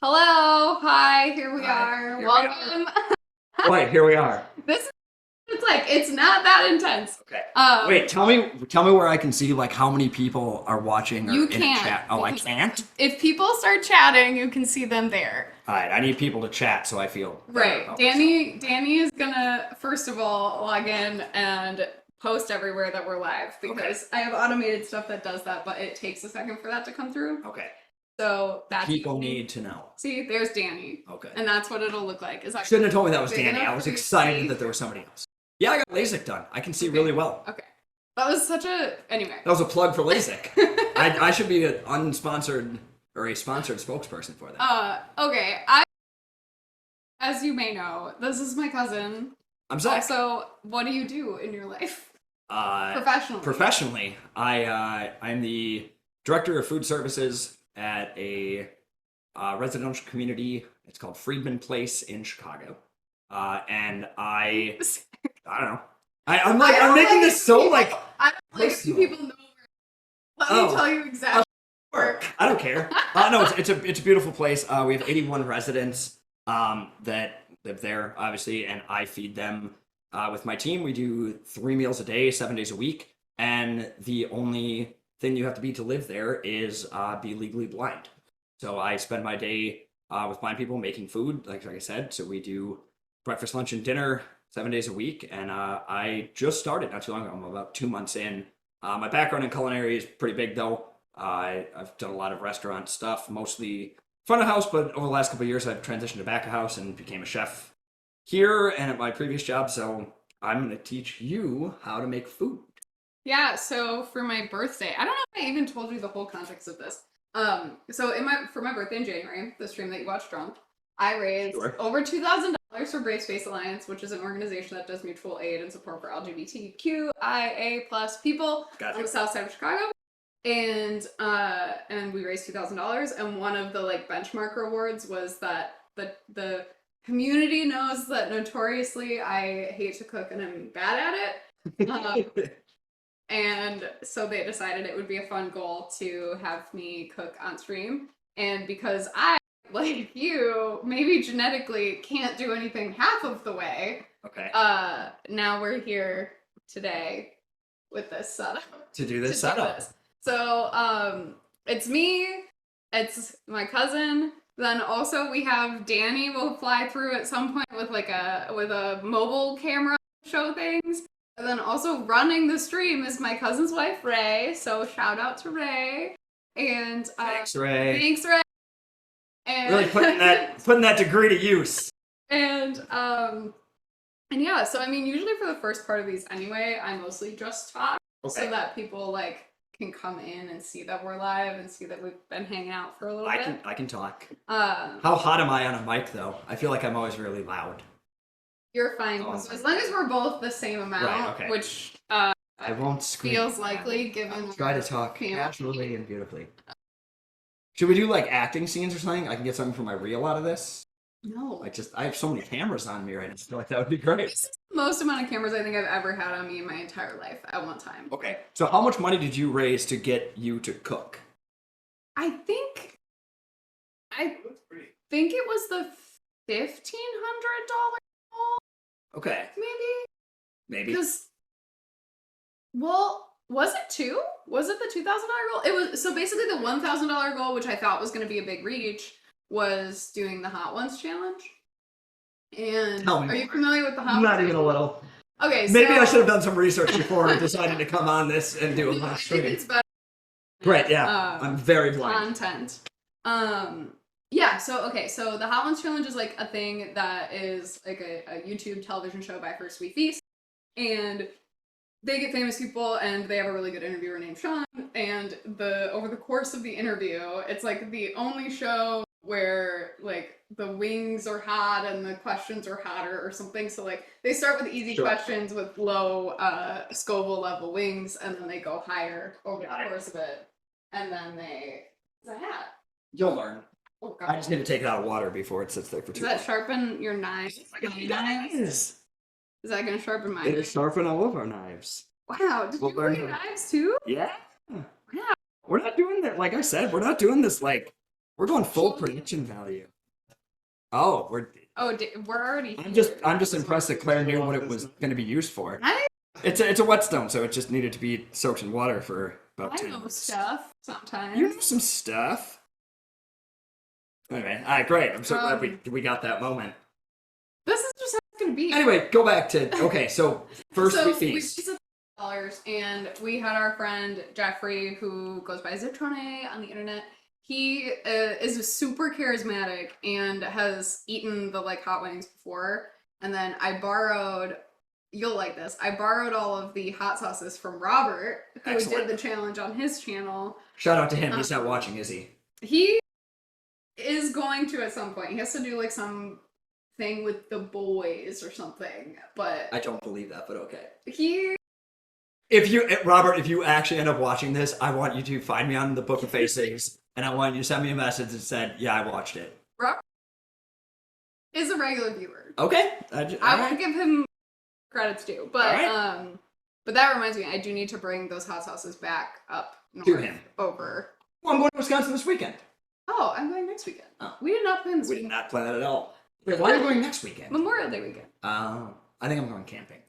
Hello, hi, here we Hi, are. here we Welcome. Wait, here we are. This it's not that intense. Okay. Um, Wait, tell me where I can see like how many people are watching or you in a can't. chat. Oh, I Because can't? if people start chatting, you can see them there. All right, I need people to chat so I feel better Right. about Danny is gonna first of all log in and post everywhere that we're live because I have automated stuff that does that, but it takes a second for that to come through. myself. Okay. So that's People need to know. See, there's Danny. Okay. And that's what it'll look like. Is that Shouldn't have told me that was big Danny. enough I was for you to excited see? that there was somebody else. Yeah, I got LASIK done. I can see Okay. really well. Okay. That was such a anyway. That was a plug for LASIK. I should be an unsponsored or a sponsored spokesperson for that. Okay. As you may know, this is my cousin. I'm Zach. So, what do you do in your life? Professionally. Professionally. I'm the director of food services at a residential community. It's called Friedman Place in Chicago. And I don't know. I'm making this so like I don't like if personal. people know. Let me tell you exactly. I don't care. No, it's a beautiful place. We have 81 residents that live there, obviously, and I feed them with my team. We do 3 meals a day, 7 days a week, and the only thing you have to be to live there is be legally blind. So I spend my day with blind people making food, like I said. So we do breakfast, lunch, and dinner 7 days a week, and I just started not too long ago. I'm about 2 months in. My background in culinary is pretty big, though. I've done a lot of restaurant stuff, mostly front of house, but over the last couple of years, I've transitioned to back of house and became a chef here and at my previous job. So I'm going to teach you how to make food. Yeah, so for my birthday, I don't know if I even told you the whole context of this. So for my birthday in January, the stream that you watched drunk, I raised over $2,000 for Brave Space Alliance, which is an organization that does mutual aid and support for LGBTQIA plus people on the south side of Chicago. And we raised $2,000, and one of the like benchmark rewards was that the community knows that notoriously I hate to cook and I'm bad at it. And so they decided it would be a fun goal to have me cook on stream. And because I, like you, maybe genetically can't do anything half of the way. Okay. Now we're here today with this setup. To do this setup. So, it's me, it's my cousin, then also we have Danny will fly through at some point with a mobile camera show things. And then also running the stream is my cousin's wife, Ray. So shout out to Ray. And Thanks, Ray. Thanks, Ray. And Really putting that degree to use. And yeah, so I mean, usually for the first part of these anyway, I mostly just talk so that people like can come in and see that we're live and see that we've been hanging out for a little bit. I can talk. How hot am I on a mic though? I feel like I'm always really loud. You're fine. So as long as we're both the same amount, which I won't scream. Feels likely given. I'll try to talk naturally and beautifully. Should we do like acting scenes or something? I can get something for my reel out of this. No. I have so many cameras on me right now. I feel like that would be great. This is the most amount of cameras I think I've ever had on me in my entire life at one time. Okay. So how much money did you raise to get you to cook? I think it was the $1,500 goal. Okay. Maybe. Because, well, was it two? Was it the $2,000 goal? It was. So basically, the $1,000 goal, which I thought was going to be a big reach, was doing the Hot Ones challenge. And are you familiar with the Hot Ones? Not even a little. Okay, so maybe I should have done some research before deciding to come on this and do a live stream. It's better. Great, yeah. I'm very blind. Content. Yeah, so the Hot Ones challenge is like a thing that is like a YouTube television show by First We Feast. And they get famous people and they have a really good interviewer named Sean. And over the course of the interview, it's like the only show where like the wings are hot and the questions are hotter or something. So like they start with easy questions with low Scoville level wings, and then they go higher over the course of it. And then it's a hat. You'll learn. Oh, God. I just need to take it out of water before it sits there for too long. Does that sharpen your knives? Is that going to sharpen mine? It'll sharpen all of our knives. Wow, did you learn knives too? Yeah. Wow. We're not doing that, like I said, we're not doing this like We're going full production value. Oh, we're already. I'm just impressed that Claire knew what it was going to be used for. It's a whetstone, so it just needed to be soaked in water for about 10 minutes. Stuff sometimes. You know some stuff. Anyway, all right, great. I'm so glad we got that moment. This is just how it's gonna be. Anyway, go back to so first we feast. $dollars, and we had our friend Jeffrey, who goes by Zitrone on the internet. He is super charismatic and has eaten the hot wings before. And then I borrowed. You'll like this. I borrowed all of the hot sauces from Robert, who did the challenge on his channel. Shout out to him. He's not watching, is he? He is going to at some point. He has to do some thing with the boys or something. But I don't believe that, but okay. Robert, if you actually end up watching this, I want you to find me on the Book of Facings, and I want you to send me a message that said, "Yeah, I watched it." Robert is a regular viewer. Okay, I won't give him credits due, but but that reminds me, I do need to bring those hot sauces back up north to him over. Well, I'm going to Wisconsin this weekend. Oh, I'm going next weekend. Oh. We did not plan this. We did not plan that at all. Wait, why are you going next weekend? Memorial Day weekend. I think I'm going camping.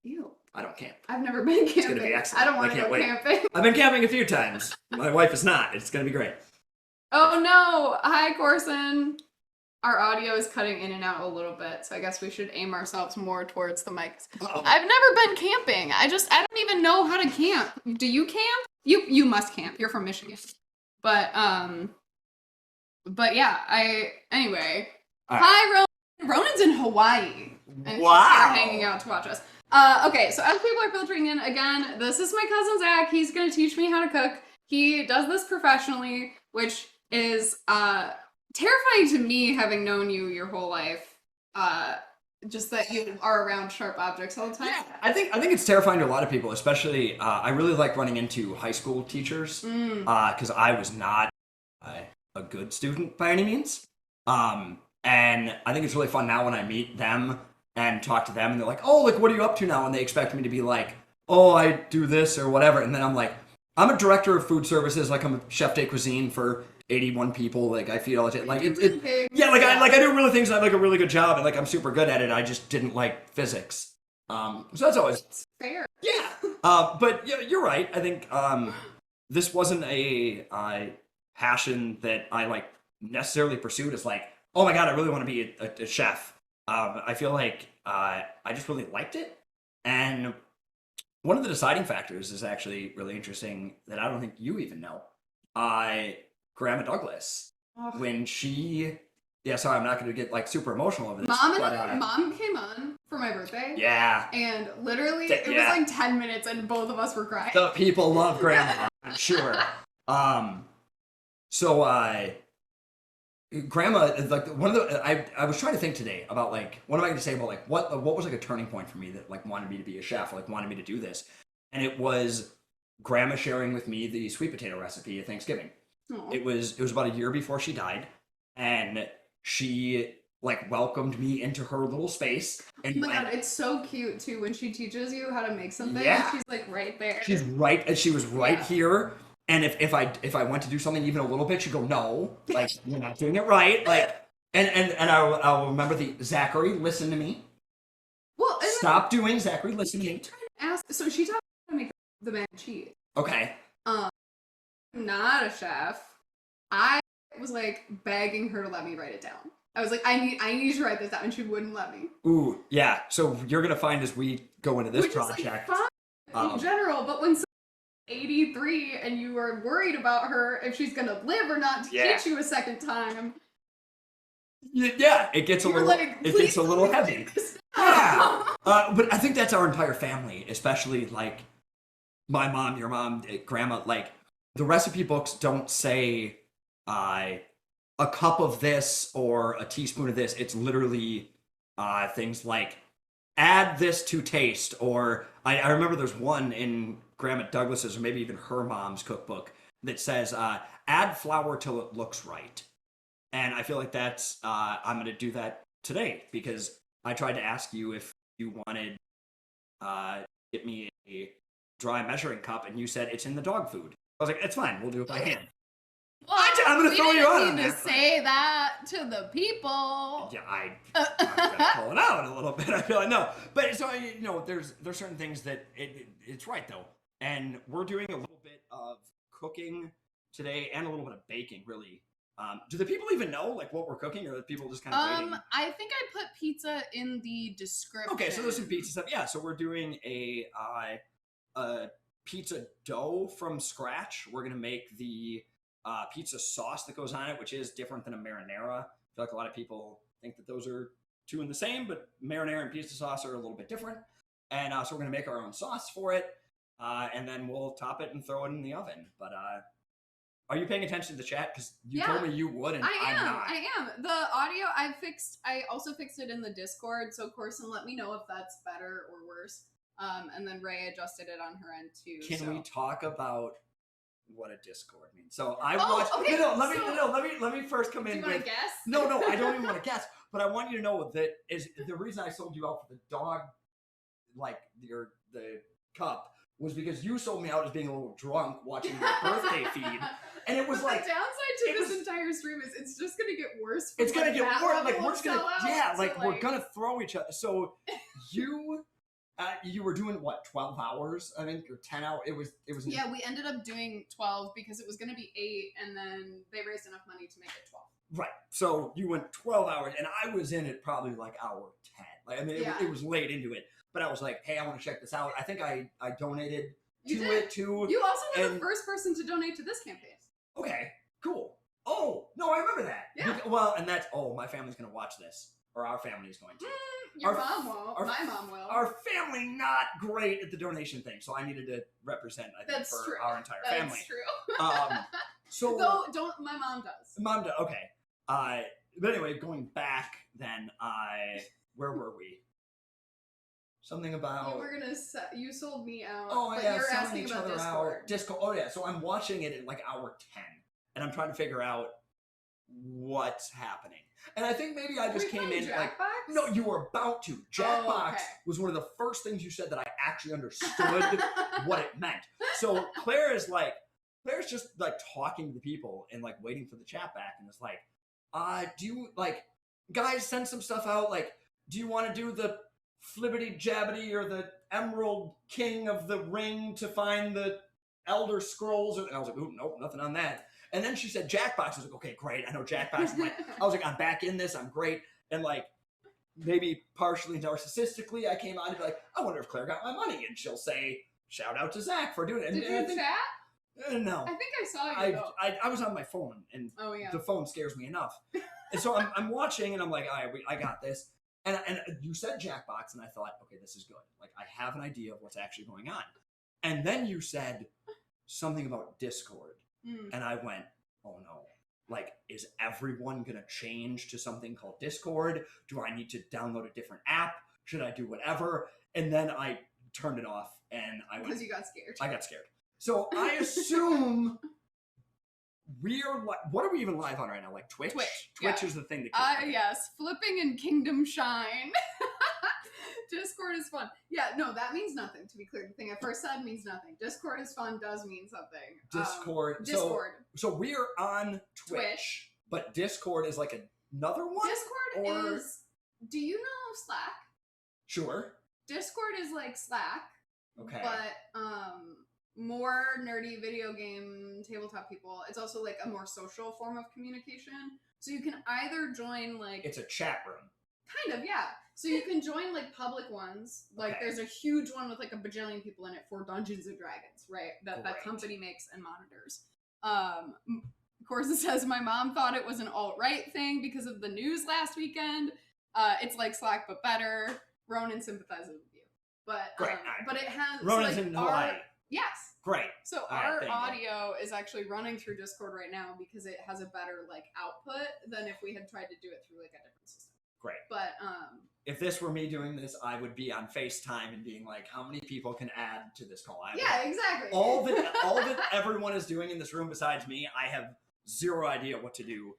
Ew. I don't camp. I've never been camping. It's gonna be excellent. I don't want to go camping. I've been camping a few times. My wife is not. It's gonna be great. Oh no! Hi, Corson. Our audio is cutting in and out a little bit, so I guess we should aim ourselves more towards the mics. Uh-oh. I've never been camping. I don't even know how to camp. Do you camp? You must camp. You're from Michigan. But yeah. Anyway. Right. Hi, Ronan. Ronan's in Hawaii. And Wow. He's here hanging out to watch us. Okay, so as people are filtering in, again, this is my cousin Zach. He's gonna teach me how to cook. He does this professionally, which is terrifying to me, having known you your whole life. Just that you are around sharp objects all the time. Yeah, I think it's terrifying to a lot of people, especially I really like running into high school teachers because I was not a good student by any means. And I think it's really fun now when I meet them and talk to them, and they're like, "Oh, what are you up to now?" And they expect me to be like, "Oh, I do this or whatever," and then I'm like, "I'm a director of food services. I'm a chef de cuisine for 81 people. I feed all the time. I do really things. I have a really good job, and I'm super good at it. I just didn't like physics. So that's always fair. Yeah. But yeah, you're right. I think this wasn't a passion that I necessarily pursued as oh my god, I really want to be a chef. I feel like I just really liked it, and one of the deciding factors is actually really interesting that I don't think you even know. Grandma Douglas, when she, sorry, I'm not going to get super emotional over this. Mom came on for my birthday. Yeah. And literally, it was 10 minutes, and both of us were crying. The people love Grandma, I'm sure. Grandma, one of the, I was trying to think today about what am I going to say about what was a turning point for me that wanted me to be a chef, wanted me to do this, and it was Grandma sharing with me the sweet potato recipe at Thanksgiving. Aww. It was about a year before she died, and she welcomed me into her little space. And oh my god, it's so cute too when she teaches you how to make something. Yeah. She's right there. She's right, and she was right here. And if I went to do something even a little bit, she'd go, "No, you're not doing it right." And I'll remember the Zachary, listen to me. Well, stop doing Zachary, listen to me. So she taught me how to make the mac and cheese. Okay. Not a chef. I was begging her to let me write it down. I was I need you to write this down, and she wouldn't let me. Ooh, yeah. So you're gonna find as we go into this project, fun in general, but when 83 and you are worried about her if she's gonna live or not to teach you a second time. Yeah, it gets a little heavy. Yeah. But I think that's our entire family, especially my mom, your mom, grandma. The recipe books don't say a cup of this or a teaspoon of this. It's literally things like add this to taste, or I remember there's one in Grandma Douglas's or maybe even her mom's cookbook that says add flour till it looks right. And I feel that's I'm going to do that today because I tried to ask you if you wanted get me a dry measuring cup, and you said it's in the dog food. I was like, it's fine, we'll do it by hand. Well, I'm going to throw you out on need that. to say that to the people. Yeah, I'm going to call it out a little bit. I feel like, no. But so, there's certain things that it's right, though. And we're doing a little bit of cooking today and a little bit of baking, really. Do the people even know like what we're cooking, or are the people just kind of waiting? I think I put pizza in the description. Okay, so there's some pizza stuff. Yeah, so we're doing a pizza dough from scratch. We're gonna make the pizza sauce that goes on it, which is different than a marinara. I feel like a lot of people think that those are two in the same, but marinara and pizza sauce are a little bit different. And so we're gonna make our own sauce for it, and then we'll top it and throw it in the oven. But are you paying attention to the chat? Because you told me you would, and I'm not. I am. The audio I also fixed it in the Discord, so Corson, let me know if that's better or worse. And then Ray adjusted it on her end too. Can we talk about what a Discord means? So I watched. Okay, let me first come in. Do you want to guess? No, I don't even want to guess. But I want you to know that is the reason I sold you out for the dog, like the cup, was because you sold me out as being a little drunk watching your birthday feed. And it was but like the downside to this entire stream is it's just gonna get worse. It's gonna get worse. Like we're gonna, so we're gonna throw each other. So you were doing what, 12 hours? I think, or 10 hours. It was. Yeah, we ended up doing 12 because it was gonna be 8, and then they raised enough money to make it 12. Right. So you went 12 hours, and I was in it probably like hour 10. Like I mean, it was late into it. But I was like, hey, I want to check this out. I think I donated it too. You also were the first person to donate to this campaign. Okay, cool. Oh, no, I remember that. Yeah. Well, and that's, my family's going to watch this. Or our family is going to. Your mom won't. My mom will. Our family not great at the donation thing, so I needed to represent, I think, for our entire family. That's true. So Though, my mom does. Mom does, okay. But anyway, going back then, where were we? Something about... You were going to... You sold me out. Oh, but yeah. You're asking about Discord. Discord. Oh, yeah. So I'm watching it at like hour 10. And I'm trying to figure out what's happening. And I think maybe I just came in Jackbox? like... No, you were about to. Jackbox was one of the first things you said that I actually understood what it meant. So Claire's just like talking to the people and like waiting for the chat back. And it's like, do you like... Guys, send some stuff out. Like, do you want to do the... Flibbity Jabbity or the Emerald King of the Ring to find the Elder Scrolls? And I was like, ooh, nope, nothing on that. And then she said Jackbox. I was like, okay, great. I know Jackbox. I was like, I'm back in this. I'm great. And like, maybe partially narcissistically, I came on to be like, I wonder if Claire got my money. And she'll say, shout out to Zach for doing it. Did you chat? No. I think I saw you. I was on my phone, and the phone scares me enough. And so I'm watching, and I'm like, all right, I got this. And you said Jackbox, and I thought, okay, this is good. Like, I have an idea of what's actually going on. And then you said something about Discord. And I went, oh no. Like, is everyone going to change to something called Discord? Do I need to download a different app? Should I do whatever? And then I turned it off, and I went... Because you got scared. I got scared. So I assume... What are we even live on right now? Like Twitch? Twitch is the thing that... Yes. Flipping in Kingdom Shine. Discord is fun. Yeah, no, that means nothing, to be clear. The thing I first said means nothing. Discord is fun does mean something. Discord. So we are on Twitch, but Discord is like another one? Discord is... Do you know Slack? Sure. Discord is like Slack. Okay. But, more nerdy video game tabletop people. It's also like a more social form of communication. So you can either join like... It's a chat room. Kind of, yeah. So you can join like public ones. Like there's a huge one with like a bajillion people in it for Dungeons and Dragons, right? That company makes and monitors. Of course, it says my mom thought it was an alt-right thing because of the news last weekend. It's like Slack but better. Ronan sympathizes with you. But but it has Ronan's in Hawaii. Yes. Great. So our audio is actually running through Discord right now because it has a better like output than if we had tried to do it through like a different system. Great. But if this were me doing this, I would be on FaceTime and being like, how many people can add to this call? Exactly. All that everyone is doing in this room besides me, I have zero idea what to do.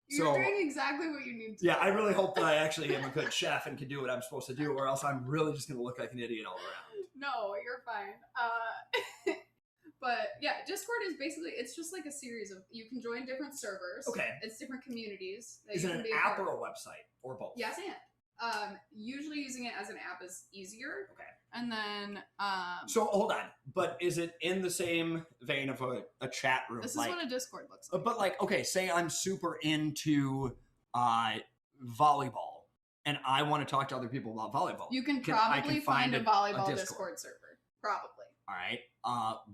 You're doing exactly what you need to do. Yeah, I really hope that I actually am a good chef and can do what I'm supposed to do, or else I'm really just going to look like an idiot all around. No, you're fine. But yeah, Discord is basically, it's just like a series of, you can join different servers. Okay. It's different communities. Is it an app or a website or both? Yes, and usually using it as an app is easier. Okay. And then so hold on, but is it in the same vein of a chat room? This is what a Discord looks like. But like, okay, say I'm super into volleyball and I want to talk to other people about volleyball. You can probably find a volleyball Discord server. Probably. All right.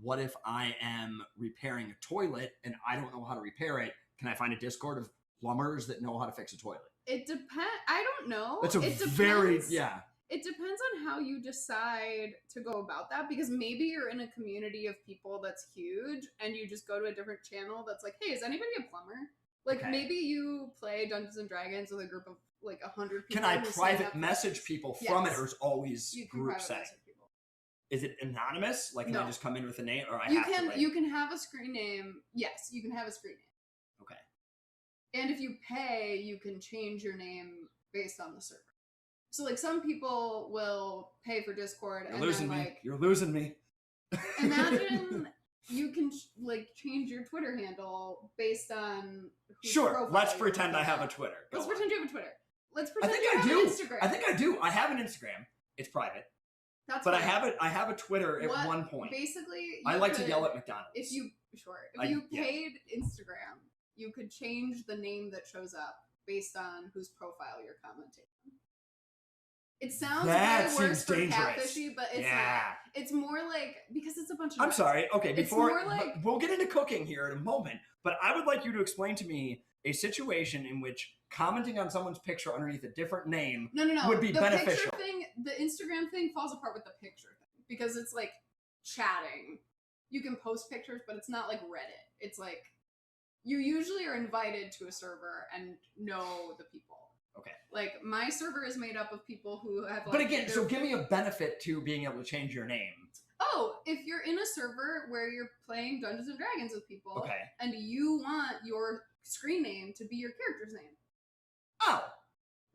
What if I am repairing a toilet and I don't know how to repair it? Can I find a Discord of plumbers that know how to fix a toilet? It depends. I don't know. It depends. It depends on how you decide to go about that, because maybe you're in a community of people that's huge and you just go to a different channel that's like, hey, is anybody a plumber? Like, maybe you play Dungeons and Dragons with a group of like 100 people. Can I private message people from it, or is always group set? Is it anonymous? Like, can I just come in with a name, or you can have a screen name. Yes, you can have a screen name. Okay. And if you pay, you can change your name based on the server. So, like, some people will pay for Discord. You're losing me. You're losing me. Imagine you can, like, change your Twitter handle based on Sure, let's pretend I have a Twitter. Let's pretend you have a Twitter. Let's pretend you have an Instagram. I think I do. I have an Instagram. It's private. But I have a Twitter at one point. Basically, I like to yell at McDonald's. If you paid Instagram, you could change the name that shows up based on whose profile you're commenting on. It sounds way worse for catfishy, but it's not. It's more like, because it's a bunch of... I'm sorry. Okay, we'll get into cooking here in a moment, but I would like you to explain to me a situation in which commenting on someone's picture underneath a different name would be beneficial. The Instagram thing falls apart with the picture thing, because it's like chatting. You can post pictures, but it's not like Reddit. It's like, you usually are invited to a server and know the people. Okay. Like, my server is made up of people who have, like... But again, so give me a benefit to being able to change your name. Oh, if you're in a server where you're playing Dungeons and Dragons with people, and you want your screen name to be your character's name. Oh.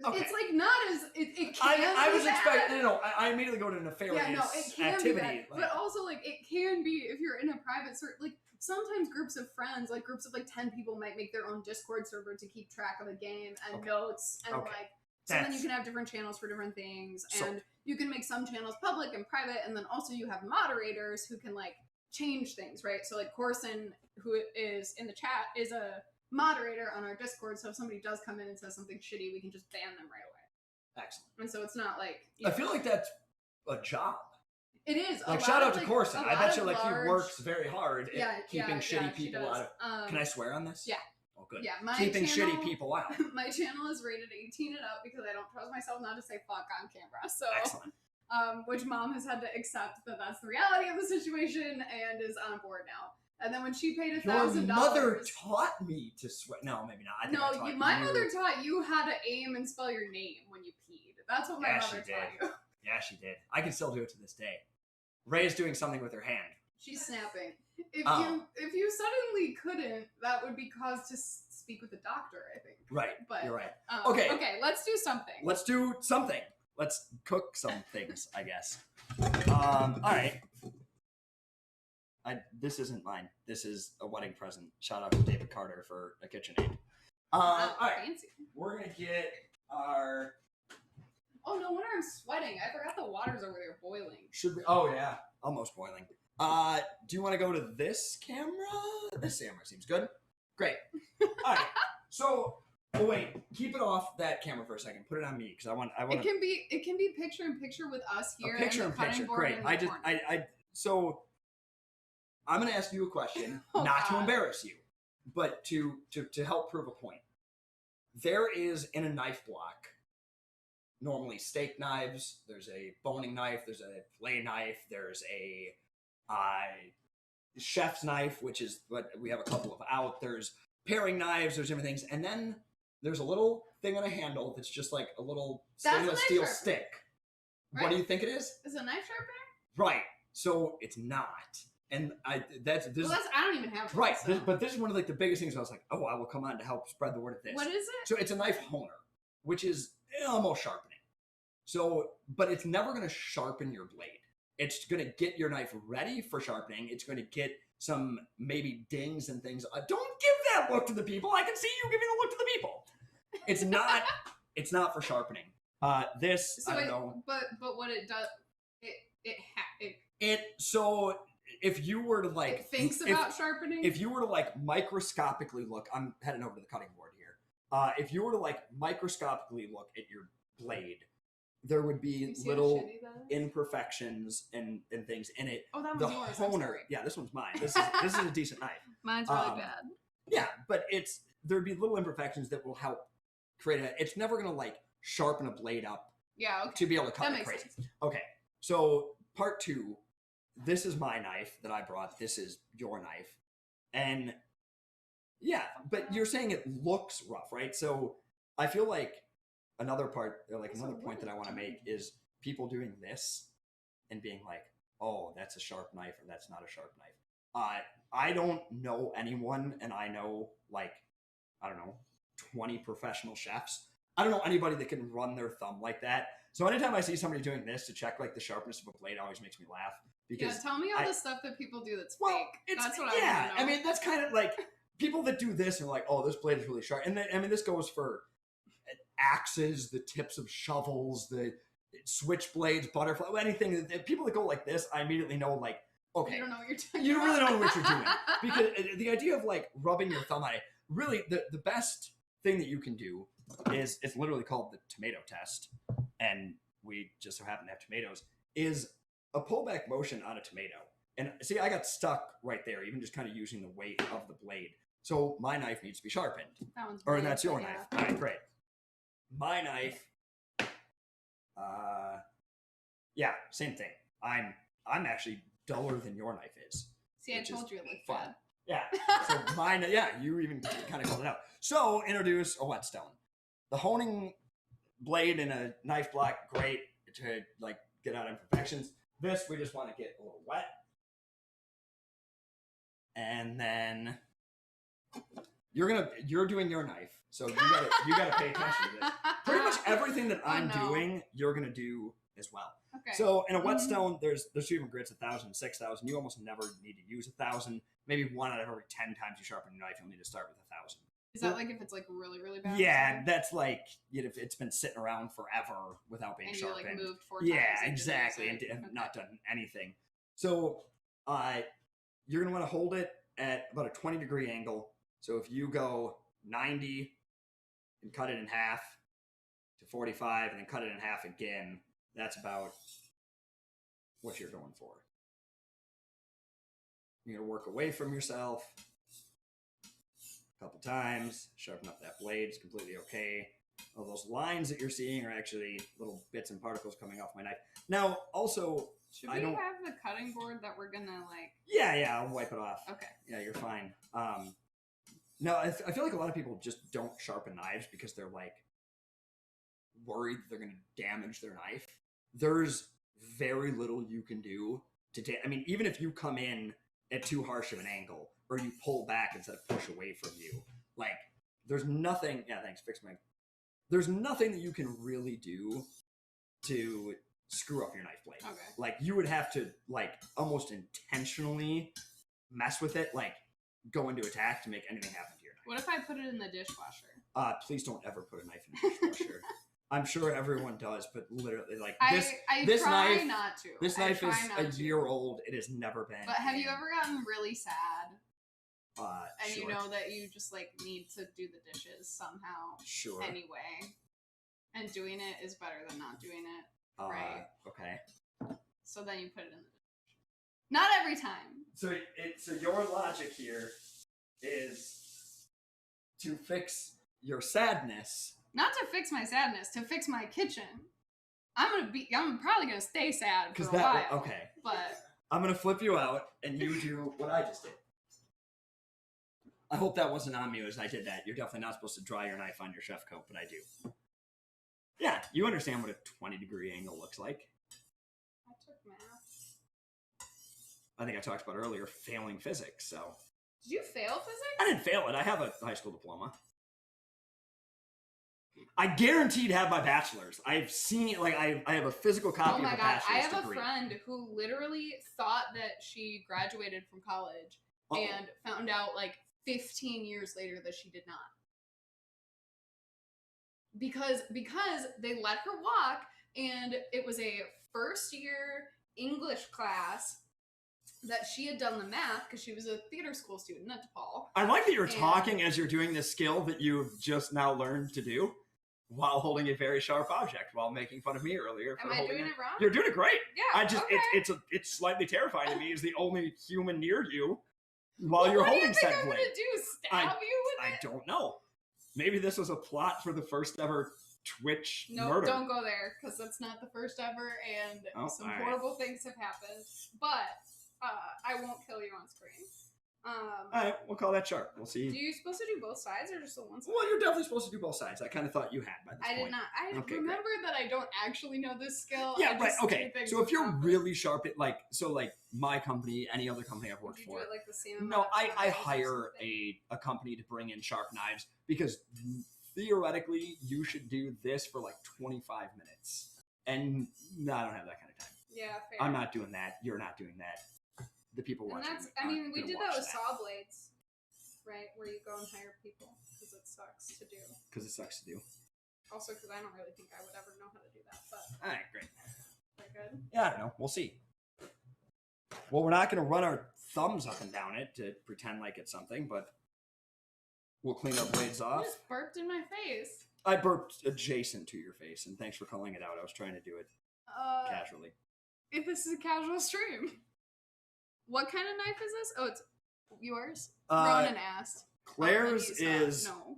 Okay. It's like not as... It can I was expecting... I immediately go to nefarious activity. But also, like, it can be, if you're in a private server... Like, sometimes groups of friends, like groups of like 10 people, might make their own Discord server to keep track of the game and notes, and like, so then you can have different channels for different things, and you can make some channels public and private, and then also you have moderators who can like change things, right? So like Corson, who is in the chat, is a moderator on our Discord, so if somebody does come in and says something shitty, we can just ban them right away. Excellent. And so it's not like... I feel like that's a job. It is. Like, shout out to Corson. I bet you, like, he works very hard at keeping shitty people out of... Can I swear on this? Yeah. Oh, good. Yeah, keeping shitty people out. My channel is rated 18 and up because I don't trust myself not to say fuck on camera. So, excellent. Which mom has had to accept that that's the reality of the situation and is on board now. And then when she paid $1,000... Your mother taught me to swear. No, maybe not. My mother taught you how to aim and spell your name when you peed. That's what my mother taught you. Yeah, she did. I can still do it to this day. Ray is doing something with her hand. She's snapping. If you suddenly couldn't, that would be cause to speak with a doctor, I think. Right. But you're right. Okay, let's do something. Let's do something. Let's cook some things, I guess. All right. This isn't mine. This is a wedding present. Shout out to David Carter for a KitchenAid. All right. Fancy. We're gonna get our... Oh, no wonder I'm sweating. I forgot the water's over there boiling. Should we? Oh, yeah. Almost boiling. Do you want to go to this camera? This camera seems good. Great. All right. So, wait. Keep it off that camera for a second. Put it on me, because I want. It can be picture in picture with us here. Picture in picture. Great. So, I'm going to ask you a question, not to embarrass you, but to help prove a point. There is, in a knife block, normally steak knives, there's a boning knife, there's a fillet knife, there's a chef's knife, which is what we have a couple of out, there's paring knives, there's different things, and then there's a little thing on a handle that's just like a little stainless steel stick. Right. What do you think it is? Is it a knife sharpener? Right. So it's not. And I don't even have one. Right. So. But this is one of like the biggest things I was like, oh, I will come on to help spread the word of this. What is it? So it's a knife honer, which is almost sharpening. So, but it's never going to sharpen your blade. It's going to get your knife ready for sharpening. It's going to get some maybe dings and things. Don't give that look to the people. I can see you giving a look to the people. It's not. It's not for sharpening. This So I don't know. But what it does, So if you were to like, it thinks about sharpening. If you were to like microscopically look, I'm heading over to the cutting board here. If you were to like microscopically look at your blade, there would be little imperfections and things in it. Oh, that was yours. Honer, yeah, this one's mine. This is a decent knife. Mine's really bad. Yeah, but there'd be little imperfections that will help create it's never gonna like sharpen a blade up. Yeah, okay. To be able to cut that it makes crazy. Sense. Okay, so part 2. This is my knife that I brought. This is your knife, and yeah, but you're saying it looks rough, right? So I feel like another part, or like another point that I want to make is people doing this and being like, "Oh, that's a sharp knife," or "That's not a sharp knife." I don't know anyone, and I know like I don't know 20 professional chefs. I don't know anybody that can run their thumb like that. So anytime I see somebody doing this to check like the sharpness of a blade, it always makes me laugh. Because tell me all the stuff that people do that's fake. That's what I want to know. I mean, that's kind of like people that do this and like, oh, this blade is really sharp. And then, I mean, this goes for axes, the tips of shovels, the switchblades, butterfly, anything. People that go like this, I immediately know like, okay, you don't know what you're doing. You don't really know what you're doing. Because the idea of like rubbing your thumb on it, really the best thing that you can do is, it's literally called the tomato test, and we just so happen to have tomatoes, is a pullback motion on a tomato. And see, I got stuck right there, even just kind of using the weight of the blade. So my knife needs to be sharpened. That one's or that's your knife. All right, great. My knife, yeah, same thing. I'm actually duller than your knife is. See, I told you it looked fun. Yeah. So mine, yeah, you even kind of called it out. So introduce a whetstone. The honing blade in a knife block, great to like get out imperfections. This, we just want to get a little wet. And then you're doing your knife. So you gotta pay attention to this. Pretty much everything that I'm doing, you're gonna do as well. Okay. So in a whetstone, there's 2 different grits, 1,000, 6,000. You almost never need to use 1,000. Maybe 1 out of every 10 times you sharpen your knife, you'll need to start with 1,000. Is that like if it's like really, really bad? Yeah, that's like if it's been sitting around forever without being sharpened. And you like moved 4 times. Yeah, exactly, and have not done anything. So you're gonna want to hold it at about a 20-degree angle. So if you go 90 and cut it in half to 45 and then cut it in half again, that's about what you're going for. You're going to work away from yourself a couple times, sharpen up that blade. It's completely okay. All those lines that you're seeing are actually little bits and particles coming off my knife. Now, also, should we have the cutting board that we're going to like... Yeah, I'll wipe it off. Okay. Yeah, you're fine. No, I feel like a lot of people just don't sharpen knives because they're like worried that they're going to damage their knife. There's very little you can do to I mean, even if you come in at too harsh of an angle or you pull back instead of push away from you, like there's nothing. Yeah, thanks. Fix my. There's nothing that you can really do to screw up your knife blade. Okay. Like you would have to like almost intentionally mess with it, like go into attack to make anything happen to your knife. What if I put it in the dishwasher? Please don't ever put a knife in the dishwasher. I'm sure everyone does, but literally, like I this try knife, not to. This knife is a year old. It has never been. But have you ever gotten really sad? And sure. You know that you just like need to do the dishes somehow. Sure. Anyway, and doing it is better than not doing it. Right. Okay. So then you put it in the dishwasher. Not every time. So your logic here is to fix your sadness. Not to fix my sadness, to fix my kitchen. I'm probably gonna stay sad for a while. Okay. But I'm gonna flip you out and you do what I just did. I hope that wasn't on me as I did that. You're definitely not supposed to dry your knife on your chef coat, but I do. Yeah, you understand what a 20-degree angle looks like. I took math. I think I talked about earlier failing physics, so. Did you fail physics? I didn't fail it. I have a high school diploma. I guaranteed have my bachelor's. I've seen like I have a physical copy of a bachelor's I have degree. a friend who literally thought that she graduated from college and found out like 15 years later that she did not. Because they let her walk, and it was a first year English class that she had done the math because she was a theater school student at DePaul. I like that you're talking as you're doing this skill that you've just now learned to do while holding a very sharp object while making fun of me earlier. Am I doing it wrong? You're doing it great. Yeah. It's slightly terrifying to me as the only human near you while you're holding said blade. What do you think I'm gonna do? Stab you with it? I don't know. Maybe this was a plot for the first ever Twitch murder. No, don't go there because that's not the first ever, and some horrible things have happened. But I won't kill you on screen. All right, we'll call that sharp. We'll see. Are you supposed to do both sides or just the one side? Well, you're definitely supposed to do both sides. I kind of thought you had by this point. I did not. I remember that I don't actually know this skill. Yeah, right. Okay. So if you're really sharp at like my company, any other company I've worked for. Do it like the same no, I hire a company to bring in sharp knives because theoretically you should do this for like 25 minutes. And no, I don't have that kind of time. Yeah, fair. I'm not doing that. You're not doing that. The people watching. We did that with saw blades, right? Where you go and hire people because it sucks to do. Also, because I don't really think I would ever know how to do that. But all right, great. Very good. Yeah, I don't know. We'll see. Well, we're not going to run our thumbs up and down it to pretend like it's something, but we'll clean our blades off. You just burped in my face. I burped adjacent to your face, and thanks for calling it out. I was trying to do it casually. If this is a casual stream. What kind of knife is this? Oh, it's yours? Ronan asked. Claire's is... No.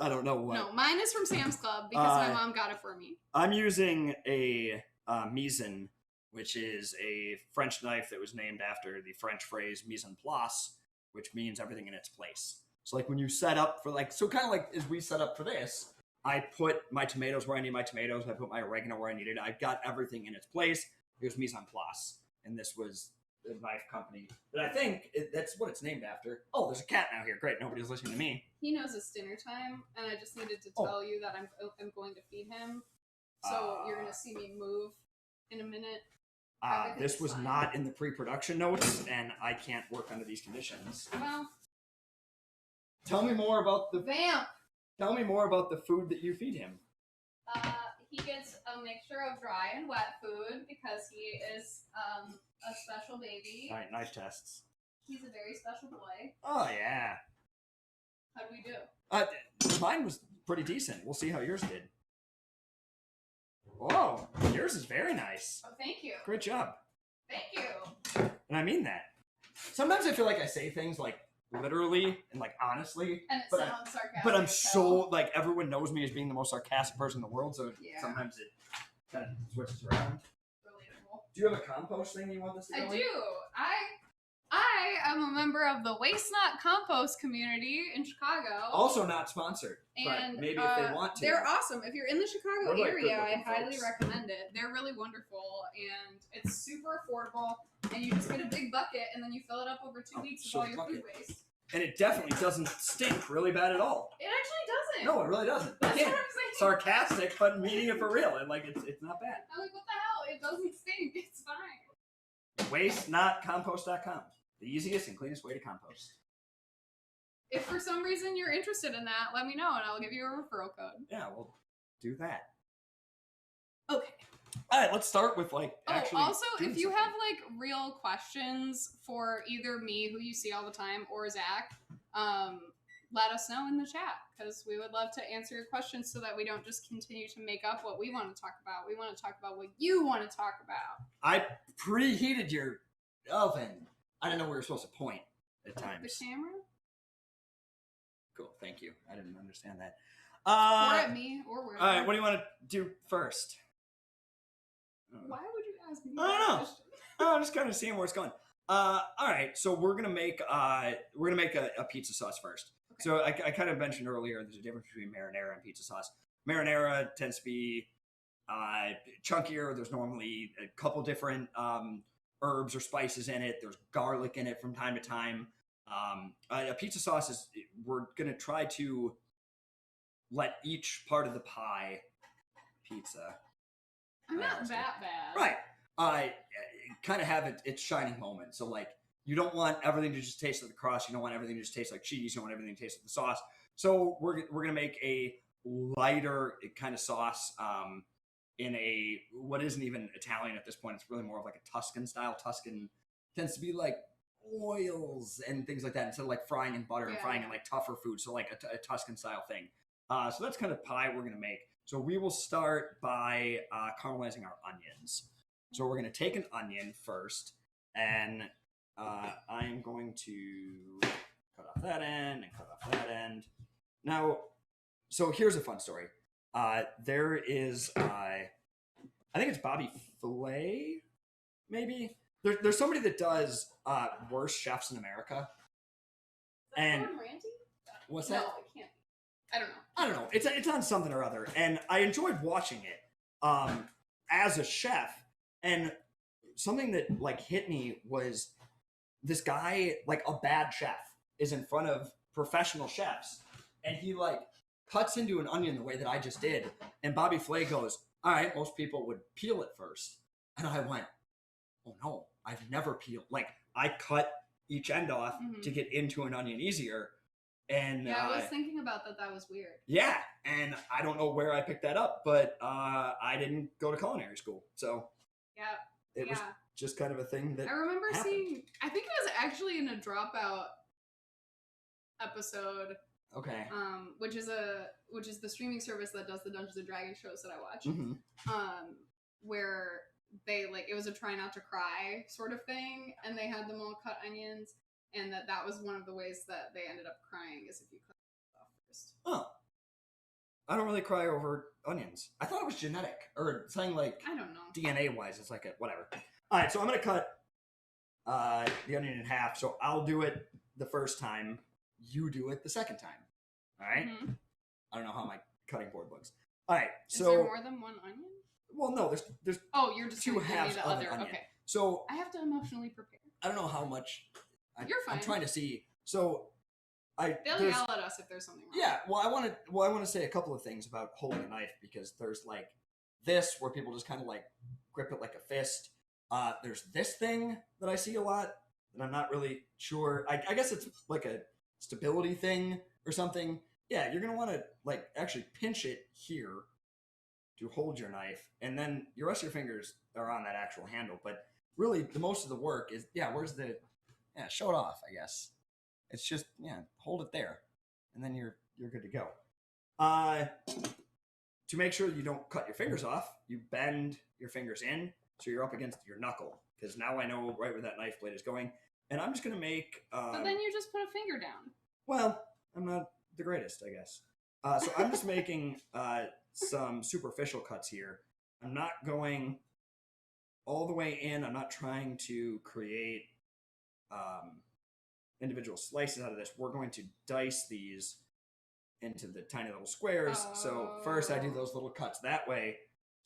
I don't know what. No, mine is from Sam's Club because my mom got it for me. I'm using a Misen, which is a French knife that was named after the French phrase mise en place, which means everything in its place. So like when you set up for kind of like as we set up for this, I put my tomatoes where I need my tomatoes. I put my oregano where I need it. I've got everything in its place. It was mise en place. And this was the knife company that I think that's what it's named after. Oh, there's a cat now here. Great. Nobody's listening to me. He knows it's dinner time, and I just needed to tell you that I'm going to feed him. So you're going to see me move in a minute. This was not in the pre-production notes, and I can't work under these conditions. Well, tell me more about the vamp. Tell me more about the food that you feed him. He gets a mixture of dry and wet food because he is a special baby. All right, knife tests. He's a very special boy. Oh, yeah. How'd we do? Mine was pretty decent. We'll see how yours did. Whoa, yours is very nice. Oh, thank you. Great job. Thank you. And I mean that. Sometimes I feel like I say things like literally and like honestly, and it sounds sarcastic. But I'm so like everyone knows me as being the most sarcastic person in the world, so sometimes it kind of switches around. Relatable. Do you have a compost thing you want this to go I in? do. I am a member of the Waste Not Compost community in Chicago. Also not sponsored, and but maybe if they want to. They're awesome. If you're in the Chicago area, I highly recommend it. They're really wonderful, and it's super affordable, and you just get a big bucket, and then you fill it up over 2 weeks of all your food waste. And it definitely doesn't stink really bad at all. It actually doesn't. No, it really doesn't. That's Again, what I'm saying. sarcastic, but meaning it for real. And like it's not bad. I'm like, what the hell? It doesn't stink. It's fine. WasteNotCompost.com. The easiest and cleanest way to compost. If for some reason you're interested in that, let me know and I'll give you a referral code. Yeah, we'll do that. Okay. All right, let's start with actually. Also, if you have real questions for either me, who you see all the time, or Zach, let us know in the chat because we would love to answer your questions so that we don't just continue to make up what we want to talk about. We want to talk about what you want to talk about. I preheated your oven. I didn't know we were supposed to point at times. The camera? Cool, thank you. I didn't understand that. Or at me, or where. All right, what do you want to do first? Why would you ask me? I don't know. I'm just kind of seeing where it's going. All right, so we're gonna make a pizza sauce first. Okay. So I kind of mentioned earlier there's a difference between marinara and pizza sauce. Marinara tends to be chunkier. There's normally a couple different herbs or spices in it. There's garlic in it from time to time. A pizza sauce is we're gonna try to let each part of the pie pizza. I'm not that bad. Right. Kind of have its shining moment. So like you don't want everything to just taste like the crust. You don't want everything to just taste like cheese. You don't want everything to taste like the sauce. So we're gonna make a lighter kind of sauce in a what isn't even Italian at this point. It's really more of like a Tuscan style. Tuscan tends to be like oils and things like that instead of like frying in butter and frying in like tougher food. So like a Tuscan style thing. So that's kind of pie we're gonna make. So we will start by caramelizing our onions. So we're going to take an onion first, and I'm going to cut off that end and cut off that end. Now, so here's a fun story. There is, I think it's Bobby Flay, maybe? There's somebody that does Worst Chefs in America. And Randy? What's that? No, it can't be. I don't know. It's on something or other, and I enjoyed watching it as a chef. And something that like hit me was this guy, like a bad chef, is in front of professional chefs, and he like cuts into an onion the way that I just did, and Bobby Flay goes, "All right, most people would peel it first," and I went, "Oh no, I've never peeled. Like I cut each end off to get into an onion easier." And I was thinking about that. That was weird. Yeah, and I don't know where I picked that up, but I didn't go to culinary school, so it was just kind of a thing that I remember happened. seeing. I think it was actually in a Dropout episode. Okay. Which is the streaming service that does the Dungeons and Dragons shows that I watch. Mm-hmm. Where they like it was a try not to cry sort of thing, and they had them all cut onions. And that was one of the ways that they ended up crying is if you cut it off first. Oh. I don't really cry over onions. I thought it was genetic or something like I don't know. DNA wise. It's like a whatever. All right, so I'm gonna cut the onion in half. So I'll do it the first time. You do it the second time. All right. Mm-hmm. I don't know how my cutting board looks. All right. Is there more than one onion? Well, no. There's. Oh, you're just two halves of an onion. Okay. So I have to emotionally prepare. I don't know how much. You're fine. I'm trying to see. So they'll yell at us if there's something wrong. Yeah, well, I want to say a couple of things about holding a knife because there's like this where people just kind of like grip it like a fist. There's this thing that I see a lot that I'm not really sure. I guess it's like a stability thing or something. Yeah, you're gonna want to like actually pinch it here to hold your knife, and then the rest of your fingers are on that actual handle. But really, the most of the work is where's the show it off, I guess. It's just, hold it there. And then you're good to go. To make sure you don't cut your fingers off, you bend your fingers in so you're up against your knuckle. Because now I know right where that knife blade is going. And I'm just going to make... but then you just put a finger down. Well, I'm not the greatest, I guess. So I'm just making some superficial cuts here. I'm not going all the way in. I'm not trying to create... individual slices out of this. We're going to dice these into the tiny little squares. Oh. So first I do those little cuts that way.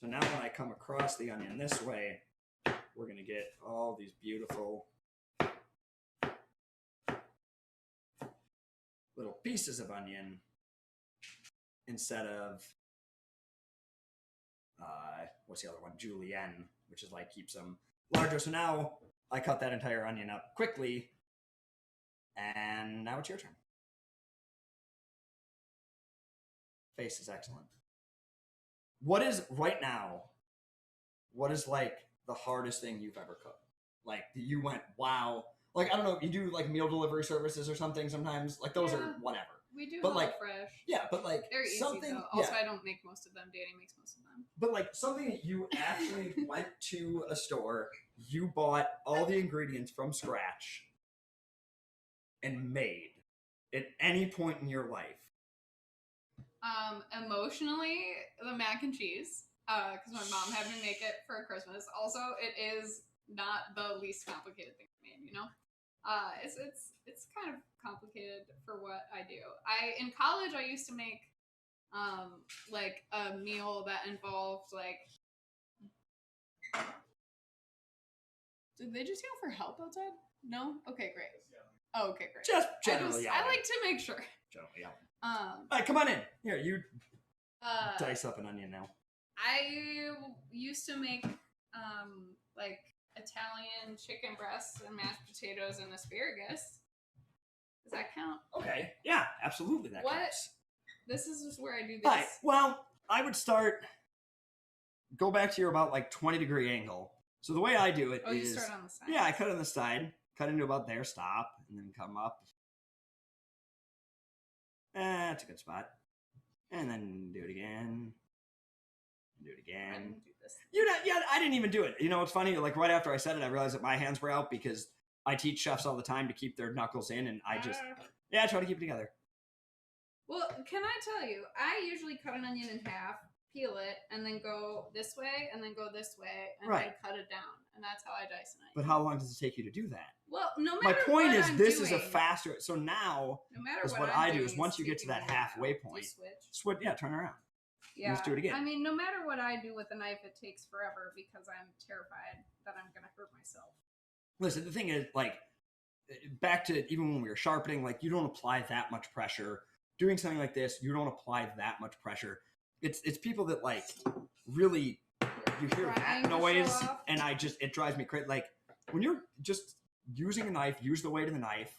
So now when I come across the onion this way, we're going to get all these beautiful little pieces of onion instead of what's the other one? Julienne, which is like keeps them larger. So now I cut that entire onion up quickly. And now it's your turn. Face is excellent. What is right now? What is like the hardest thing you've ever cooked? Like you went, wow. Like I don't know, you do like meal delivery services or something sometimes. Like those are whatever. We do but like fresh. Yeah, but like they're easy something. Though. Also, I don't make most of them. Danny makes most of them. But like something that you actually went to a store, you bought all the ingredients from scratch. And made at any point in your life? Emotionally, the mac and cheese, because my mom had me make it for Christmas. Also, it is not the least complicated thing I made, you know? It's kind of complicated for what I do. In college I used to make like a meal that involved like did they just yell for help outside? No? Okay, great. Oh, okay, great. Just generally, I like to make sure. Generally, yeah. All right, come on in. Here, you dice up an onion now. I used to make like Italian chicken breasts and mashed potatoes and asparagus. Does that count? Okay. Yeah, absolutely. That counts. This is just where I do this. All right. Well, I would start. Go back to your about like 20-degree angle. So the way I do it is. You start on the side. Yeah, I cut on the side, cut into about there, stop, and then come up. That's a good spot. And then do it again. Do it again. I didn't do this. I didn't even do it. You know, it's funny. Like right after I said it, I realized that my hands were out because I teach chefs all the time to keep their knuckles in, and I try to keep it together. Well, can I tell you? I usually cut an onion in half, peel it, and then go this way, and then go this way, and then cut it down, and that's how I dice an onion. But how long does it take you to do that? Well, no matter. My point is, this doing, is a faster. So now, no matter what I do is once you get to that halfway point, switch. Yeah, turn around. Yeah, just do it again. I mean, no matter what I do with a knife, it takes forever because I'm terrified that I'm going to hurt myself. Listen, the thing is, like, back to even when we were sharpening, like, you don't apply that much pressure. Doing something like this, you don't apply that much pressure. It's people that, like, really, you hear that noise, and it drives me crazy. Like, when you're just using a knife, use the weight of the knife.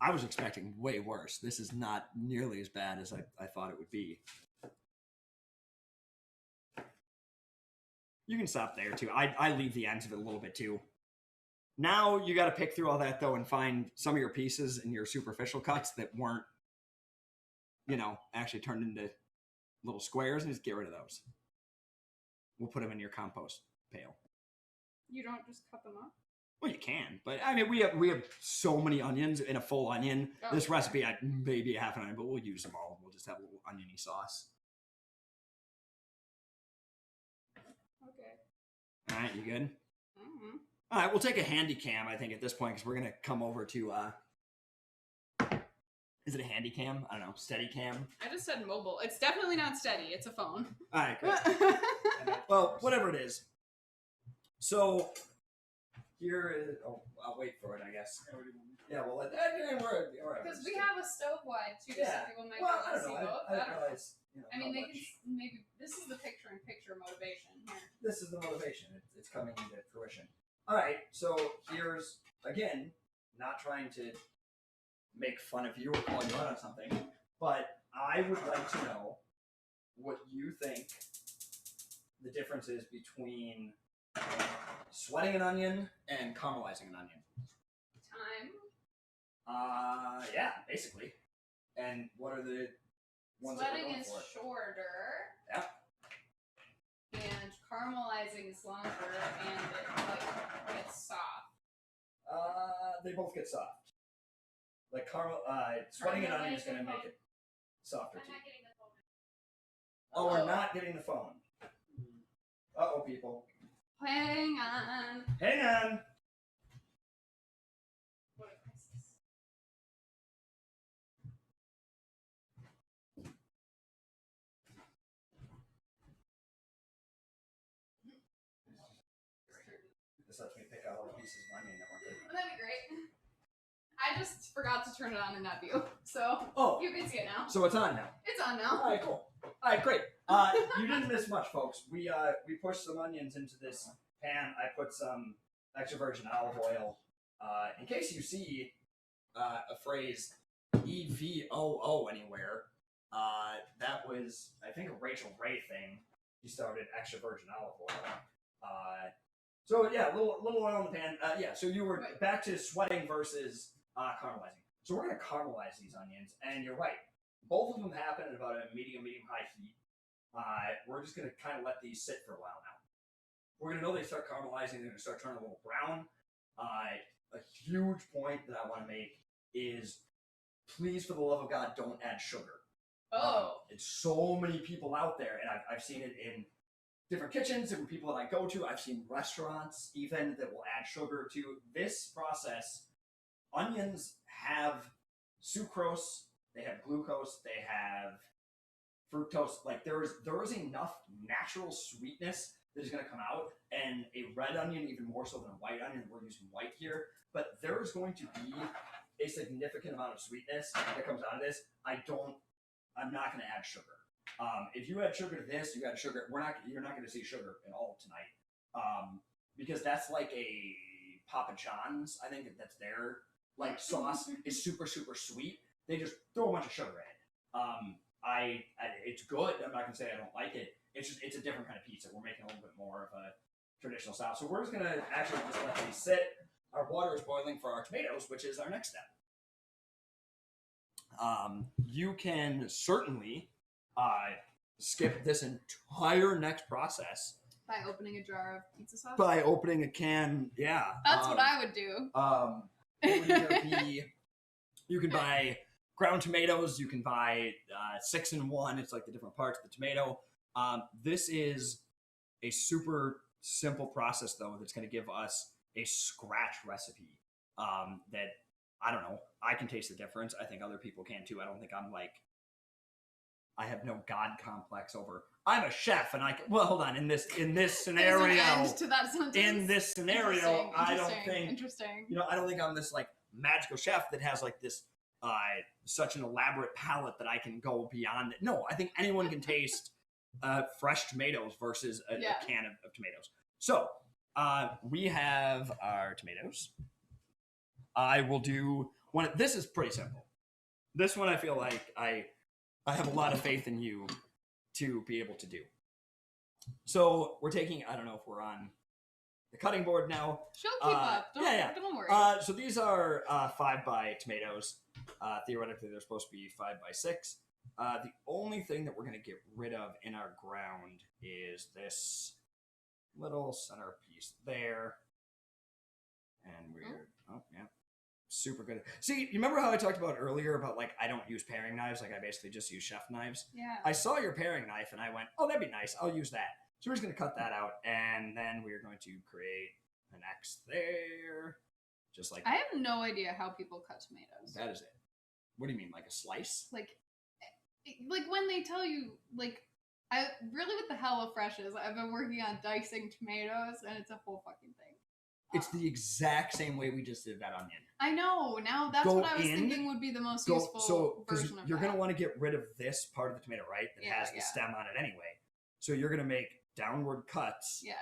I was expecting way worse. This is not nearly as bad as I thought it would be. You can stop there, too. I leave the ends of it a little bit, too. Now you got to pick through all that, though, and find some of your pieces and your superficial cuts that weren't, actually turned into little squares, and just get rid of those. We'll put them in your compost pail. You don't just cut them up? Well, you can, but I mean, we have so many onions in a full onion. Oh, this recipe, maybe half an onion, but we'll use them all. We'll just have a little oniony sauce. Okay. All right, you good? Mm-hmm. All right, we'll take a handy cam, I think, at this point, because we're going to come over to, is it a handy cam? I don't know, steady cam? I just said mobile. It's definitely not steady. It's a phone. All right, good. Well, whatever it is. So... Here is. Oh, I'll wait for it, I guess. Yeah, well, because we have a stove wide too. Yeah. So people might well, I don't see know. both. I realize. I mean, they can maybe. This is the picture-in-picture motivation here. This is the motivation. It's coming into fruition. All right. So here's again, not trying to make fun of you or call you out on something, but I would like to know what you think the difference is between sweating an onion and caramelizing an onion. Time. Yeah, basically. And what are the ones sweating that we're going is for? Shorter. Yeah. And caramelizing is longer, and it gets soft. They both get soft. Like sweating an onion is going to make it softer too. I'm not getting the phone. Oh, we're not getting the phone. Uh-oh, people. Hang on. Hang on. What a crisis. This lets me pick out all the pieces of onion that weren't good. Wouldn't that be great? I just forgot to turn it on in that view, so you can see it now. So it's on now. It's on now. All right, cool. All right, great. You didn't miss much, folks. We pushed some onions into this pan. I put some extra virgin olive oil. In case you see a phrase EVOO anywhere, that was, I think, a Rachel Ray thing. She started extra virgin olive oil. So yeah, a little oil in the pan. Yeah, so you were back to sweating versus caramelizing. So we're going to caramelize these onions, and you're right. Both of them happen at about a medium-high heat. We're just going to kind of let these sit for a while now. We're going to know they start caramelizing. They're going to start turning a little brown. A huge point that I want to make is, please, for the love of God, don't add sugar. It's so many people out there, and I've seen it in different kitchens, different people that I go to. I've seen restaurants even that will add sugar to this process. Onions have sucrose, they have glucose, they have fructose. Like there is enough natural sweetness that is going to come out, and a red onion even more so than a white onion. We're using white here, but there is going to be a significant amount of sweetness that comes out of this. I'm not going to add sugar. If you add sugar to this, you add sugar. You're not going to see sugar at all tonight, because that's like a Papa John's. I think that's their like sauce is super sweet. They just throw a bunch of sugar in it. It's good. I'm not going to say I don't like it. It's a different kind of pizza. We're making a little bit more of a traditional style. So we're just going to actually just let these sit. Our water is boiling for our tomatoes, which is our next step. You can certainly skip this entire next process by opening a jar of pizza sauce. By opening a can, yeah. That's what I would do. You can buy ground tomatoes. You can buy 6-in-1. It's like the different parts of the tomato. This is a super simple process, though, that's going to give us a scratch recipe that, I don't know, I can taste the difference. I think other people can, too. I don't think I have no God complex over, I'm a chef, and I can, well, hold on, in this scenario, There's an end to that sentence. In this scenario, I don't think, interesting. I don't think I'm this, like, magical chef that has, like, this, such an elaborate palate that I can go beyond it. No, I think anyone can taste fresh tomatoes versus a can of tomatoes. So, we have our tomatoes. I will do one. This is pretty simple. This one I feel like I have a lot of faith in you to be able to do. So we're taking, I don't know if we're on the cutting board now. She'll keep up. Don't worry. So these are 5x tomatoes. Theoretically, they're supposed to be 5x6. The only thing that we're going to get rid of in our ground is this little center piece there. And super good. See, you remember how I talked about earlier about, like, I don't use paring knives, like I basically just use chef knives? Yeah. I saw your paring knife and I went, oh, that'd be nice. I'll use that. So we're just going to cut that out, and then we're going to create an X there. Just like I have no idea how people cut tomatoes. That is it. What do you mean, like a slice? Like when they tell you, like, I really with the HelloFreshes, I've been working on dicing tomatoes, and it's a whole fucking thing. It's the exact same way we just did that onion. I know. Now that's what I was thinking would be the most useful version of that. You're going to want to get rid of this part of the tomato, right? That has the stem on it anyway. So you're going to make downward cuts. Yeah.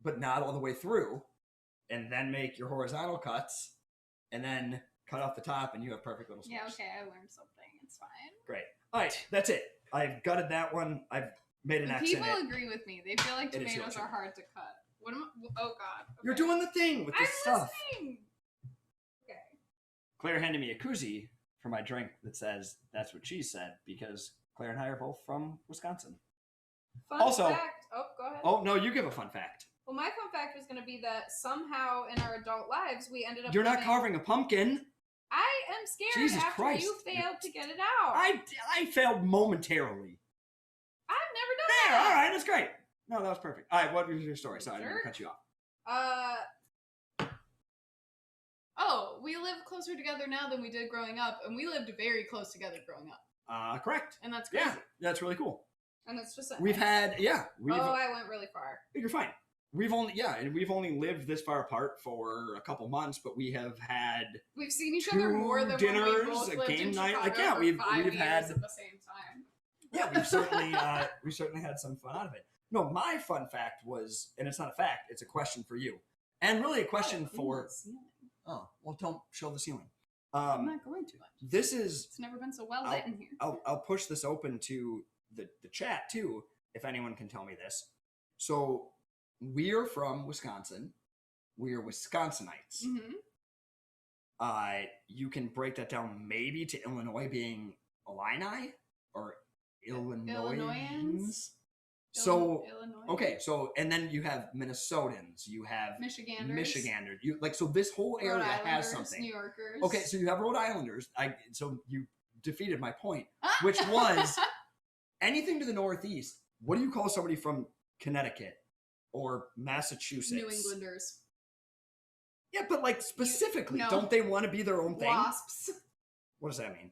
But not all the way through. And then make your horizontal cuts. And then cut off the top, and you have perfect little squares. Yeah, okay. I learned something. It's fine. Great. All right. That's it. I've gutted that one. I've made an X in it. People agree with me. They feel like tomatoes are hard to cut. What am I? Oh, God. Okay. You're doing the thing with this stuff. Listening. Okay. Claire handed me a koozie for my drink that says that's what she said, because Claire and I are both from Wisconsin. Fun fact. Oh, go ahead. Oh, no, you give a fun fact. Well, my fun fact was going to be that somehow in our adult lives, we ended up You're not carving a pumpkin. I am scared Jesus after Christ. you failed to get it out. I failed momentarily. I've never done There, that. all right, that's great. No, that was perfect. All right, what was your story? Sorry, I didn't cut you off. Oh, we live closer together now than we did growing up, and we lived very close together growing up. Correct. And that's crazy. Yeah, that's really cool. And it's just We've had, I went really far. You're fine. We've only lived this far apart for a couple months, but we have had we've seen each other more than dinners, when we both a lived game in night. Chicago Like, yeah, for we've 5 years had at the same time. Yeah, we certainly had some fun out of it. No, my fun fact was, and it's not a fact, it's a question for you, and really a question for. Oh, well, don't show the ceiling. I'm not going to. This is. It's never been so well lit in here. I'll push this open to the chat too, if anyone can tell me this. So we're from Wisconsin. We're Wisconsinites. Mm-hmm. You can break that down maybe to Illinois being Illini or Illinoisans. So Illinois. Okay, so and then you have Minnesotans, you have Michiganders. You so this whole area has something. New Yorkers. Okay, so you have Rhode Islanders. So you defeated my point, which was anything to the northeast. What do you call somebody from Connecticut or Massachusetts? New Englanders. Yeah, but specifically, don't they want to be their own thing? Wasps. What does that mean?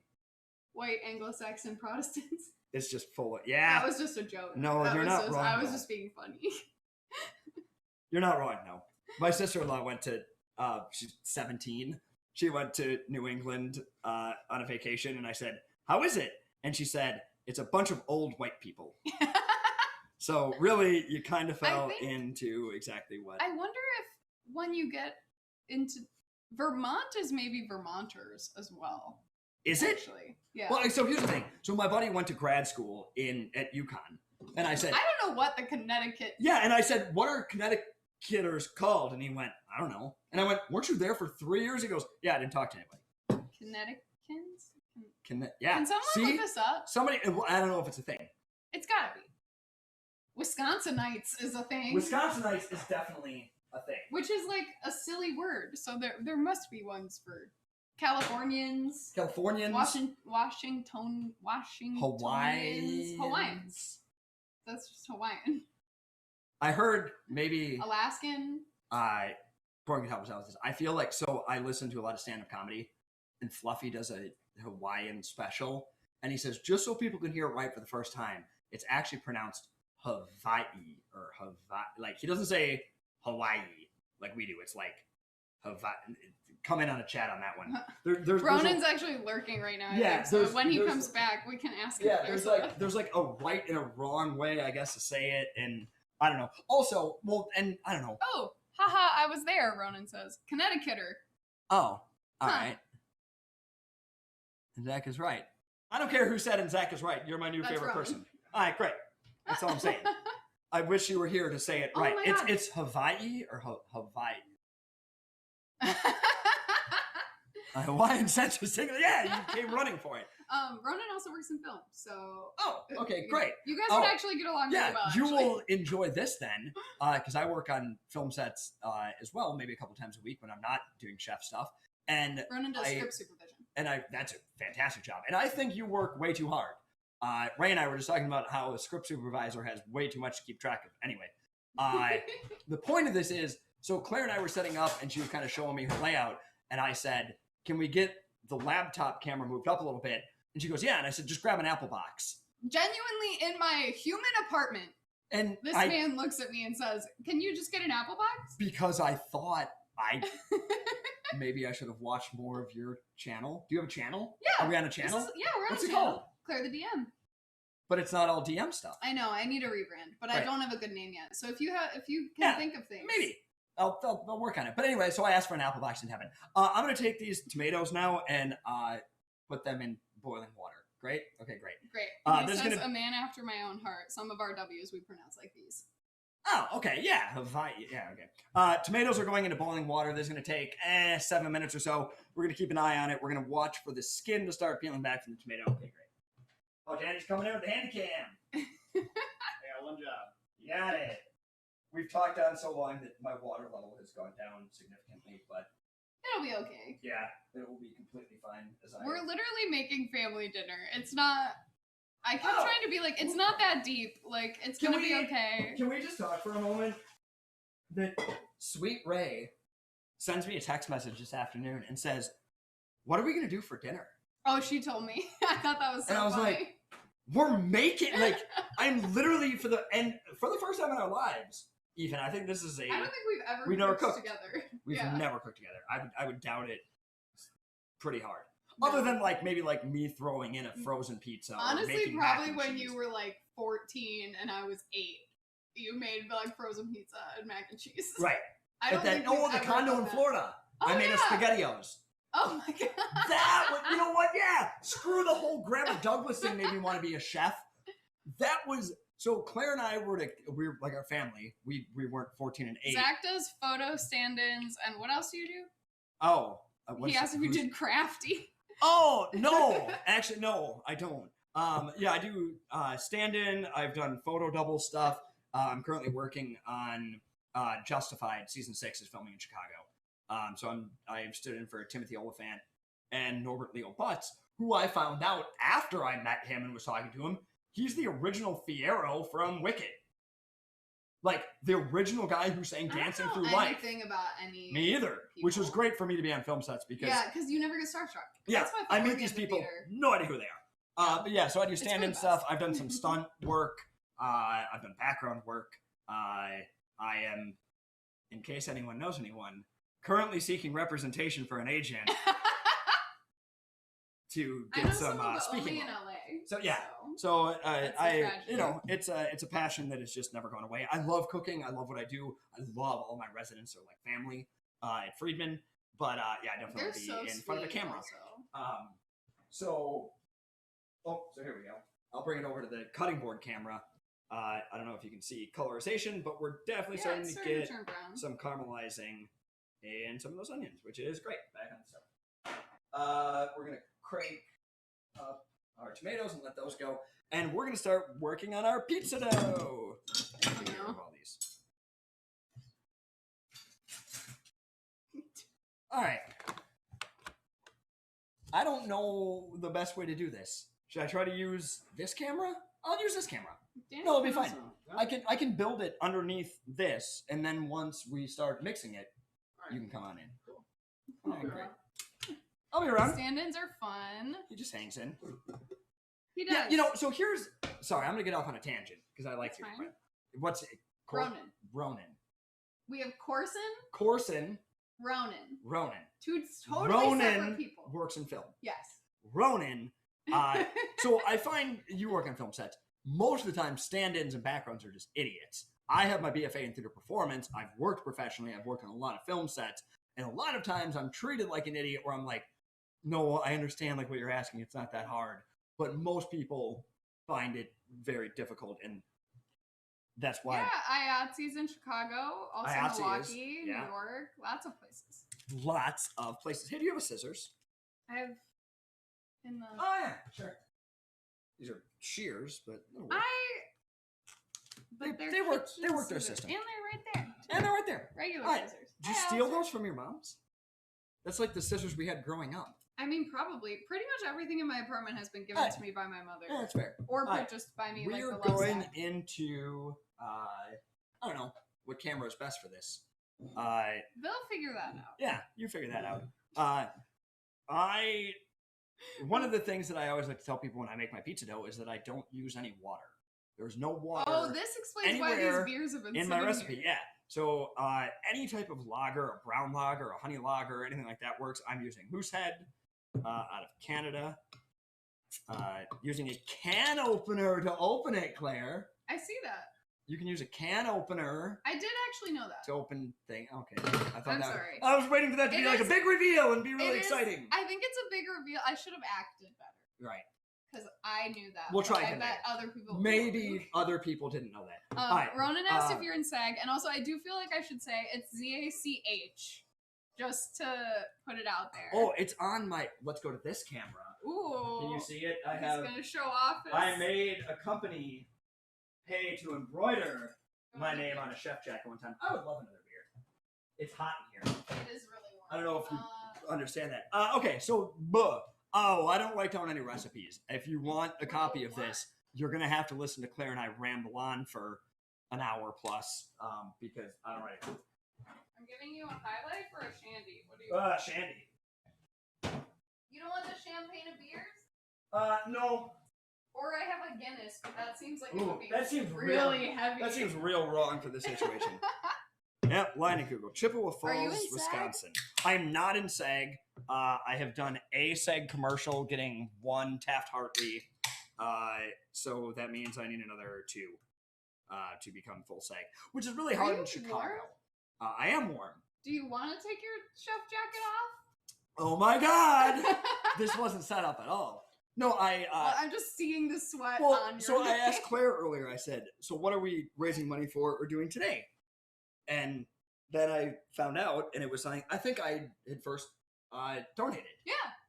White Anglo-Saxon Protestants. It's just full of, yeah. That was just a joke. No, you're not wrong. I was just being funny. You're not wrong, no. My sister-in-law went to, she's 17. She went to New England on a vacation, and I said, how is it? And she said, it's a bunch of old white people. So really, you kind of fell into exactly what... I wonder if when you get into... Vermont is maybe Vermonters as well. Is it? Actually, yeah. Well, so here's the thing. So my buddy went to grad school at UConn, and I said, I don't know what the Connecticut. Yeah, and I said, what are Connecticuters called? And he went, I don't know. And I went, weren't you there for 3 years? He goes, yeah, I didn't talk to anybody. Connecticans? Yeah. Can someone See? look this up? Somebody, I don't know if it's a thing. It's gotta be. Wisconsinites is a thing. Wisconsinites is definitely a thing. Which is like a silly word. So there must be ones for Californians. Washingtonians. Hawaiians. That's just Hawaiian. I heard maybe Alaskan. Born can help us out with this. I feel like, so I listen to a lot of stand-up comedy, and Fluffy does a Hawaiian special, and he says, just so people can hear it right for the first time, it's actually pronounced Hawaii or Hawaii. Like, he doesn't say Hawaii like we do. It's like Hawaii. Come in on a chat on that one. Ronan's actually lurking right now. Yeah, so when he comes back, we can ask him. Yeah, there's like a right and a wrong way, I guess, to say it, and I don't know. Also, well, and I don't know. Oh, haha, I was there, Ronan says. Connecticuter. Oh, all right. And Zach is right. I don't care who said and Zach is right. You're my new favorite person. All right, great. That's all I'm saying. I wish you were here to say it right. It's Hawaii or Hawaii. Hawaiian sense was singular. Yeah, you came running for it. Ronan also works in film, so. Oh, okay, great. You guys would actually get along really well. You will enjoy this then, because I work on film sets as well, maybe a couple times a week when I'm not doing chef stuff. And Ronan does script supervision. And that's a fantastic job. And I think you work way too hard. Ray and I were just talking about how a script supervisor has way too much to keep track of. Anyway, the point of this is, so Claire and I were setting up, and she was kind of showing me her layout, and I said, can we get the laptop camera moved up a little bit? And she goes, yeah. And I said, just grab an Apple box. Genuinely in my human apartment. And this man looks at me and says, can you just get an Apple box? Because I thought maybe I should have watched more of your channel. Do you have a channel? Yeah. Are we on a channel? We're on What's a it channel. called? Claire the DM. But it's not all DM stuff. I know. I need a rebrand, but right. I don't have a good name yet. So if you can think of things. Maybe. I'll work on it. But anyway, so I asked for an Apple box in heaven. I'm going to take these tomatoes now and put them in boiling water. Great? Okay, great. Great. He says, a man after my own heart. Some of our W's we pronounce like these. Oh, okay. Yeah. Hawaii. Yeah, okay. Tomatoes are going into boiling water. This is going to take 7 minutes or so. We're going to keep an eye on it. We're going to watch for the skin to start peeling back from the tomato. Okay, great. Oh, Danny's coming in with the handy cam. Yeah, one job. You got it. We've talked on so long that my water level has gone down significantly, but it'll be okay. Yeah, it will be completely fine. We're literally making family dinner. It's not. I kept trying to be like, it's not that deep. Like, it's gonna be okay. Can we just talk for a moment? That Sweet Ray sends me a text message this afternoon and says, "What are we gonna do for dinner?" Oh, she told me. I thought that was so funny. And I was like, "We're making I'm literally for the first time in our lives." Ethan, I think this is I don't think we've never cooked together. We've never cooked together. I would doubt it pretty hard. No. Other than maybe me throwing in a frozen pizza. Honestly, probably when you were 14 and I was 8, you made frozen pizza and mac and cheese. Right. I don't think the condo in Florida. I made a SpaghettiOs. Oh my god. That was, you know what? Yeah. Screw the whole Grandma Douglas thing made me want to be a chef. That was. So Claire and I were like our family. We weren't 14 and 8. Zach does photo stand-ins, and what else do you do? Oh, he asked if you did crafty. Oh no, actually no, I don't. Yeah, I do stand-in. I've done photo double stuff. I'm currently working on Justified season 6 is filming in Chicago. So I stood in for Timothy Oliphant and Norbert Leo Butts, who I found out after I met him and was talking to him. He's the original Fiyero from Wicked. The original guy who sang Dancing Through Life. I don't know anything about any Me either, people. which was great for me to be on film sets because... Yeah, because you never get starstruck. Yeah, I meet these people, no idea who they are. But yeah, so I do stand-in stuff. I've done some stunt work. I've done background work. I am in case anyone knows anyone, currently seeking representation for an agent to I get know some someone, but speaking only in role. LA. So yeah, So so That's a I, tragedy. you know, it's a passion that has just never gone away. I love cooking. I love what I do. I love all my residents are like family at Friedman. But yeah, I definitely they're be so in sweet front of a camera. also. So here we go. I'll bring it over to the cutting board camera. I don't know if you can see colorization, but we're definitely starting to get turn brown. some caramelizing in some of those onions, which is great. Back on the stove. We're gonna crank up our tomatoes and let those go, and we're gonna start working on our pizza dough. Get rid of all these. All right. I don't know the best way to do this. Should I try to use this camera? I'll use this camera. No, it'll be fine. I can build it underneath this, and then once we start mixing it, you can come on in. Cool. All right, great. I'll be around. Stand-ins are fun. He just hangs in. He does. Yeah, you know. So here's. Sorry, I'm gonna get off on a tangent because I like That's your fine. friend. What's it? Ronan. We have Corson, Corson. Ronan. Ronan. Two totally separate Ronan people. works in film. Yes. Ronan. So I find you work on film sets. Most of the time, stand-ins and backgrounds are just idiots. I have my BFA in theater performance. I've worked professionally. I've worked on a lot of film sets. And a lot of times I'm treated like an idiot where I'm like, no, I understand like what you're asking. It's not that hard. But most people find it very difficult. And that's why. Yeah, IATSE's in Chicago. Also IATSE Milwaukee, is, yeah. New York. Lots of places. Lots of places. Hey, do you have a scissors? I have in the... Oh, yeah, sure. These are shears, but they'll work. They work their scissors. system. And they're right there. And they're right there. Regular All right. scissors. Did you steal those from your mom's? That's like the scissors we had growing up. I mean, probably. Pretty much everything in my apartment has been given to me by my mother. Yeah, that's fair. Or All right. purchased by me. We're like the love going sack. into, I don't know what camera is best for this. They'll figure that out. Yeah, you figure that out. One of the things that I always like to tell people when I make my pizza dough is that I don't use any water. There's no water. Oh, this explains why these beers have been in my sitting recipe. here. Yeah. So any type of lager, a brown lager, a honey lager, anything like that works. I'm using Moosehead out of Canada. Using a can opener to open it, Claire. I see that. You can use a can opener I did actually know that. to open thing. Okay. I thought I'm that. sorry. I was waiting for that to be like a big reveal and be really It is- exciting. I think it's a big reveal. I should have acted better Right. because I knew that. We'll but try I again bet later. other people. Maybe other people didn't know that. All right. Ronan asked if you're in SAG, and also I do feel like I should say it's ZACH, just to put it out there. Oh, it's on my. Let's go to this camera. Ooh. Can you see it? I He's have. gonna show off. I made a company pay to embroider my name on a chef jacket one time. I would love another beer. It's hot in here. It is really warm. I don't know if you understand that. Okay, so I don't write down any recipes. If you want a copy of this, you're gonna have to listen to Claire and I ramble on for an hour plus, because I don't write it. I'm giving you a highlight for a shandy. What do you? Shandy. You don't want the champagne of beers? No. Or I have a Guinness, but that seems like it Ooh, would be that seems really heavy. That seems real wrong for this situation. Yep, Leinenkugel, Chippewa Are you in Falls, SAG? Wisconsin. I am not in SAG. I have done a SAG commercial, getting one Taft-Hartley. So that means I need another two to become full SAG, which is really hard in Chicago. Warm? I am warm. Do you want to take your chef jacket off? Oh my God! This wasn't set up at all. No, well, I'm just seeing the sweat Well, on your so I neck. asked Claire earlier, I said, so what are we raising money for or doing today? And then I found out, and it was something I think I had first donated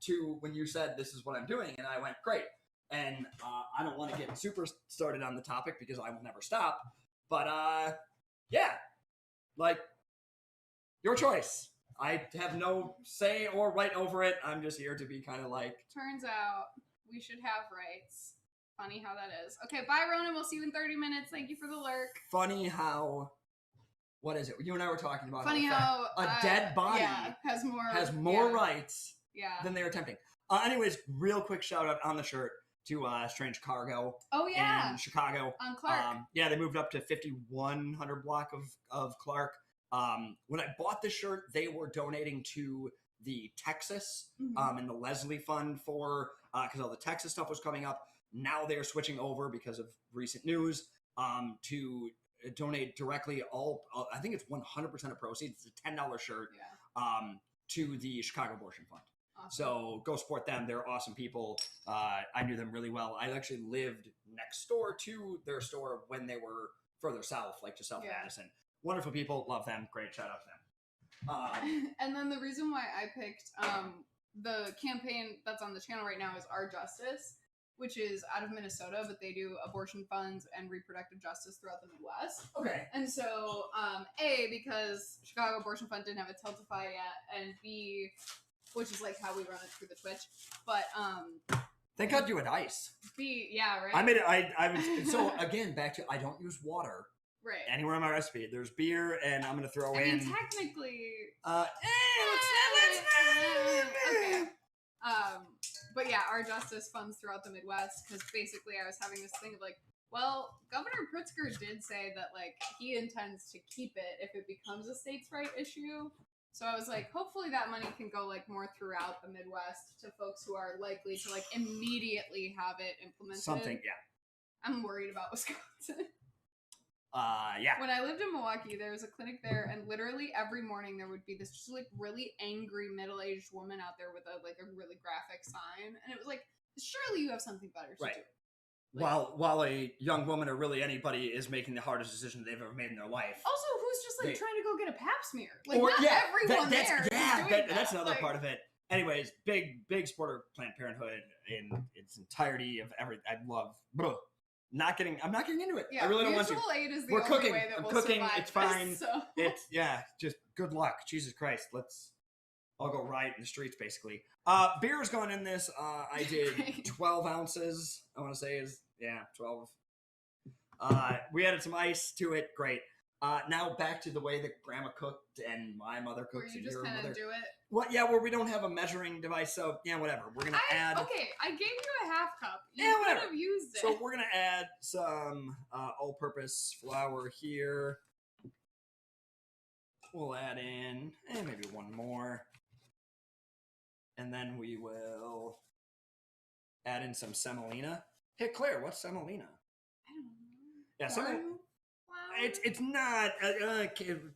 to when you said this is what I'm doing, and I went, great. And I don't want to get super started on the topic because I will never stop, but yeah, like, your choice. I have no say or right over it. I'm just here to be kind of like... Turns out we should have rights. Funny how that is. Okay, bye, Ronan. We'll see you in 30 minutes. Thank you for the lurk. Funny how... What is it? You and I were talking about Funny how a dead body has more rights yeah. than they are attempting. Anyways, real quick shout out on the shirt to Strange Cargo oh, yeah. in Chicago. On Clark. Yeah, they moved up to 5100 block of Clark. When I bought this shirt, they were donating to the Texas and the Leslie Fund for because all the Texas stuff was coming up. Now they're switching over because of recent news to donate directly I think it's 100% of proceeds. It's a $10 shirt to the Chicago Abortion Fund. Awesome. So go support them. They're awesome people. I knew them really well. I actually lived next door to their store when they were further south, like just south of Madison. Wonderful people. Love them. Great shout out to them. And then the reason why I picked the campaign that's on the channel right now is Our Justice, which is out of Minnesota, but they do abortion funds and reproductive justice throughout the Midwest. Okay. And so, A, because Chicago Abortion Fund didn't have a Tiltify yet, and B, which is like how we run it through the Twitch. But thank God you had ice. B, yeah, right. I made it. So again, back to I don't use water. Right. Anywhere on my recipe, there's beer, and I'm gonna throw in. I mean, technically. Okay. But yeah, Our Justice funds throughout the Midwest, because basically I was having this thing of like, well, Governor Pritzker did say that like he intends to keep it if it becomes a states' right issue. So I was like, hopefully that money can go like more throughout the Midwest to folks who are likely to like immediately have it implemented. Something, yeah. I'm worried about Wisconsin. Yeah. When I lived in Milwaukee, there was a clinic there, and literally every morning there would be this just like really angry middle-aged woman out there with a really graphic sign, and it was like, surely you have something better to do. Like, while a young woman or really anybody is making the hardest decision they've ever made in their life. Also, who's just like trying to go get a pap smear? Like everyone that's another part of it. Anyways, big supporter of Planned Parenthood in its entirety of every. I love. I'm not getting into it. Yeah, I really don't want to. Mutual aid is the We're only cooking. way that I'm we'll cooking. survive It's fine. this, so. It's just good luck. Jesus Christ. I'll go riot in the streets, basically. Beer is going in this. I did 12 ounces. I want to say 12. We added some ice to it. Great. Now back to the way that Grandma cooked and my mother cooked. Where you just kind of do it? Well, yeah, where we don't have a measuring device, so yeah, whatever. We're gonna add. Okay, I gave you a half cup. You could have used it. So we're gonna add some all-purpose flour here. We'll add in maybe one more, and then we will add in some semolina. Hey, Claire, what's semolina? I don't know. Yeah, semolina. It's not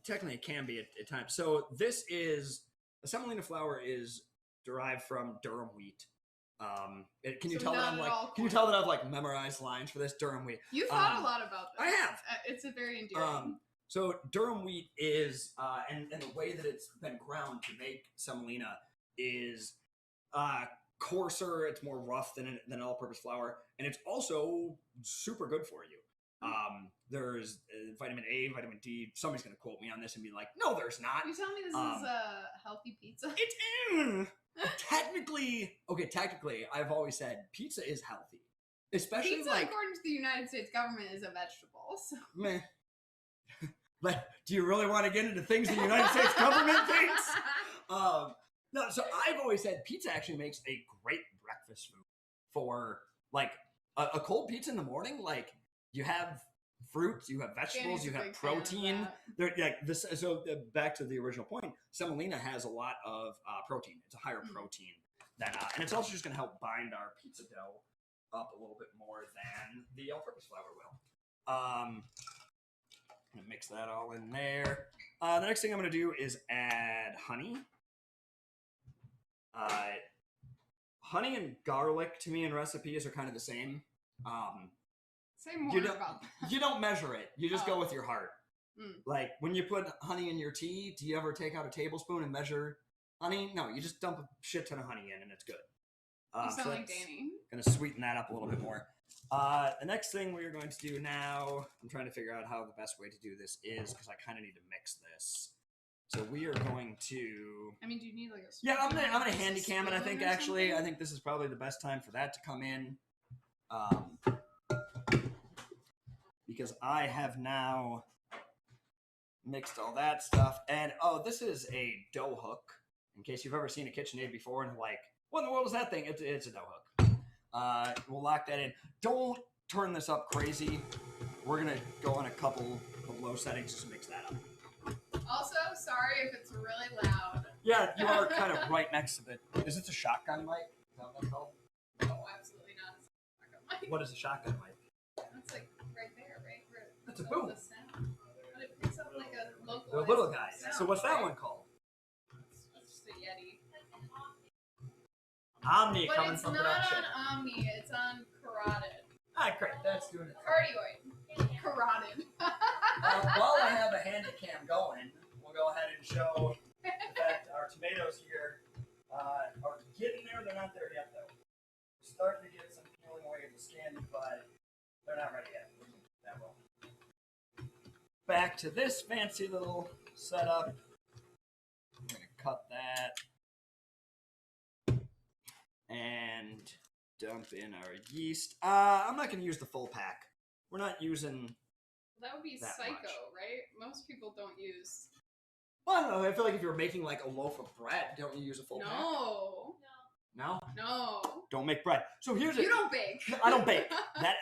technically it can be at times. So this is semolina flour is derived from durum wheat. Can you tell that I've like memorized lines for this durum wheat? You thought a lot about this. I have. It's a very endearing. So durum wheat is and the way that it's been ground to make semolina is coarser. It's more rough than all-purpose flour, and it's also super good for you. There's vitamin A, vitamin D. Somebody's going to quote me on this and be like, no, there's not. You tell me this is a healthy pizza? It's technically, I've always said pizza is healthy. Especially pizza, according to the United States government, is a vegetable. So. Meh. But do you really want to get into things the United States government thinks? No, so I've always said pizza actually makes a great breakfast food for like a cold pizza in the morning. Like, you have fruits, you have vegetables, you have protein. They're like this. So back to the original point, semolina has a lot of protein. It's a higher protein than, and it's also just going to help bind our pizza dough up a little bit more than the all-purpose flour will. I'm gonna mix that all in there. The next thing I'm gonna do is add honey. Honey and garlic to me in recipes are kind of the same. Say more about that. You don't measure it. You just go with your heart. Like, when you put honey in your tea, do you ever take out a tablespoon and measure honey? No, you just dump a shit ton of honey in and it's good. You sound like Danny. Going to sweeten that up a little bit more. The next thing we're going to do now, I'm trying to figure out how the best way to do this is, because I kind of need to mix this. So we are going to... I mean, do you need like a... Yeah, I'm gonna handy cam it, I think, actually. I think this is probably the best time for that to come in. Because I have now mixed all that stuff. And, this is a dough hook. In case you've ever seen a KitchenAid before and like, what in the world is that thing? It's a dough hook. We'll lock that in. Don't turn this up crazy. We're going to go on a couple of low settings just to mix that up. Also, sorry if it's really loud. Yeah, you are kind of right next to it. Is it a shotgun mic? Is that what that's called? No, absolutely not. It's a shotgun mic. What is a shotgun mic? That's like right there, right? Where That's a above boom. The sound. But it picks up like a local. The little guys. Sound, So what's that right? one called? It's just a Yeti. Omni But coming it's from not production. on Omni. It's on Carotid. Ah, great. That's doing it. Cardioid. Carotid. While I have a handy cam going, we'll go ahead and show the fact our tomatoes here are getting there. They're not there yet, though. We're starting to get some peeling away of the skin, but they're not ready yet. That will. Back to this fancy little setup. I'm going to cut that. And dump in our yeast. I'm not going to use the full pack. We're not using... That would be That psycho, much. right? Most people don't use. Well, I don't know. I feel like if you're making like a loaf of bread, don't you use a full pack? No. No? No. Don't make bread. So here's You don't bake. I don't bake.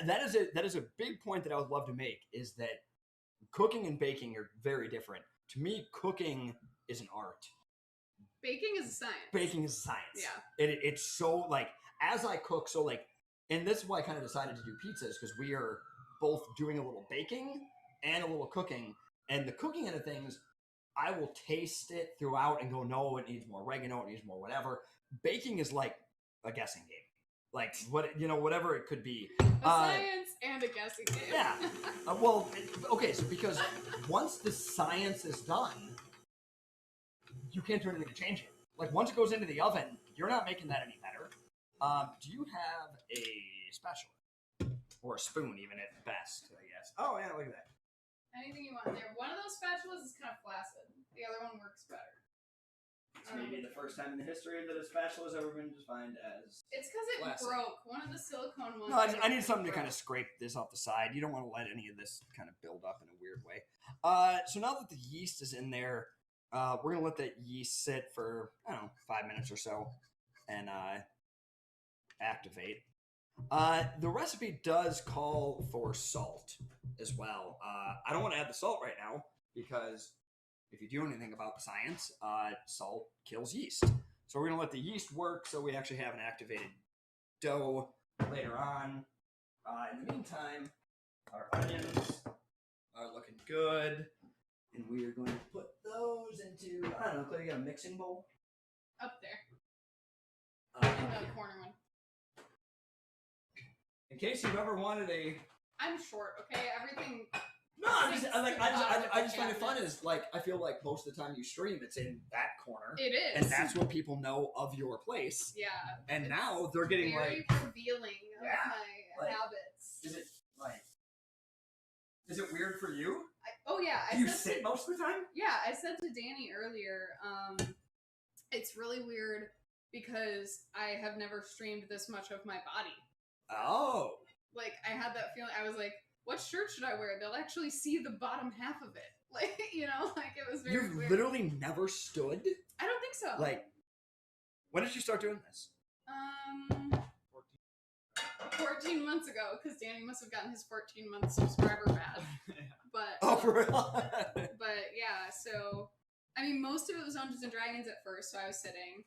That is a big point that I would love to make, is that cooking and baking are very different. To me, cooking is an art. Baking is a science. Baking is a science. Yeah. It's so, like, as I cook, so, like, and this is why I kind of decided to do pizzas, because we are both doing a little baking and a little cooking. And the cooking end of things, I will taste it throughout and go, no, it needs more oregano, it needs more whatever. Baking is like a guessing game. Like, whatever it could be. A science and a guessing game. Yeah. So because once the science is done, you can't do anything to change it. Like, once it goes into the oven, you're not making that any better. Do you have a spatula? Or a spoon, even at best, I guess. Oh, yeah, look at that. Anything you want there. One of those spatulas is kind of flaccid. The other one works better. It's maybe the first time in the history that a spatula has ever been defined as... It's because it flaccid. broke. One of the silicone ones. No, I need something to kind of scrape this off the side. You don't want to let any of this kind of build up in a weird way. So now that the yeast is in there, we're going to let that yeast sit for, 5 minutes or so and activate. The recipe does call for salt as well. I don't want to add the salt right now because if you do anything about the science, salt kills yeast. So we're going to let the yeast work so we actually have an activated dough later on. In the meantime, our onions are looking good. And we are going to put those into, I don't know, Claire, you got a mixing bowl? Up there. In the corner one. In case you've ever wanted a... I'm short, okay? Everything... No, I just find it fun is, like, I feel like most of the time you stream, it's in that corner. It is. And that's what people know of your place. Yeah. And now they're getting, very like... revealing of my habits. Is it weird for you? I Do you sit most of the time? Yeah, I said to Danny earlier, it's really weird because I have never streamed this much of my body. Oh. Like, I had that feeling, I was like, what shirt should I wear? They'll actually see the bottom half of it. Like, it was very You've weird. literally never stood? I don't think so. Like, when did you start doing this? 14 months ago, because Danny must have gotten his 14-month subscriber badge. But Oh, for real? but yeah, so I mean, most of it was Dungeons and Dragons at first, so I was sitting.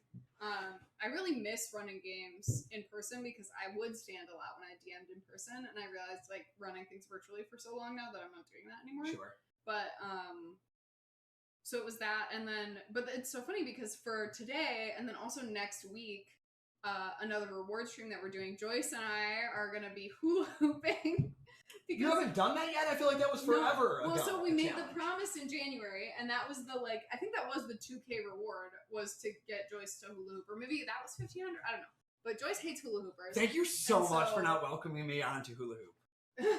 I really miss running games in person because I would stand a lot when I DM'd in person, and I realized like running things virtually for so long now that I'm not doing that anymore. Sure. But so it was that, and then but it's so funny because for today and then also next week, another reward stream that we're doing, Joyce and I are gonna be hula hooping. You haven't done that yet? I feel like that was forever ago. Well, so we made challenge. the promise in January, and that was the, like, I think that was the 2K reward, was to get Joyce to hula hoop. Or maybe that was 1,500, I don't know. But Joyce hates hula hoopers. Thank you so much for not welcoming me onto hula hoop.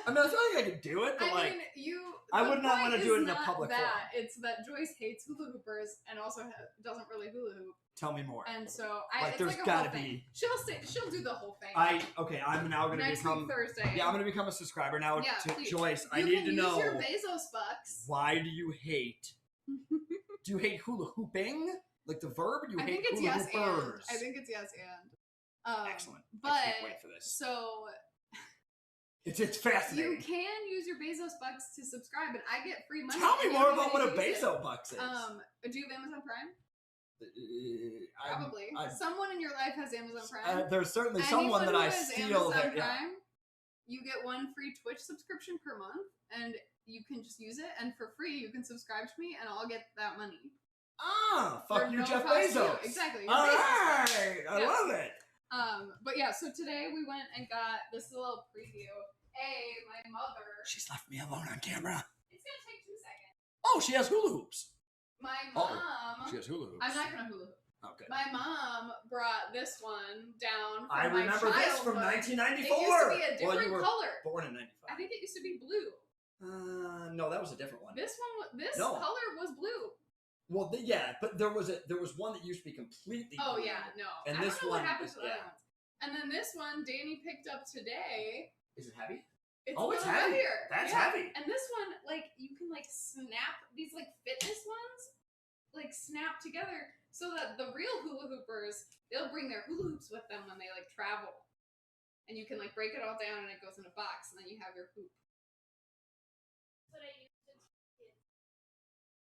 I mean, I feel like I could do it, but I would not want to do it in a public forum. It's that Joyce hates hula hoopers and also doesn't really hula hoop. Tell me more. And so it's there's like gotta be. She'll do the whole thing. I'm now going to become Thursday. Yeah, I'm going to become a subscriber now. Yeah, to Joyce, I need to know. Use your Bezos bucks. Why do you hate? Do you hate hula hooping, like the verb? Or do you hate hula yes hoopers? I think it's yes and. Excellent. But I can't wait for this. So It's fascinating. You can use your Bezos bucks to subscribe, and I get free money. Tell me more about what a use it. Bezos bucks is. Do you have Amazon Prime? Probably. Someone in your life has Amazon Prime. There's certainly someone that I steal. Amazon Prime, you get 1 free Twitch subscription per month, and you can just use it. And for free, you can subscribe to me, and I'll get that money. Ah, fuck you, Jeff Bezos. Exactly. All right, I love it. But yeah, so today we went and got this is a little preview. My mother. She's left me alone on camera. It's gonna take 2 seconds. Oh, she has hula hoops. My mom. She has hula hoops. I'm not gonna hula hoop. Okay. My mom brought this one down. I remember this from 1994. It used to be a different color. Born in 95. I think it used to be blue. No, that was a different one. This color was blue. Well, yeah, but there was one that used to be completely blue. Oh yeah, no. And I this don't know one, what happens to the other ones. And then this one, Danny picked up today. Is it heavy? It's it's heavy. heavier. That's heavy. And this one, like, you can like snap these like fitness ones, like snap together so that the real hula hoopers, they'll bring their hula hoops with them when they like travel, and you can like break it all down and it goes in a box, and then you have your hoop. That's what I use to teach kids.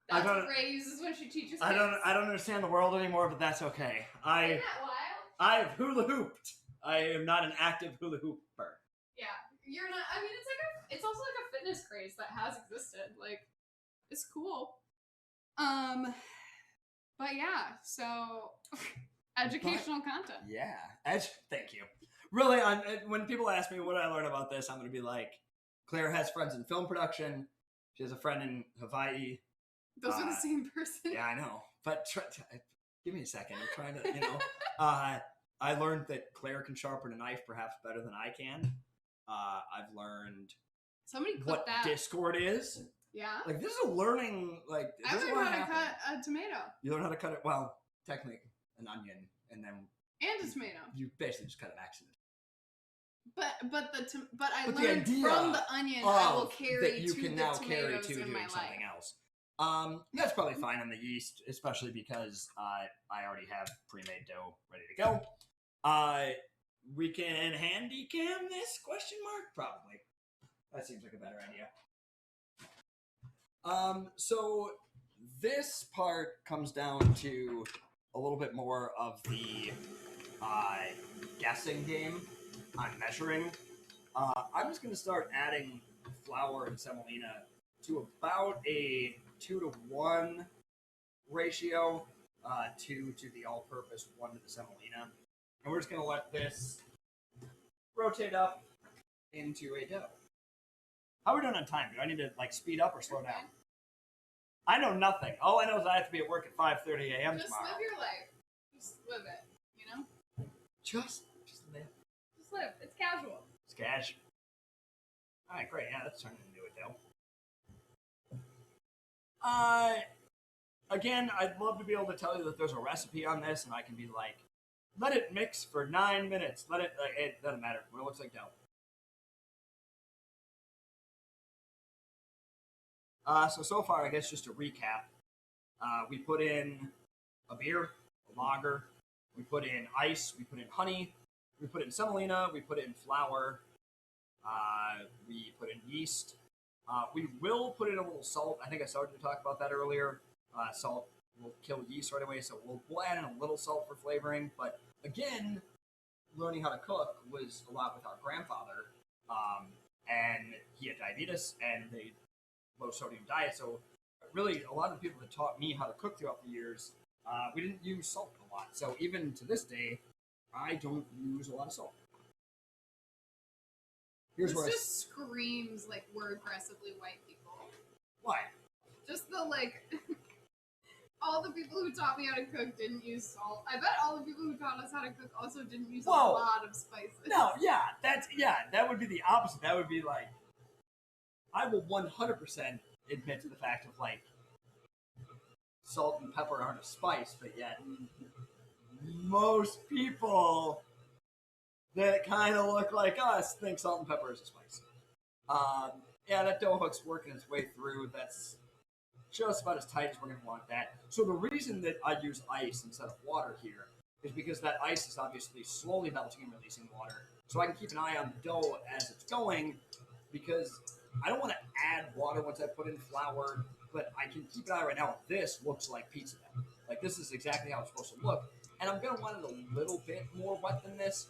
That's what Ray uses when she teaches kids. I don't understand the world anymore, but that's okay. Isn't that wild? I've hula hooped. I am not an active hula hooper. Yeah, you're not. I mean, it's also like a fitness craze that has existed. Like, it's cool. But yeah, so educational content. Yeah, thank you. Really, when people ask me what I learned about this, I'm going to be like, Claire has friends in film production. She has a friend in Hawaii. Those are the same person. Yeah, I know. But give me a second. I'm trying to, I learned that Claire can sharpen a knife perhaps better than I can. I've learned what Discord is. Yeah. Like, this is a learning, like... I learned how to cut a tomato. You learn how to cut it, well, technically, an onion, and then... And a tomato. You basically just cut an accident. But I learned from the onion I will carry to the tomatoes in my life. Something else. That's probably fine on the yeast, especially because I already have pre-made dough ready to go. We can handy cam this, question mark? Probably. That seems like a better idea. So this part comes down to a little bit more of the guessing game on measuring. I'm just going to start adding flour and semolina to about a 2-to-1 ratio, 2 to the all-purpose, 1 to the semolina. And we're just going to let this rotate up into a dough. How are we doing on time? Do I need to speed up or slow down? I know nothing. All I know is I have to be at work at 5:30 a.m. tomorrow. Just live your life. Just live it, you know? Just live. Just live. It's casual. It's cash. All right, great. Yeah, that's turning into a dough. Again, I'd love to be able to tell you that there's a recipe on this, and I can be like, let it mix for 9 minutes. It doesn't matter. It looks like dough. So far, I guess just to recap, we put in a beer, a lager, we put in ice, we put in honey, we put in semolina, we put in flour, we put in yeast. We will put in a little salt. I think I started to talk about that earlier. Salt will kill yeast right away, so we'll add in a little salt for flavoring. But again, learning how to cook was a lot with our grandfather, and he had diabetes, and they low sodium diet. So really, a lot of the people that taught me how to cook throughout the years, we didn't use salt a lot. So even to this day, I don't use a lot of salt. This just screams like we're aggressively white people. Why? Just the all the people who taught me how to cook didn't use salt. I bet all the people who taught us how to cook also didn't use a lot of spices. No, that would be the opposite. That would be like, I will 100% admit to the fact of salt and pepper aren't a spice, but yet most people that kind of look like us think salt and pepper is a spice. That dough hook's working its way through. That's just about as tight as we're going to want that. So the reason that I use ice instead of water here is because that ice is obviously slowly melting and releasing water. So I can keep an eye on the dough as it's going, because I don't want to add water once I put in flour, but I can keep an eye right now. This looks like pizza dough. Like, this is exactly how it's supposed to look. And I'm going to want it a little bit more wet than this,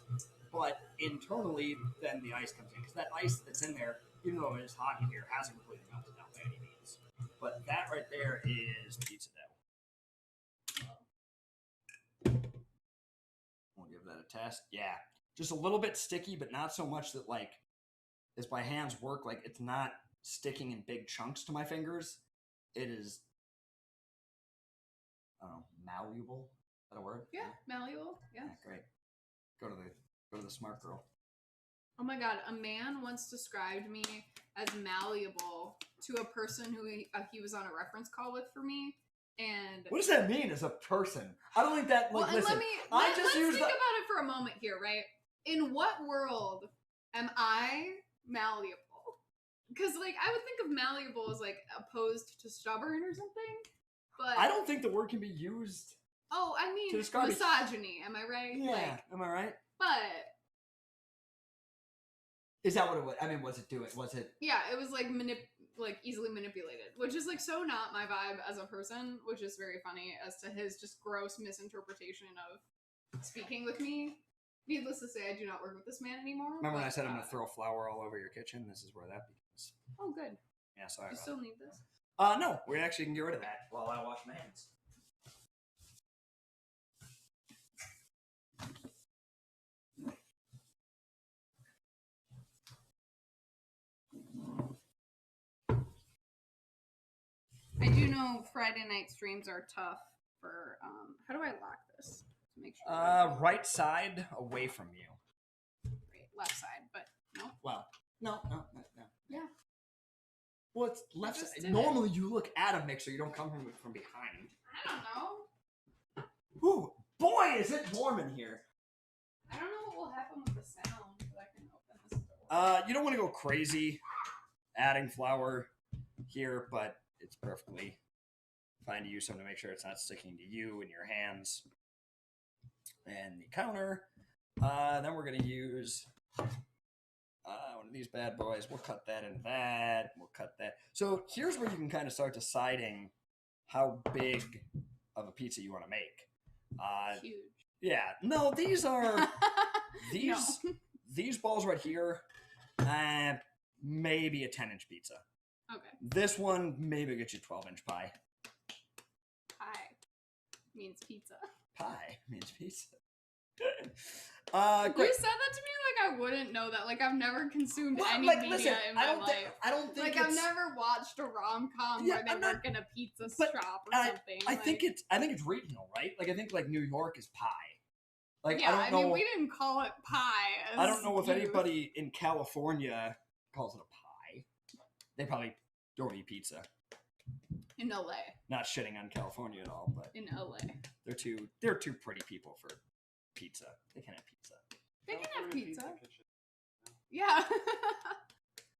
but internally, then the ice comes in. Because that ice that's in there, even though it is hot in here, hasn't completely melted down by any means. But that right there is pizza dough. We'll give that a test. Yeah. Just a little bit sticky, but not so much that, like, as my hands work, like, it's not sticking in big chunks to my fingers. It is, I don't know, malleable. Is that a word? Yeah, malleable. Yeah. Great. Go to the smart girl. Oh my god, a man once described me as malleable to a person who he was on a reference call with for me. And what does that mean as a person? I don't think that, like, well, listen, let's think about it for a moment here, right? In what world am I malleable? Because, like, I would think of malleable as, like, opposed to stubborn or something, but I don't think the word can be used. Oh, I mean, to describe misogyny, am I right? Yeah, like, am I right? But is that what it was? I mean, was it? Yeah, it was like easily manipulated, which is like so not my vibe as a person, which is very funny as to his just gross misinterpretation of speaking with me. Needless to say, I do not work with this man anymore. Remember when I said I'm going to throw flour all over your kitchen? This is where that begins. Oh, good. Yeah, sorry. Do you still need this? No, we actually can get rid of that while I wash my hands. I do know Friday night streams are tough for, how do I lock this to make sure? Right side away from you. Right, left side, but no. Well, no. Yeah. Well, it's left side. Normally you look at a mixer, you don't come from behind. I don't know. Ooh, boy, is it warm in here. I don't know what will happen with the sound, but I can open this door. You don't want to go crazy adding flour here, but it's perfectly fine to use some to make sure it's not sticking to you and your hands and the counter. Then we're going to use one of these bad boys. We'll cut that into that. We'll cut that. So here's where you can kind of start deciding how big of a pizza you want to make. Huge. Yeah. No, these are these balls right here. Maybe a 10-inch pizza. Okay. This one maybe get you 12-inch pie. Pie means pizza. Pie means pizza. You Great. said that to me like I wouldn't know that. Like I've never consumed any like, media listen, in my life. I don't think like I've never watched a rom-com where they work in a pizza shop or something. I think it's regional, right? Like I think like New York is pie. Like yeah, I don't know. mean we didn't call it pie. I don't know if anybody in California calls it a pie. They probably don't eat pizza. In LA. Not shitting on California at all, but in LA. They're too pretty people for pizza. They can have pizza. They can have pizza. Yeah.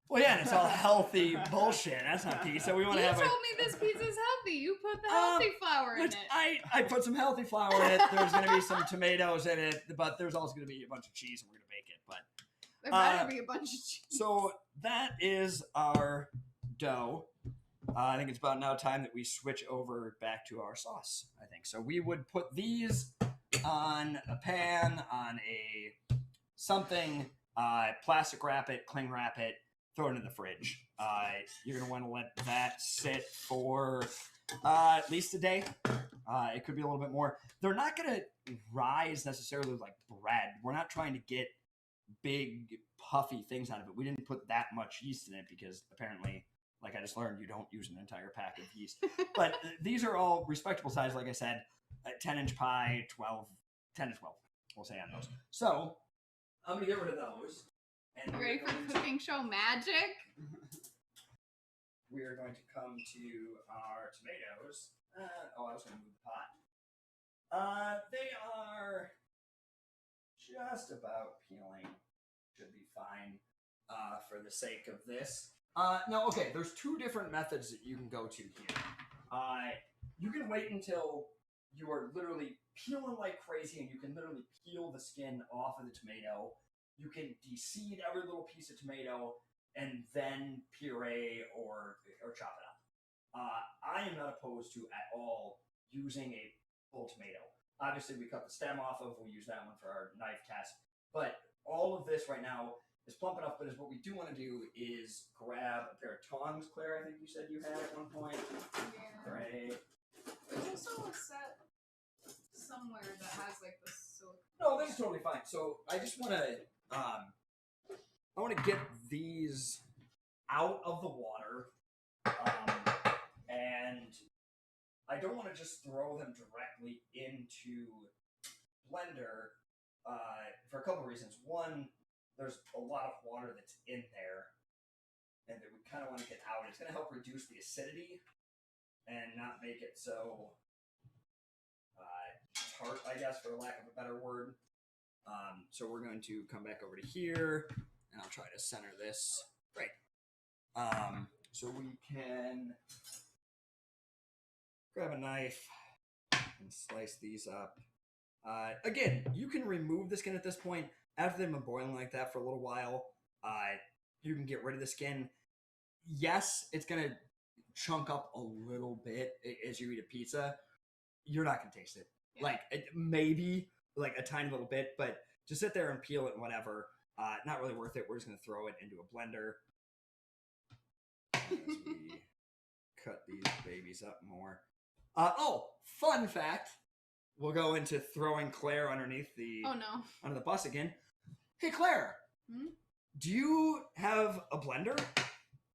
Well, yeah, and it's all healthy bullshit. That's not pizza. We want to have. You told me this pizza's healthy. You put the healthy flour in it. I put some healthy flour in it. There's going to be some tomatoes in it, but there's also going to be a bunch of cheese, and we're going to bake it. But there better be a bunch of cheese. So that is our dough. I think it's about now time that we switch over back to our sauce. I think so. We would put these on a pan, on a something, plastic wrap it, cling wrap it, throw it in the fridge. You're going to want to let that sit for at least a day. It could be a little bit more. They're not going to rise necessarily like bread. We're not trying to get big, puffy things out of it. We didn't put that much yeast in it because apparently, like I just learned, you don't use an entire pack of yeast. But these are all respectable size, like I said, 10-inch pie, 10 to 12, we'll say on those. So I'm going to get rid of those. And ready for cooking show magic? We are going to come to our tomatoes. I was going to move the pot. They are just about peeling. Should be fine for the sake of this. Now, okay, there's two different methods that you can go to here. You can wait until you are literally peeling like crazy, and you can literally peel the skin off of the tomato. You can de-seed every little piece of tomato and then puree or chop it up. I am not opposed to at all using a full tomato. Obviously, we cut the stem off of. We use that one for our knife test. But all of this right now is plump enough. But what we do want to do is grab a pair of tongs, Claire. I think you said you had at one point. Yeah. Great. There's also a set somewhere that has like the silicone. No, this is totally fine. So I just want to, I want to get these out of the water, and I don't want to just throw them directly into blender for a couple of reasons. One, there's a lot of water that's in there, and that we kind of want to get out. It's going to help reduce the acidity and not make it so tart, I guess, for lack of a better word. So we're going to come back over to here, and I'll try to center this. Great. So we can grab a knife and slice these up. Again, you can remove the skin at this point. After they've been boiling like that for a little while, you can get rid of the skin. Yes, it's going to chunk up a little bit as you eat a pizza. You're not going to taste it. Yeah. Like, maybe like a tiny little bit, but just sit there and peel it and whatever. Not really worth it. We're just going to throw it into a blender. As we cut these babies up more. Fun fact. We'll go into throwing Claire underneath the under the bus again. Hey, Claire. Do you have a blender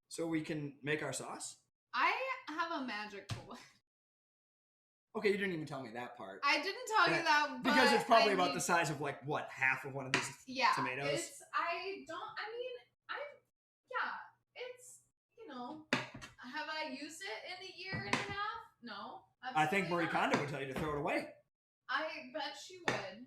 so we can make our sauce? I have a magic bullet. Okay, you didn't even tell me that part. I didn't tell you that, but because it's probably about the size of like what, half of one of these tomatoes. It's you know, have I used it in a year and a half? No. I think Marie Kondo would tell you to throw it away. I bet she would.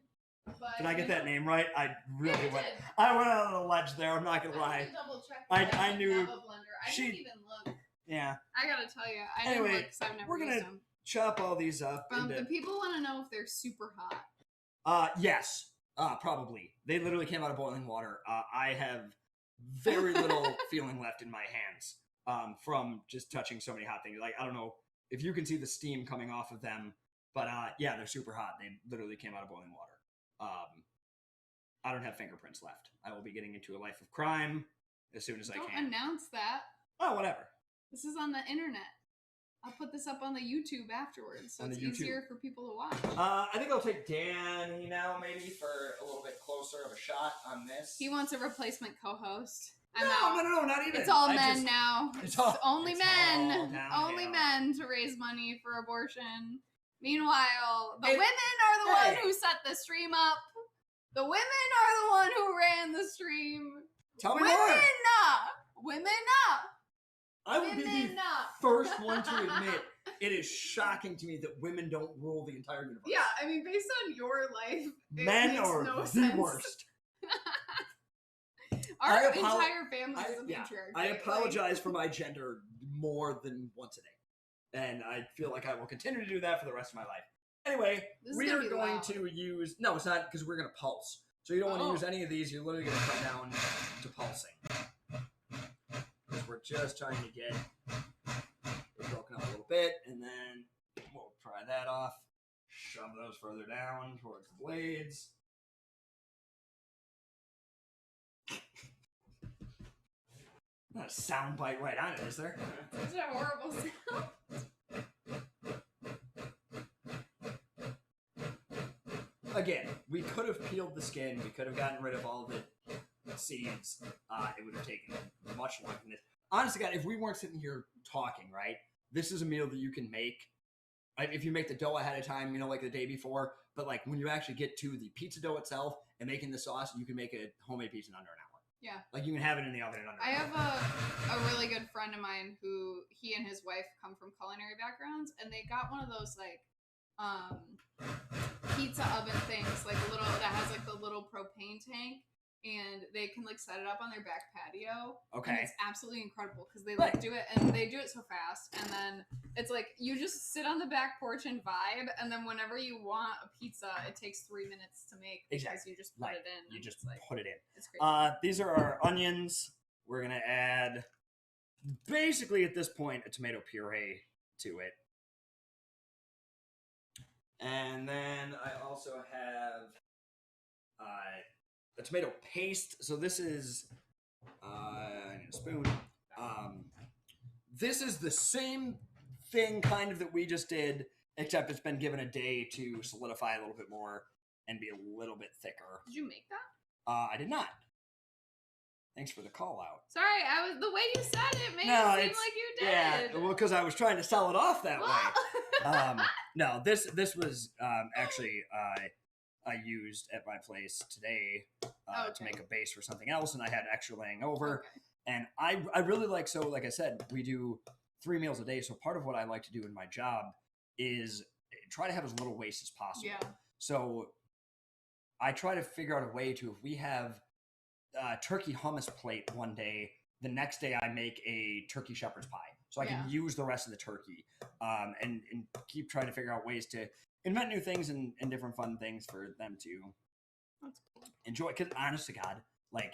But did I get that name right? I really went. I went out on a ledge there. I'm not gonna lie. To double check. I knew. Have a blender. I didn't even look. Yeah. I gotta tell you, I didn't look because I've never used them. Chop all these up. The people want to know if they're super hot. Yes. Probably. They literally came out of boiling water. I have very little feeling left in my hands from just touching so many hot things. Like, I don't know if you can see the steam coming off of them, but yeah, they're super hot. They literally came out of boiling water. I don't have fingerprints left. I will be getting into a life of crime as soon as I can. Don't announce that. Oh, whatever. This is on the internet. I'll put this up on the YouTube afterwards, so it's easier for people to watch. I think I'll take Danny now, maybe, for a little bit closer of a shot on this. He wants a replacement co-host. No, not even. It's all men now. It's only men. Only men to raise money for abortion. Meanwhile, the women are the one who set the stream up. The women are the one who ran the stream. Tell me more. Women. I will be the first one to admit it is shocking to me that women don't rule the entire universe. Yeah, I mean, based on your life, men are the worst. Our entire family is a patriarchy. I apologize for my gender more than once a day. And I feel like I will continue to do that for the rest of my life. Anyway, we are going to use... No, it's not, because we're going to pulse. So you don't want to use any of these. You're literally going to cut down to pulsing. Because we're just trying to get it broken up a little bit. And then we'll pry that off. Shove those further down towards the blades. Not a sound bite right on it, is there? It's a horrible sound. Again, we could have peeled the skin. We could have gotten rid of all the seeds. It would have taken much longer than this. Honestly, God, if we weren't sitting here talking, right? This is a meal that you can make. If you make the dough ahead of time, like the day before. But like when you actually get to the pizza dough itself and making the sauce, you can make a homemade pizza in under an hour. Yeah. Like you can have it in the oven in under an hour. I have a really good friend of mine who he and his wife come from culinary backgrounds, and they got one of those like pizza oven things, like a little that has like the little propane tank, and they can like set it up on their back patio. Okay. And it's absolutely incredible because they like do it and they do it so fast, and then it's like you just sit on the back porch and vibe, and then whenever you want a pizza, it takes 3 minutes to make because you just put it in. You just like, put it in. It's crazy. These are our onions. We're gonna add basically at this point a tomato puree to it. And then I also have a tomato paste. So this is I need a spoon. This is the same thing kind of that we just did, except it's been given a day to solidify a little bit more and be a little bit thicker. Did you make that? I did not. Thanks for the call out. Sorry, the way you said it made it seem like you did. Yeah, well, because I was trying to sell it off that way. No, this was actually I used at my place today to make a base for something else, and I had extra laying over. Okay. And I really like I said, we do 3 meals a day. So part of what I like to do in my job is try to have as little waste as possible. Yeah. So I try to figure out a way to, if we have turkey hummus plate one day, the next day I make a turkey shepherd's pie. So I can use the rest of the turkey and keep trying to figure out ways to invent new things and different fun things for them to enjoy. Because honest to God, like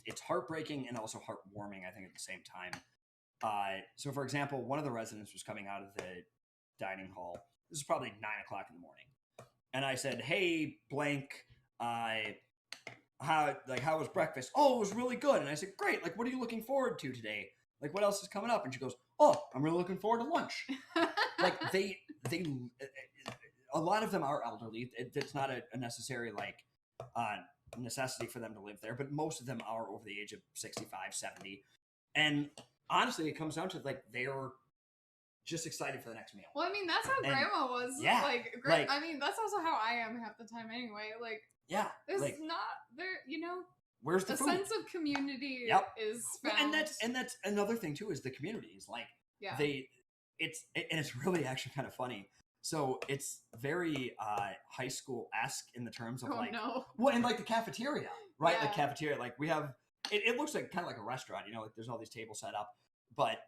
it's heartbreaking and also heartwarming, I think, at the same time. So for example, one of the residents was coming out of the dining hall. This is probably 9 o'clock in the morning. And I said, "Hey, blank, how was breakfast?" "Oh, it was really good." And I said, "Great. Like, what are you looking forward to today? Like, what else is coming up?" And she goes, "Oh, I'm really looking forward to lunch." Like they a lot of them are elderly. It's not a necessary necessity for them to live there, but most of them are over the age of 65, 70. And honestly, it comes down to like they're just excited for the next meal. Well, I mean, that's how Grandma was. Yeah, I mean, that's also how I am half the time anyway. Like, yeah, there's not there, where's the food? sense of community is found. And that's another thing too, is the communities. Like, it's really actually kind of funny. So it's very high school-esque in the terms of well, and like the cafeteria, right? Yeah. Like cafeteria, like we have, it looks like kind of like a restaurant, like there's all these tables set up, but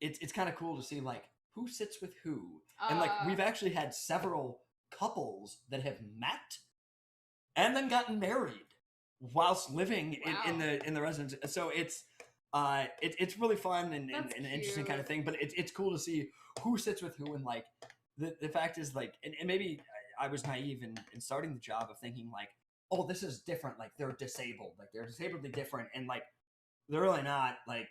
it's kind of cool to see like who sits with who. And like we've actually had several couples that have met and then gotten married whilst living in the residence. So it's really fun and an interesting kind of thing, but it's cool to see who sits with who. And like the fact is like, and maybe I was naive in starting the job of thinking like, oh, this is different. Like they're disabled, like they're disabledly different. And like, they're really not. Like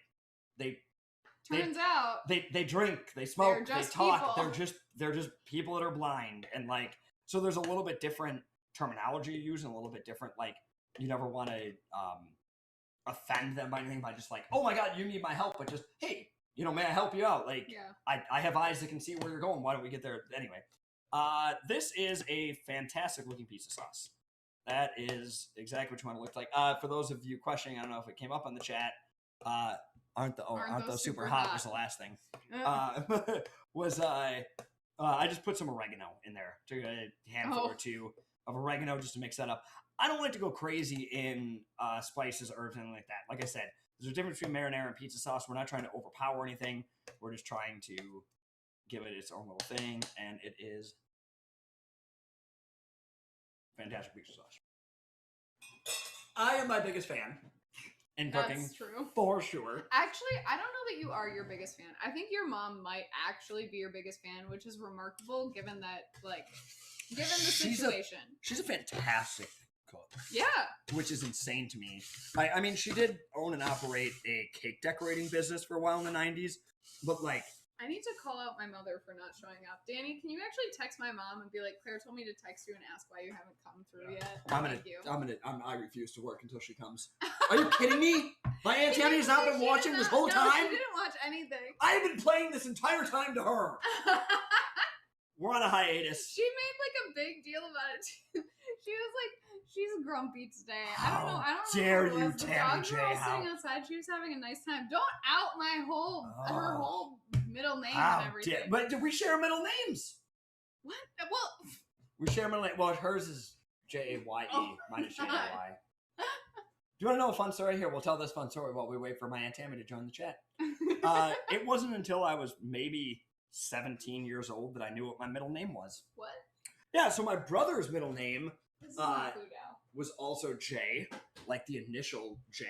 Turns out they drink, they smoke, they talk. People. They're just people that are blind. And like, so there's a little bit different terminology you use and a little bit different, like you never want to offend them by anything by just like, "Oh my God, you need my help," but just, "Hey, may I help you out?" Like, I have eyes that can see where you're going. Why don't we get there? Anyway, this is a fantastic looking pizza sauce. That is exactly what you want to look like. For those of you questioning, I don't know if it came up on the chat. Aren't those super hot was the last thing. I just put some oregano in there, took a handful or two of oregano just to mix that up. I don't like to go crazy in spices, herbs, anything like that. Like I said, there's a difference between marinara and pizza sauce. We're not trying to overpower anything. We're just trying to give it its own little thing, and it is fantastic pizza sauce. I am my biggest fan in cooking. That's true. For sure. Actually, I don't know that you are your biggest fan. I think your mom might actually be your biggest fan, which is remarkable given the situation. She's a fantastic cook. Yeah. Which is insane to me. I mean, she did own and operate a cake decorating business for a while in the 90s, but like, I need to call out my mother for not showing up. Danny, can you actually text my mom and be like, "Claire told me to text you and ask why you haven't come through yet"? I refuse to work until she comes. Are you kidding me? My Aunt Annie has not been watching this whole time? She didn't watch anything. I have been playing this entire time to her. We're on a hiatus. She made like a big deal about it too. She was like, she's grumpy today. I don't know. Dare know you, the Tammy dogs J. were all How sitting outside. She was having a nice time. Don't out my her whole middle name How and everything. but do we share middle names? What? Well, we share middle name. Well, hers is Jaye. Oh, Mine is God. Jay. Do you want to know a fun story? Here, we'll tell this fun story while we wait for my Aunt Tammy to join the chat. It wasn't until I was maybe 17 years old that I knew what my middle name was. What? Yeah, so my brother's middle name This is not food now. was also Jay, like the initial J,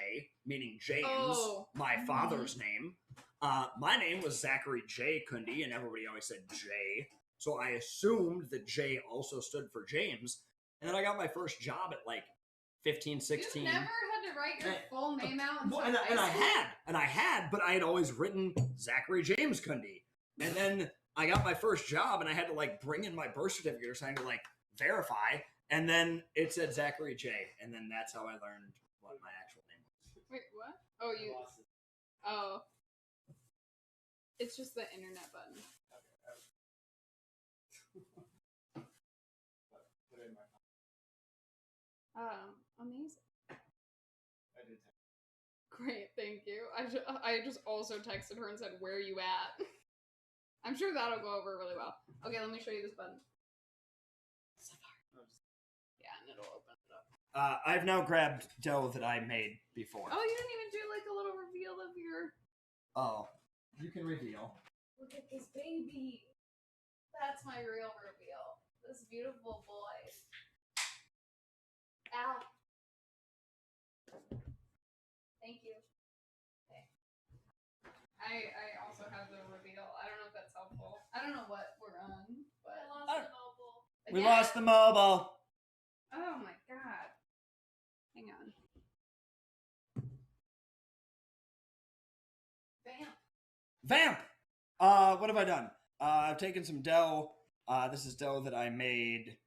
meaning James, Oh. my father's name. My name was Zachary J. Kunde, and everybody always said Jay. So I assumed that J also stood for James. And then I got my first job at like 15, 16. You never had to write your full name out until and I had, but I had always written Zachary James Kunde. And then I got my first job, and I had to like bring in my birth certificate or something to like verify. And then it said Zachary J. And then that's how I learned what my actual name was. Wait, what? Oh, you. Oh. It's just the internet button. Amazing. I did. Great, thank you. I just also texted her and said, "Where are you at?" I'm sure that'll go over really well. Okay, let me show you this button. Yeah, and it'll open it up. I've now grabbed dough that I made before. Oh, you didn't even do like a little reveal of your. Oh, you can reveal. Look at this baby. That's my real reveal. This beautiful boy. Ow. Thank you. Okay. I also have the reveal. I don't know if that's helpful. I don't know what we're on, but I lost the mobile. We lost the mobile. Oh my god. Hang on. Vamp. What have I done? I've taken some dough. This is dough that I made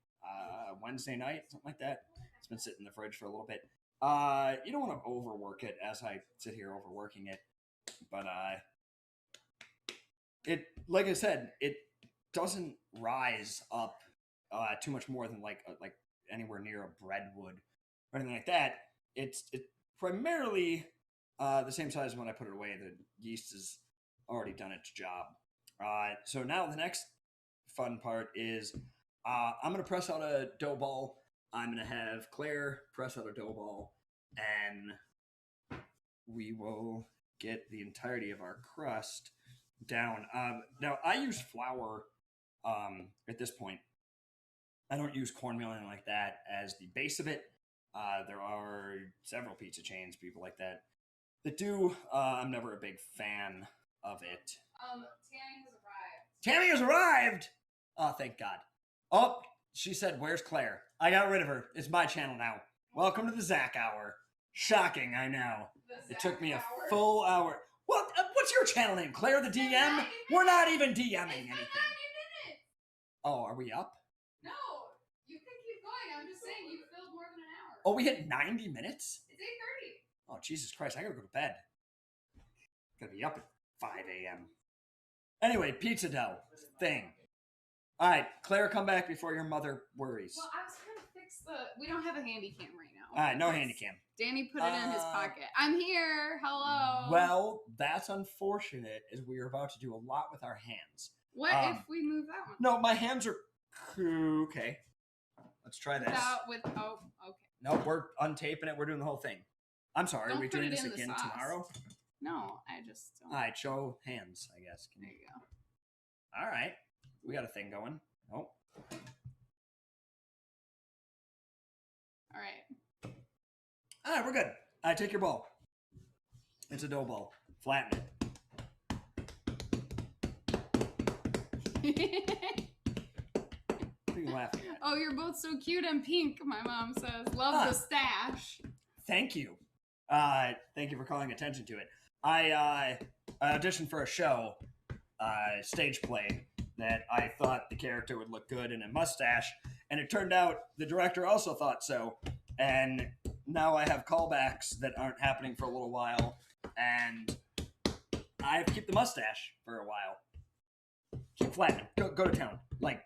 Wednesday night, something like that. It's been sitting in the fridge for a little bit. You don't want to overwork it as I sit here overworking it, but it, like I said, it doesn't rise up too much more than like anywhere near a bread would or anything like that. It's primarily the same size as when I put it away. The yeast has already done its job. So now the next fun part is I'm going to press out a dough ball. I'm going to have Claire press out a dough ball, and we will get the entirety of our crust down. Now, I use flour at this point. I don't use cornmeal or anything like that as the base of it. There are several pizza chains, people like that do. I'm never a big fan of it. Tammy has arrived. Tammy has arrived! Oh, thank God. Oh, she said, "Where's Claire?" I got rid of her. It's my channel now. Welcome to the Zach Hour. Shocking, I know. It took me a full hour. What? What's your channel name? Claire the DM? We're not even DMing anything. Oh, are we up? No, you can keep going. I'm just saying you filled more than an hour. Oh, we hit 90 minutes? It's 8:30. Oh, Jesus Christ, I gotta go to bed. Gotta be up at 5 a.m. Anyway, pizza dough thing. All right, Claire, come back before your mother worries. Well, I was trying to fix the. We don't have a handy cam right now. All right, no handy cam. Danny put it in his pocket. I'm here. Hello. Well, that's unfortunate, as we are about to do a lot with our hands. What if we move that one? No, my hands are okay. Let's try this. Okay. No, we're untaping it. We're doing the whole thing. I'm sorry. Don't are we put doing it this in the again sauce. tomorrow? No, I just don't. All right, show hands, I guess. There you go. All right. We got a thing going. Oh. All right. All right, we're good. All right, take your ball. It's a dough ball. Flatten it. What are you laughing at? Oh, you're both so cute and pink, my mom says. Love the stash. Thank you. Thank you for calling attention to it. I auditioned for a show, stage play, that I thought the character would look good in a mustache, and it turned out the director also thought so, and now I have callbacks that aren't happening for a little while, and I have to keep the mustache for a while. Keep flattening. Go to town. Like,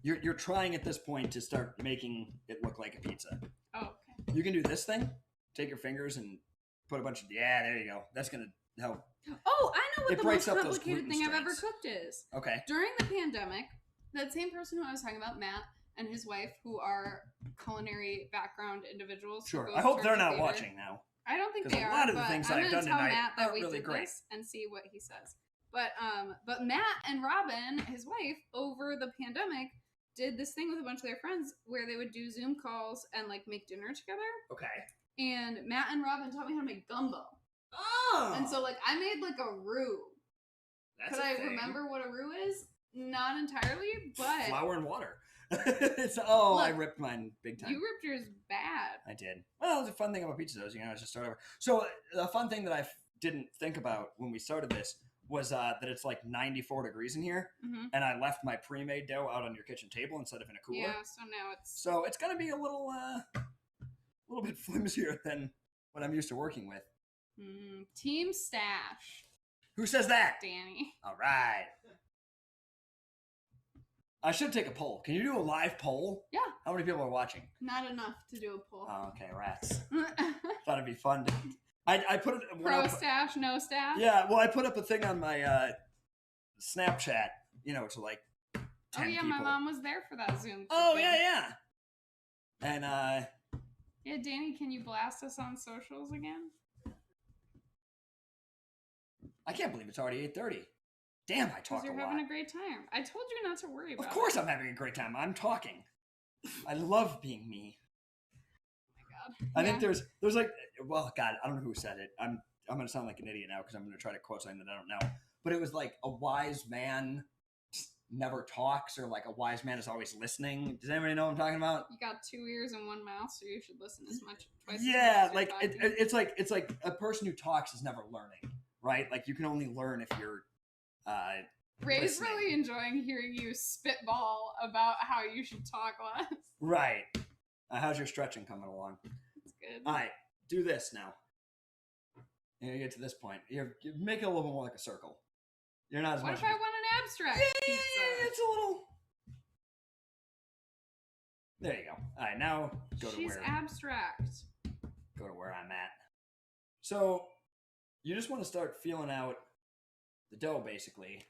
you're trying at this point to start making it look like a pizza. Oh, okay. You can do this thing. Take your fingers and put a bunch of... Yeah, there you go. That's going to help. Oh, I know what the most up those complicated gluten thing I've ever strains. cooked is. Okay. During the pandemic, that same person who I was talking about, Matt, and his wife, who are culinary background individuals. Sure. who I go hope to they're not theater. watching now. I don't think 'Cause they a are. lot of the but things I'm I've gonna done tell tonight Matt that aren't we really did great. this and see what he says. But Matt and Robin, his wife, over the pandemic, did this thing with a bunch of their friends where they would do Zoom calls and like make dinner together. Okay. And Matt and Robin taught me how to make gumbo. Oh. And so like I made like a roux. That's Could a I thing. remember what a roux is? Not entirely, but Flour and water. I Look, ripped mine big time. you ripped yours bad. I did. Well, the fun thing about pizza is, just start over. So the fun thing that I didn't think about when we started this was that it's like 94 degrees in here, and I left my pre-made dough out on your kitchen table instead of in a cooler. Yeah, so now it's So it's gonna be a little bit flimsier than what I'm used to working with. Team Stash. Who says that? Danny. All right. I should take a poll. Can you do a live poll? Yeah. How many people are watching? Not enough to do a poll. Oh, okay, rats. Thought it'd be fun. I put it. Pro stash, no stash. Yeah, well, I put up a thing on my Snapchat. To like 10 Oh yeah, people. my mom was there for that Zoom. Oh thing. yeah. And Yeah, Danny, can you blast us on socials again? I can't believe it's already 8:30. Damn, I talk Because you're a lot. having a great time. I told you not to worry about it. Of course, I'm having a great time. I'm talking. I love being me. Oh my god. I think there's like, well, God, I don't know who said it. I'm gonna sound like an idiot now because I'm gonna try to quote something that I don't know. But it was like a wise man never talks, or like a wise man is always listening. Does anybody know what I'm talking about? You got 2 ears and 1 mouth, so you should listen twice as Yeah, much as like you're talking. it's like a person who talks is never learning, right? Like you can only learn if you're Ray's listening. really enjoying hearing you spitball about how you should talk less. Right. How's your stretching coming along? It's good. All right, do this now. You're gonna get to this point. You make it a little more like a circle. You're not as What much. if I want an abstract pizza? It's a little. There you go. All right, now go to She's where abstract. go to where I'm at. So you just want to start feeling out the dough, basically,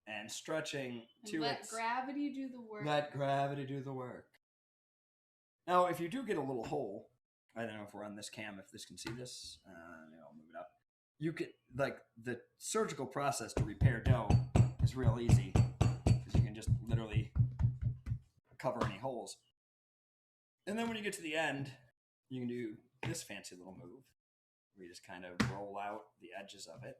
and stretching And to let its. gravity do the work. Let gravity do the work. Now, if you do get a little hole, I don't know if we're on this cam, if this can see this. I'll move it up. You can, like, the surgical process to repair dough is real easy because you can just literally cover any holes. And then when you get to the end, you can do this fancy little move where you just kind of roll out the edges of it.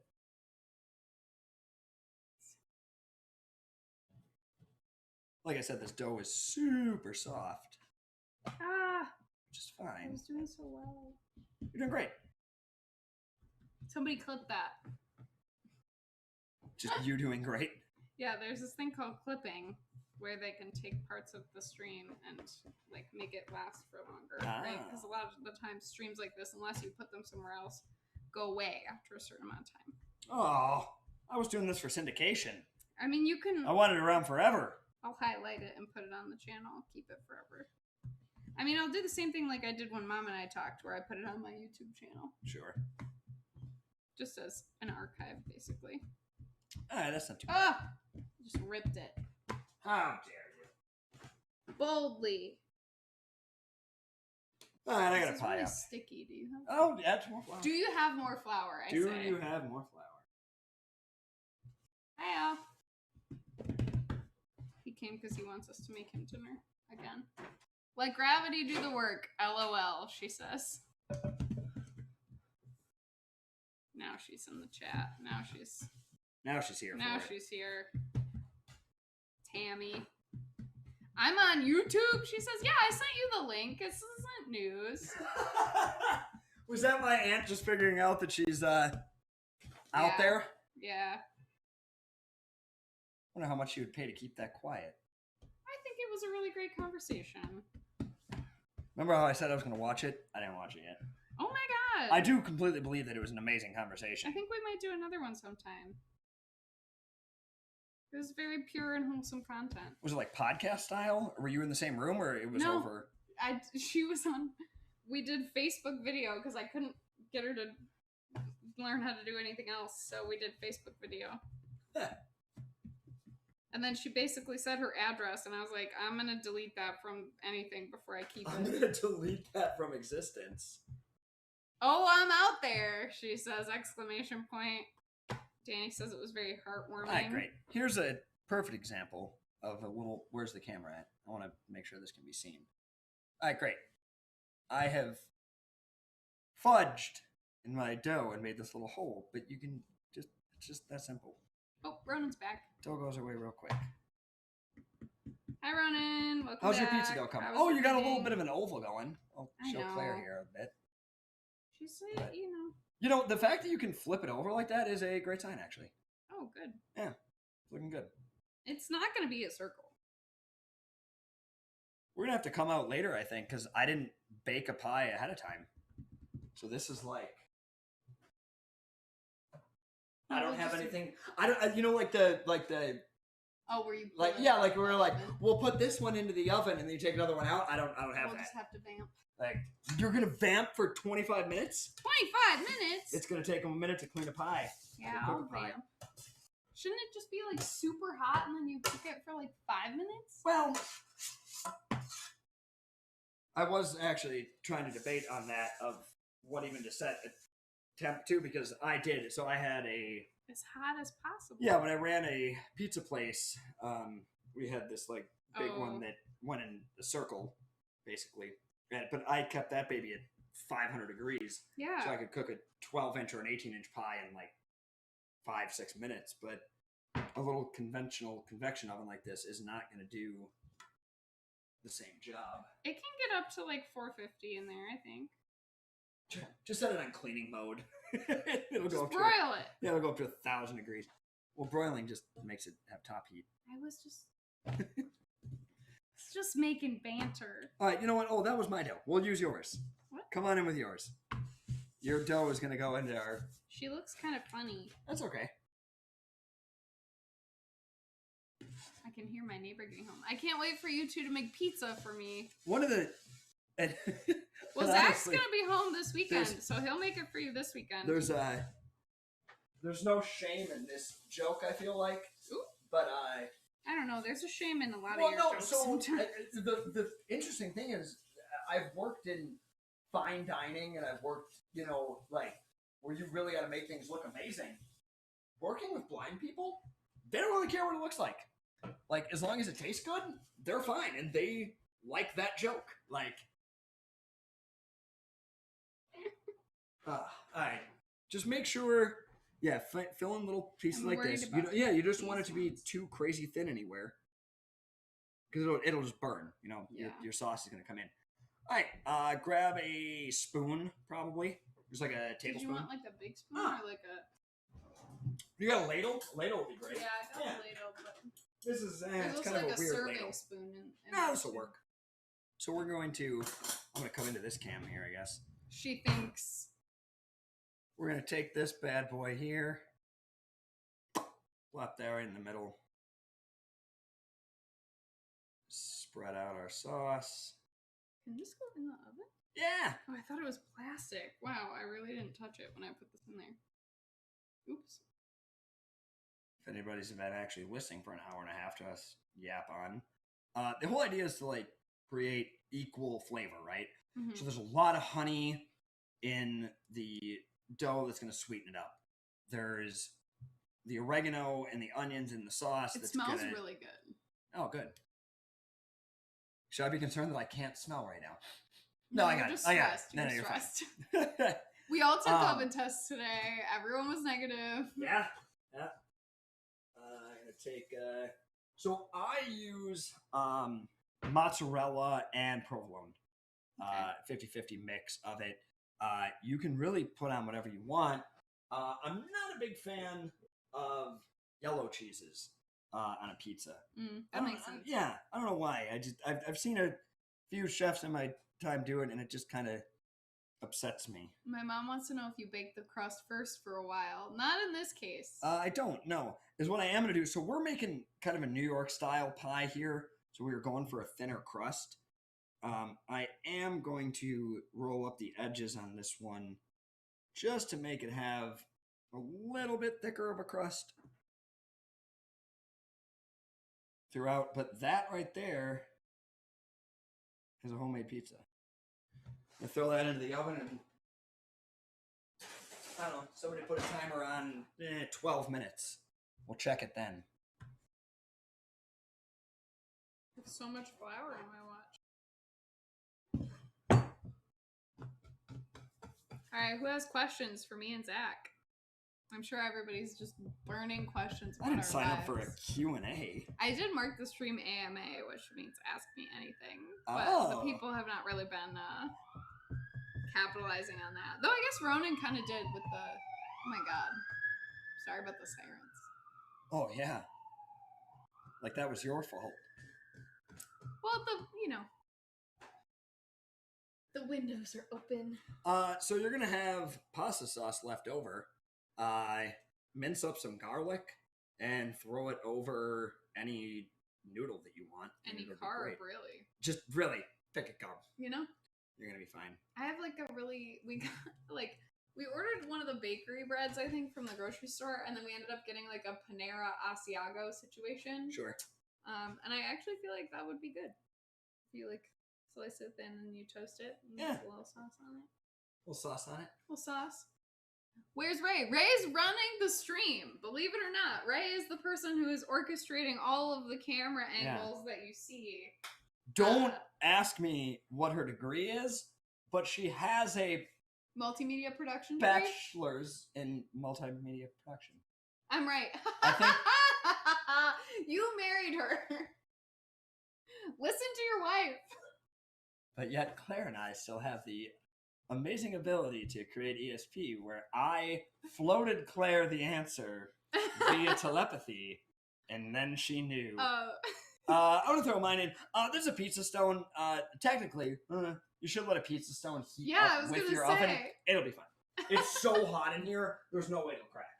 Like I said, this dough is super soft, which is I fine. was doing so well. You're doing great. Somebody clip that. Just you doing great. Yeah, there's this thing called clipping where they can take parts of the stream and like make it last for longer, right? Because a lot of the time streams like this, unless you put them somewhere else, go away after a certain amount of time. Oh, I was doing this for syndication. I mean, you can. I wanted it around forever. I'll highlight it and put it on the channel. Keep it forever. I mean, I'll do the same thing like I did when Mom and I talked, where I put it on my YouTube channel, Sure. just as an archive, basically. All right, that's not too bad. Just ripped it How dare you? boldly. All right, I got This a is pie really up. sticky. Do you have? Oh, yeah, it's more flour. Do you have more flour? I Do say. you have more flour? Hiya. He came because he wants us to make him dinner again. Let gravity do the work. LOL, she says. Now she's in the chat. Now she's here. now for it. she's here. Tammy. I'm on YouTube. She says, yeah, I sent you the link. This isn't news. Was that my aunt just figuring out that she's out Yeah. there? Yeah. I wonder how much she would pay to keep that quiet. I think it was a really great conversation. Remember how I said I was going to watch it? I didn't watch it yet. Oh my god. I do completely believe that it was an amazing conversation. I think we might do another one sometime. It was very pure and wholesome content. Was it like podcast style? Were you in the same room, or it was No. over? She was on. We did Facebook video because I couldn't get her to learn how to do anything else, so we did Facebook video. And then she basically said her address, and I was like, I'm gonna delete that from anything before I keep I'm it. gonna delete that from existence. Oh, I'm out there, she says, exclamation point. Danny says it was very heartwarming. All right, great. Here's a perfect example of a little, where's the camera at? I want to make sure this can be seen. All right, great. I have fudged in my dough and made this little hole, but you can just, it's just that simple. Oh, Ronan's back. Dough goes away real quick. Hi, Ronan. Welcome How's your back. pizza dough coming? How was Oh, your you got a meeting? little bit of an oval going. I'll I show Claire know. here a bit. She's like, But- you know. You know, the fact that you can flip it over like that is a great sign, actually. Oh, good. Yeah, it's looking good. It's not going to be a circle. We're gonna have to come out later, I think, because I didn't bake a pie ahead of time. So this is like, I don't have anything. I don't, you know, like the. Oh, were you Like, yeah, like we were like, we'll put this one into the oven and then you take another one out. I don't have we'll that. just have to vamp. Like, you're gonna vamp for 25 minutes? 25 minutes? It's gonna take them a minute to clean a pie. Yeah, to cook I'll a pie. vamp. Shouldn't it just be like super hot and then you cook it for like 5 minutes? Well, I was actually trying to debate on that of what even to set a temp to, because I did. So I had a, As hot as possible. yeah, when I ran a pizza place, we had this like big Oh. one that went in a circle, basically. But I kept that baby at 500 degrees, Yeah. so I could cook a 12-inch or an 18-inch pie in like 5-6 minutes. But a little conventional convection oven like this is not going to do the same job. It can get up to like 450 in there, I think. Just set it on cleaning mode. It'll go Just up to broil it. yeah, it'll go up to 1,000 degrees. Well, broiling just makes it have top heat. I was just... it's just making banter. All right, you know what? Oh, that was my dough. We'll use yours. What? Come on in with yours. Your dough is going to go into our... She looks kind of funny. That's okay. I can hear my neighbor getting home. I can't wait for you two to make pizza for me. One of the... Well, and Zach's honestly, gonna be home this weekend, there's- so he'll make it for you this weekend. There's no shame in this joke, I feel like. Ooh. But I don't know. There's a shame in a lot well, of your no. jokes So sometimes. the interesting thing is, I've worked in fine dining, and I've worked, you know, like where you really got to make things look amazing. Working with blind people, they don't really care what it looks like. Like, as long as it tastes good, they're fine, and they like that joke. Like, all right, just make sure. Yeah, fill in little pieces I'm like worried this. about You just want it these to be ones. too crazy thin anywhere, because it'll just burn. You know, Yeah. your sauce is gonna come in. All right, grab a spoon, probably just like a Did tablespoon. you want like a big spoon Ah. or like a? You got a ladle? Ladle would be great. Yeah, I got Yeah. a ladle, but This is there's it's also kind like of a a weird serving ladle. spoon. In No, there, this will too. work. So we're going to. I'm gonna come into this cam here, I guess. She thinks. We're gonna take this bad boy here. Plop that right in the middle. Spread out our sauce. Can this go in the oven? Yeah. Oh, I thought it was plastic. Wow, I really didn't touch it when I put this in there. Oops. If anybody's been actually listening for an hour and a half to us yap on, the whole idea is to like create equal flavor, right? Mhm. So there's a lot of honey in the dough that's going to sweeten it up. There's the oregano and the onions in the sauce. It that's smells gonna... really good. Oh, good. Should I be concerned that I can't smell right now? No, I you're got it. just I got it. stressed. No, You're you're fine. stressed. We all took Um, oven tests today. Everyone was negative. Yeah. I'm gonna take. So I use mozzarella and provolone. 50-50 mix of it. You can really put on whatever you want. I'm not a big fan of yellow cheeses on a pizza. That makes sense. Yeah, I don't know why. I've seen a few chefs in my time do it, and it just kind of upsets me. My mom wants to know if you bake the crust first for a while. Not in this case. I don't know. Is what I am going to do. So we're making kind of a New York style pie here. So we were going for a thinner crust. I am going to roll up the edges on this one just to make it have a little bit thicker of a crust. throughout. But that right there is a homemade pizza. I throw that into the oven and I don't know. Somebody put a timer on 12 minutes. We'll check it then. There's so much flour in my watch. All right, who has questions for me and Zach? I'm sure everybody's just burning questions about I didn't our sign up for a lives. Q&A. I did mark the stream AMA, which means ask me anything. But the Oh. people have not really been capitalizing on that. Though I guess Ronan kind of did with the... Oh my god. Sorry about the sirens. Oh, yeah. Like that was your fault. Well, the windows are open. So you're going to have pasta sauce left over. Mince up some garlic and throw it over any noodle that you want. Any It'll be carb, great. really. Just really pick a carb. You know? You're going to be fine. I have we ordered one of the bakery breads, I think, from the grocery store, and then we ended up getting like a Panera Asiago situation. Sure. And I actually feel like that would be good. If you like slice it thin and you toast it and put a little sauce on it. A little sauce on it. A little sauce. Where's Ray? Ray's running the stream. Believe it or not, Ray is the person who is orchestrating all of the camera angles that you see. Don't ask me what her degree is, but she has a multimedia production degree? bachelor's in multimedia production. I'm right. I think you married her. Listen to your wife. But yet Claire and I still have the amazing ability to create ESP where I floated Claire the answer via telepathy, and then she knew. I want to throw mine in. There's a pizza stone. Technically, you should let a pizza stone heat up with your oven. It'll be fine. It's so hot in here, there's no way it'll crack.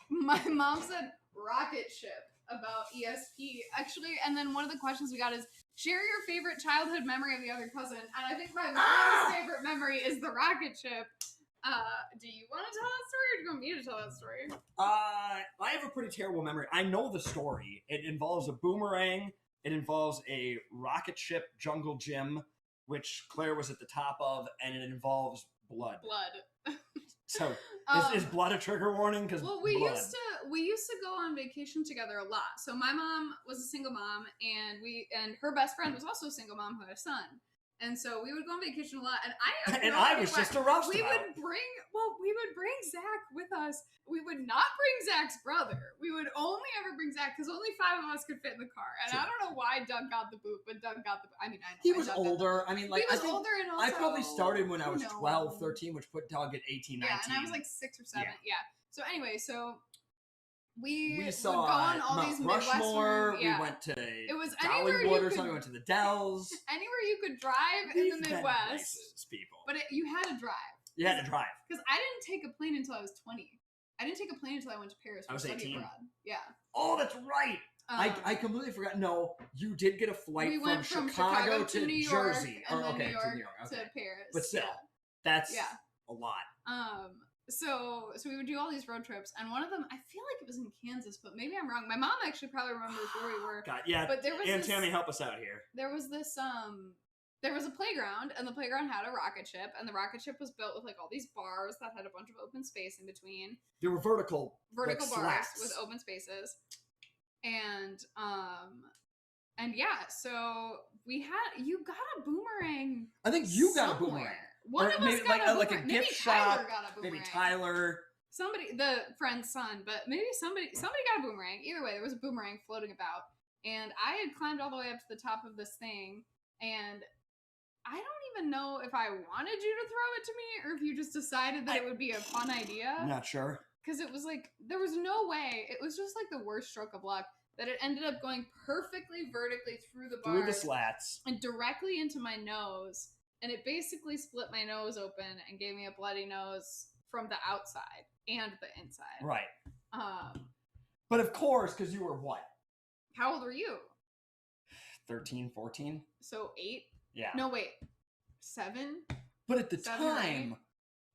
My mom said rocket ship about ESP, actually, and then one of the questions we got is, share your favorite childhood memory of the other cousin, and I think my mom's favorite memory is the rocket ship. Do you want to tell that story, or do you want me to tell that story? I have a pretty terrible memory. I know the story. It involves a boomerang. It involves a rocket ship jungle gym, which Claire was at the top of, and it involves blood. So, is blood a trigger warning? Because we used to go on vacation together a lot. So my mom was a single mom, and her best friend was also a single mom who had a son. And so we would go on vacation a lot, and I was just a roustabout. We would bring Zach with us. We would not bring Zach's brother. We would only ever bring Zach because only 5 of us could fit in the car. And I don't know why Doug got the boot, but Doug got the boot. I mean, I know he was older. I mean, like, he was older, and also, I probably started when I was 12, 13, which put Doug at 18, 19. Yeah, and I was like 6 or 7. Yeah. So anyway, we saw would go on all Mount these Rushmore. Midwestern. We went to it was Dollywood or something. We went to the Dells. Anywhere you could drive in the Midwest. Places, people. But you had to drive. You had to drive. Because I didn't take a plane until I was 20. I didn't take a plane until I went to Paris. I was 18. Abroad. Yeah. Oh, that's right. I completely forgot. No, you did get a flight from Chicago to New York, Jersey. And then okay, New York to New York. Okay. to Paris. But still, that's a lot. So we would do all these road trips, and one of them, I feel like it was in Kansas, but maybe I'm wrong. My mom actually probably remembers where we were. God, yeah. But there was Tammy, help us out here. There was this there was a playground, and the playground had a rocket ship, and the rocket ship was built with like all these bars that had a bunch of open space in between. There were vertical bars slats with open spaces, and yeah. So you got a boomerang. I think you got a boomerang. One of us got a boomerang. Like a gift shop. Got a boomerang. Maybe Tyler. Somebody, the friend's son, but maybe somebody got a boomerang. Either way, there was a boomerang floating about, and I had climbed all the way up to the top of this thing, and I don't even know if I wanted you to throw it to me or if you just decided that it would be a fun idea. I'm not sure. Because it was like, there was no way. It was just like the worst stroke of luck that it ended up going perfectly vertically through the bars. Through the slats. And directly into my nose. And it basically split my nose open and gave me a bloody nose from the outside and the inside. Right. But of course, because you were what? How old were you? 13, 14. So 8? Yeah. No, wait. 7? But at the time,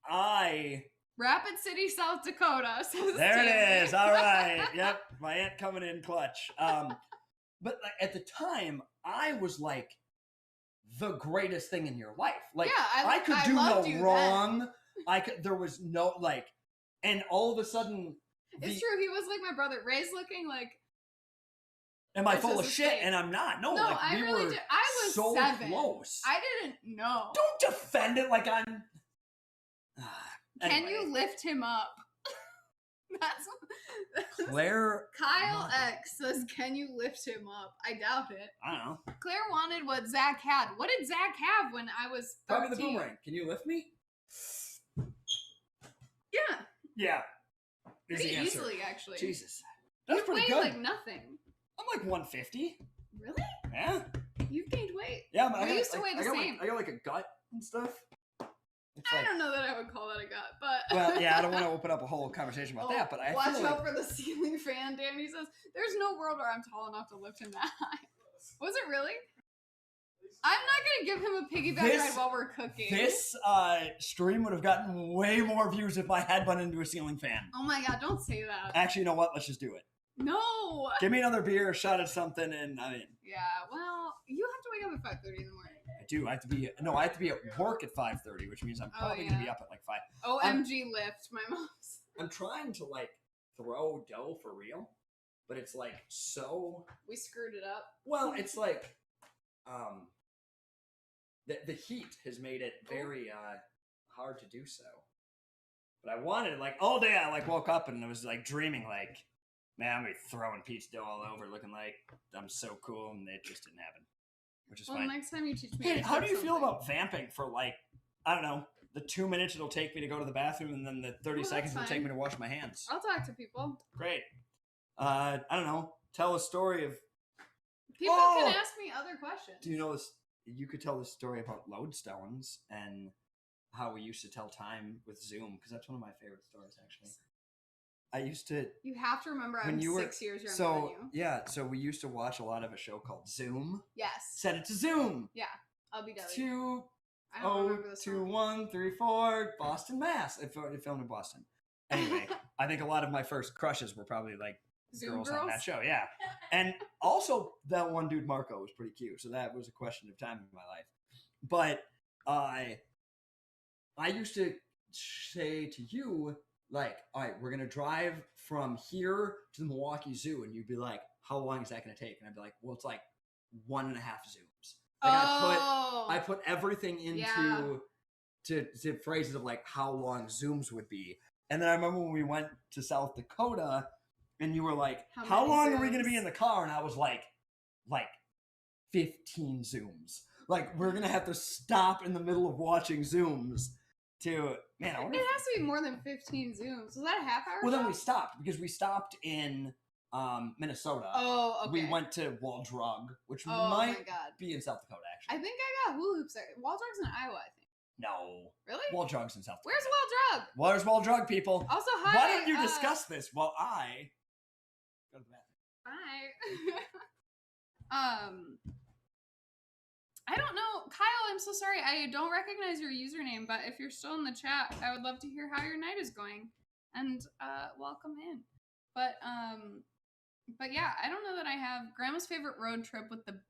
I Rapid City, South Dakota. Says There Tammy. it is. All right. Yep. My aunt coming in clutch. But like, at the time, I was like the greatest thing in your life. Like, Yeah, I could do loved no you wrong. There was no, like, and all of a sudden. It's true. He was like my brother. Ray's looking like. Am I It's full just of a shit? fake. And I'm not. No, No, like, I we really were did. I was so 7. close. I didn't know. Don't defend it like I'm. Can Anyway, you lift him up? That's Claire? Kyle X says, "Can you lift him up?" I doubt it. I don't know. Claire wanted what Zach had. What did Zach have when I was 13? Probably the boomerang. Can you lift me? Yeah, Yeah. Is pretty the answer. easily actually. Jesus. That's You pretty weigh good. like nothing. I'm like 150. Really? Yeah. You've gained weight. Yeah, but We used to weigh the same. I got like a gut and stuff. It's I like, don't know that I would call that a gut, but well, yeah, I don't want to open up a whole conversation about that, but I watch feel like out for the ceiling fan. Danny says, "There's no world where I'm tall enough to lift him that high." Was it really? I'm not gonna give him a piggyback ride while we're cooking. this stream would have gotten way more views if I had run into a ceiling fan. Oh my god! Don't say that. Actually, you know what? Let's just do it. No. Give me another beer, a shot of something, and I mean, Yeah. Well, you have to wake up at 5:30 in the morning. I do. I have to be at work at 5:30, which means I'm probably gonna be up at like 5. OMG lift, my mom's. I'm trying to like throw dough for real, but it's like so. We screwed it up. Well, it's like, the heat has made it very hard to do so. But I wanted it like all day. I like woke up and I was like dreaming like, man, I'm gonna be throwing pizza dough all over, looking like I'm so cool, and it just didn't happen, which is Well, fine. next time you teach me. Hey, to how cook do you feel something. about vamping for like, I don't know, the 2 minutes it'll take me to go to the bathroom, and then the 30 that's seconds it'll take fine. me to wash my hands? I'll talk to people. Great. I don't know. Tell a story of. People Oh! can ask me other questions. Do you know this? You could tell this story about lodestones and how we used to tell time with Zoom, because that's one of my favorite stories, actually. I used to. You have to remember When I'm you were 6 years younger than So you. yeah, so we used to watch a lot of a show called Zoom. Yes. Set it to Zoom. Yeah. I'll be done. 2 I don't remember the 2 song. 1 3 4 Boston, Mass. It filmed in Boston. Anyway, I think a lot of my first crushes were probably like Zoom girls girls? on that show. Yeah, and also that one dude Marco was pretty cute. So that was a question of time in my life. But I used to say to you, like, all right, we're gonna drive from here to the Milwaukee Zoo, and you'd be like, how long is that gonna take? And I'd be like, well, it's like 1.5 Zooms. Like I put everything into Yeah. to phrases of like how long Zooms would be. And then I remember when we went to South Dakota, and you were like, how many long are we gonna Zooms? be in the car? And I was like 15 Zooms. Like, we're gonna have to stop in the middle of watching Zooms to, man, I wonder It has to be more than 15 Zooms. Was that a half hour? well, then show? we stopped because we stopped in Minnesota. Oh, okay. We went to Wall Drug, which Oh might my god. be in South Dakota, I actually. think I got hula hoops there. Waldorf's in Iowa, I think. No. Really? Wall Drug's in South Dakota. Where's Wall Drug? Where's Wall Drug, people? Also, hi. Why don't you discuss this while I go to the bathroom? Hi. I don't know. Kyle, I'm so sorry. I don't recognize your username, but if you're still in the chat, I would love to hear how your night is going. And welcome in. But yeah, I don't know that I have grandma's favorite road trip with the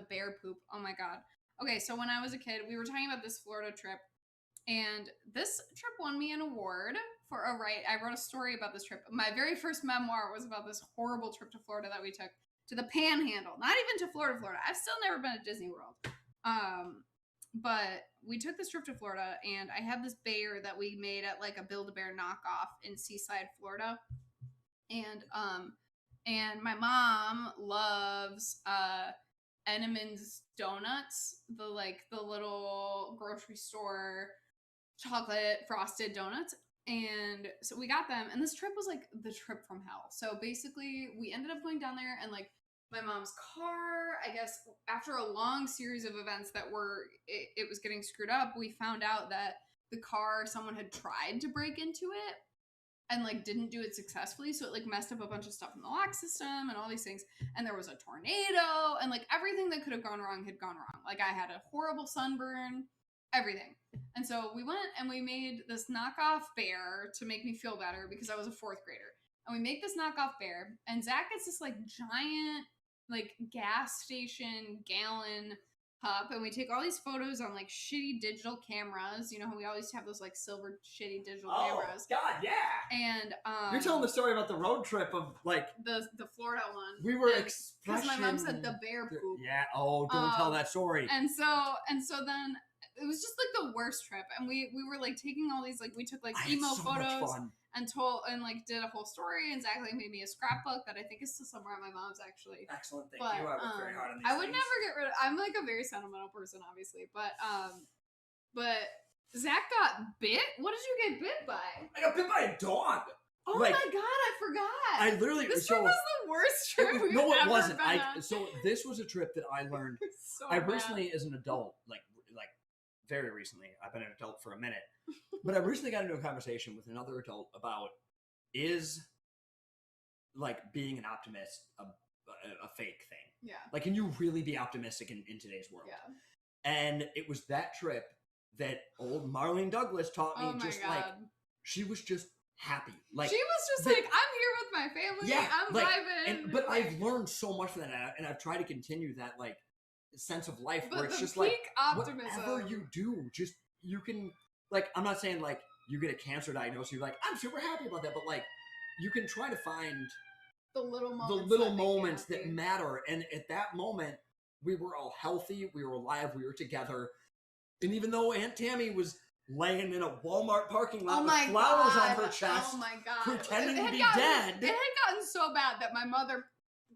bear poop. Oh my god. Okay, so when I was a kid, we were talking about this Florida trip, and this trip won me an award for a write. I wrote a story about this trip. My very first memoir was about this horrible trip to Florida that we took to the Panhandle. Not even to Florida. I've still never been to Disney World. But we took this trip to Florida, and I had this bear that we made at like a Build-A-Bear knockoff in Seaside, Florida. And my mom loves Entenmann's donuts, the little grocery store chocolate frosted donuts. And so we got them, and this trip was like the trip from hell. So basically we ended up going down there, and like my mom's car, I guess after a long series of events that it was getting screwed up, we found out that the car, someone had tried to break into it and like didn't do it successfully, so it like messed up a bunch of stuff in the lock system and all these things. And there was a tornado, and like everything that could have gone wrong had gone wrong. Like I had a horrible sunburn, everything. And so we went and we made this knockoff bear to make me feel better because I was a 4th grader. And we make this knockoff bear, and Zach gets this like giant, like gas station gallon cup, and we take all these photos on like shitty digital cameras. You know how we always have those like silver shitty digital cameras. God, yeah. And you're telling the story about the road trip of like the Florida one. We were because my mom said the bear poop. Yeah. Oh, don't tell that story. And so then it was just like the worst trip, and we were like taking all these like we took like emo photos and like did a whole story, and Zach like made me a scrapbook that I think is still somewhere at my mom's actually. Excellent, thank you. I worked very hard on these I would things. never get rid of. I'm like a very sentimental person, obviously, but Zach got bit. What did you get bit by? I got bit by a dog. Oh like, my god, I forgot. I literally this trip was the worst trip we've no, it ever wasn't. been on. So this was a trip that I learned. So I bad. recently, as an adult, like very recently, I've been an adult for a minute, but I recently got into a conversation with another adult about is like being an optimist a fake thing. Yeah. Like, can you really be optimistic in today's world? Yeah. And it was that trip that old Marlene Douglas taught me. Just like she was just happy. Like she was just like, I'm here with my family. Yeah, I'm like, vibing. But I've learned so much from that, and I've tried to continue that like sense of life where it's just like optimism. Whatever you do, just you can like. I'm not saying like you get a cancer diagnosis, you're like I'm super happy about that, but like you can try to find the little moments that matter. And at that moment, we were all healthy, we were alive, we were together, and even though Aunt Tammy was laying in a Walmart parking lot with flowers on her chest, pretending to be dead, it had gotten so bad that my mother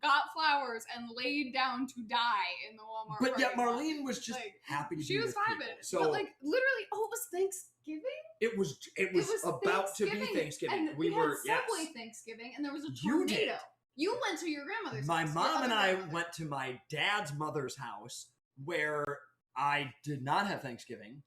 got flowers and laid down to die in the Walmart. But yet Marlene was just like, happy to be with people. So but like literally, it was Thanksgiving. It was about to be Thanksgiving. And we were Subway Thanksgiving, and there was a tornado. You went to your grandmother's house. My mom and I grandmother. went to my dad's mother's house where I did not have Thanksgiving.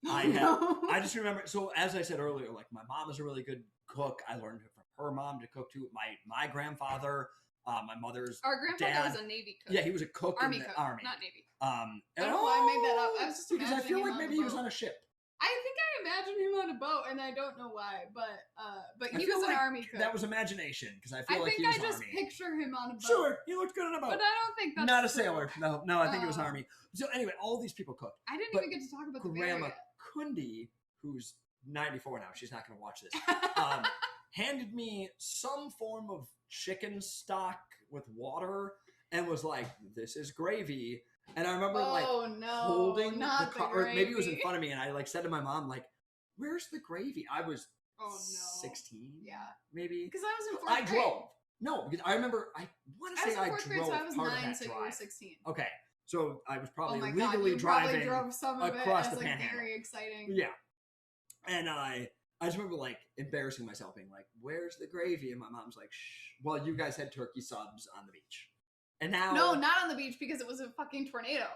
I just remember. So as I said earlier, like my mom is a really good cook. I learned from her mom to cook too. My grandfather. My mother's Our grandfather dad, was a Navy cook. Yeah, he was a cook Army in the cook, Army. not Navy. I don't know why I made that up. I was just because I feel like him maybe he was on a ship. I think I imagined him on a boat, and I don't know why, but he was an like Army cook. That was imagination because I feel like he I was think I just Army. picture him on a boat. Sure, he looked good on a boat. But I don't think that's not a true. sailor. No, I think it was Army. So anyway, all these people cooked. I didn't even get to talk about the Grandma bear Kundi, who's 94 now, she's not going to watch this, handed me some form of chicken stock with water and was like, "This is gravy." And I remember holding the or maybe it was in front of me, and I like said to my mom, like, "Where's the gravy?" I was 16, maybe. Because I was in 4th grade. I drove. No, because I remember. I want to say I drove grade, so I was part 9, of that so drive. you were 16. Okay, so I was probably God, legally you driving drove some of across it as, the like, Panhandle. very exciting. Yeah, and I just remember like embarrassing myself, being like, "Where's the gravy?" And my mom's like, "Shh." Well, you guys had turkey subs on the beach, and now no, not on the beach because it was a fucking tornado.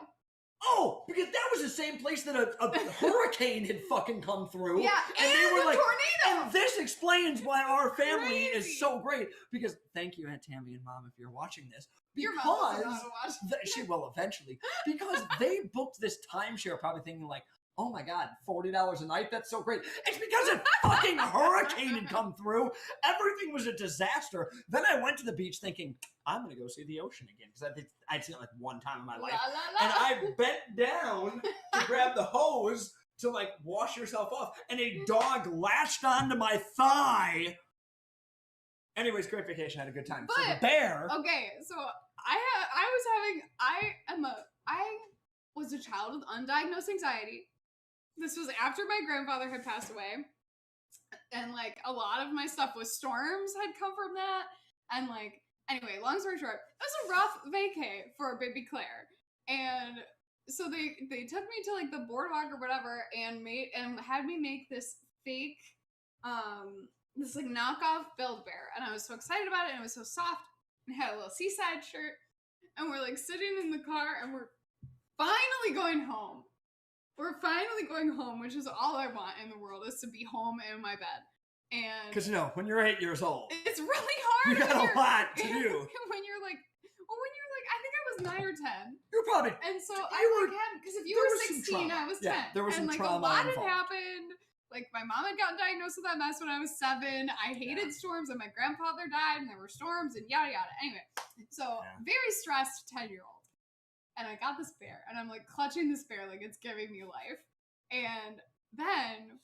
Oh, because that was the same place that a hurricane had fucking come through. Yeah, and they were like, tornado. And this explains why our family is so great. Because thank you, Aunt Tammy and Mom, if you're watching this. Your mom doesn't know how to watch. She will eventually. Because they booked this timeshare, probably thinking like, "Oh my God, $40 a night? That's so great." It's because a fucking hurricane had come through. Everything was a disaster. Then I went to the beach thinking, I'm going to go see the ocean again. Because I'd seen it like one time in my life. And I bent down to grab the hose to like wash yourself off. And a dog latched onto my thigh. Anyways, great vacation. I had a good time. But, so the bear. Okay, so I was a child with undiagnosed anxiety. This was after my grandfather had passed away. And like a lot of my stuff was storms had come from that. And like, anyway, long story short, it was a rough vacay for baby Claire. And so they took me to like the boardwalk or whatever and had me make this fake this like knockoff Build-A-Bear. And I was so excited about it, and it was so soft, and it had a little seaside shirt. And we're like sitting in the car, and we're finally going home. We're finally going home, which is all I want in the world, is to be home in my bed. And because when you're 8 years old, it's really hard. You got a lot to do. When you're like, I think I was 9 or 10. You're probably. And so You I were- had, because if you there were was some 16, trauma. I was 10. Yeah, there was and some like trauma a lot involved. had happened. Like my mom had gotten diagnosed with MS when I was 7. I hated storms, and my grandfather died, and there were storms, and yada yada. Anyway, so very stressed 10-year-old, and I got this bear, and I'm like clutching this bear like it's giving me life, and then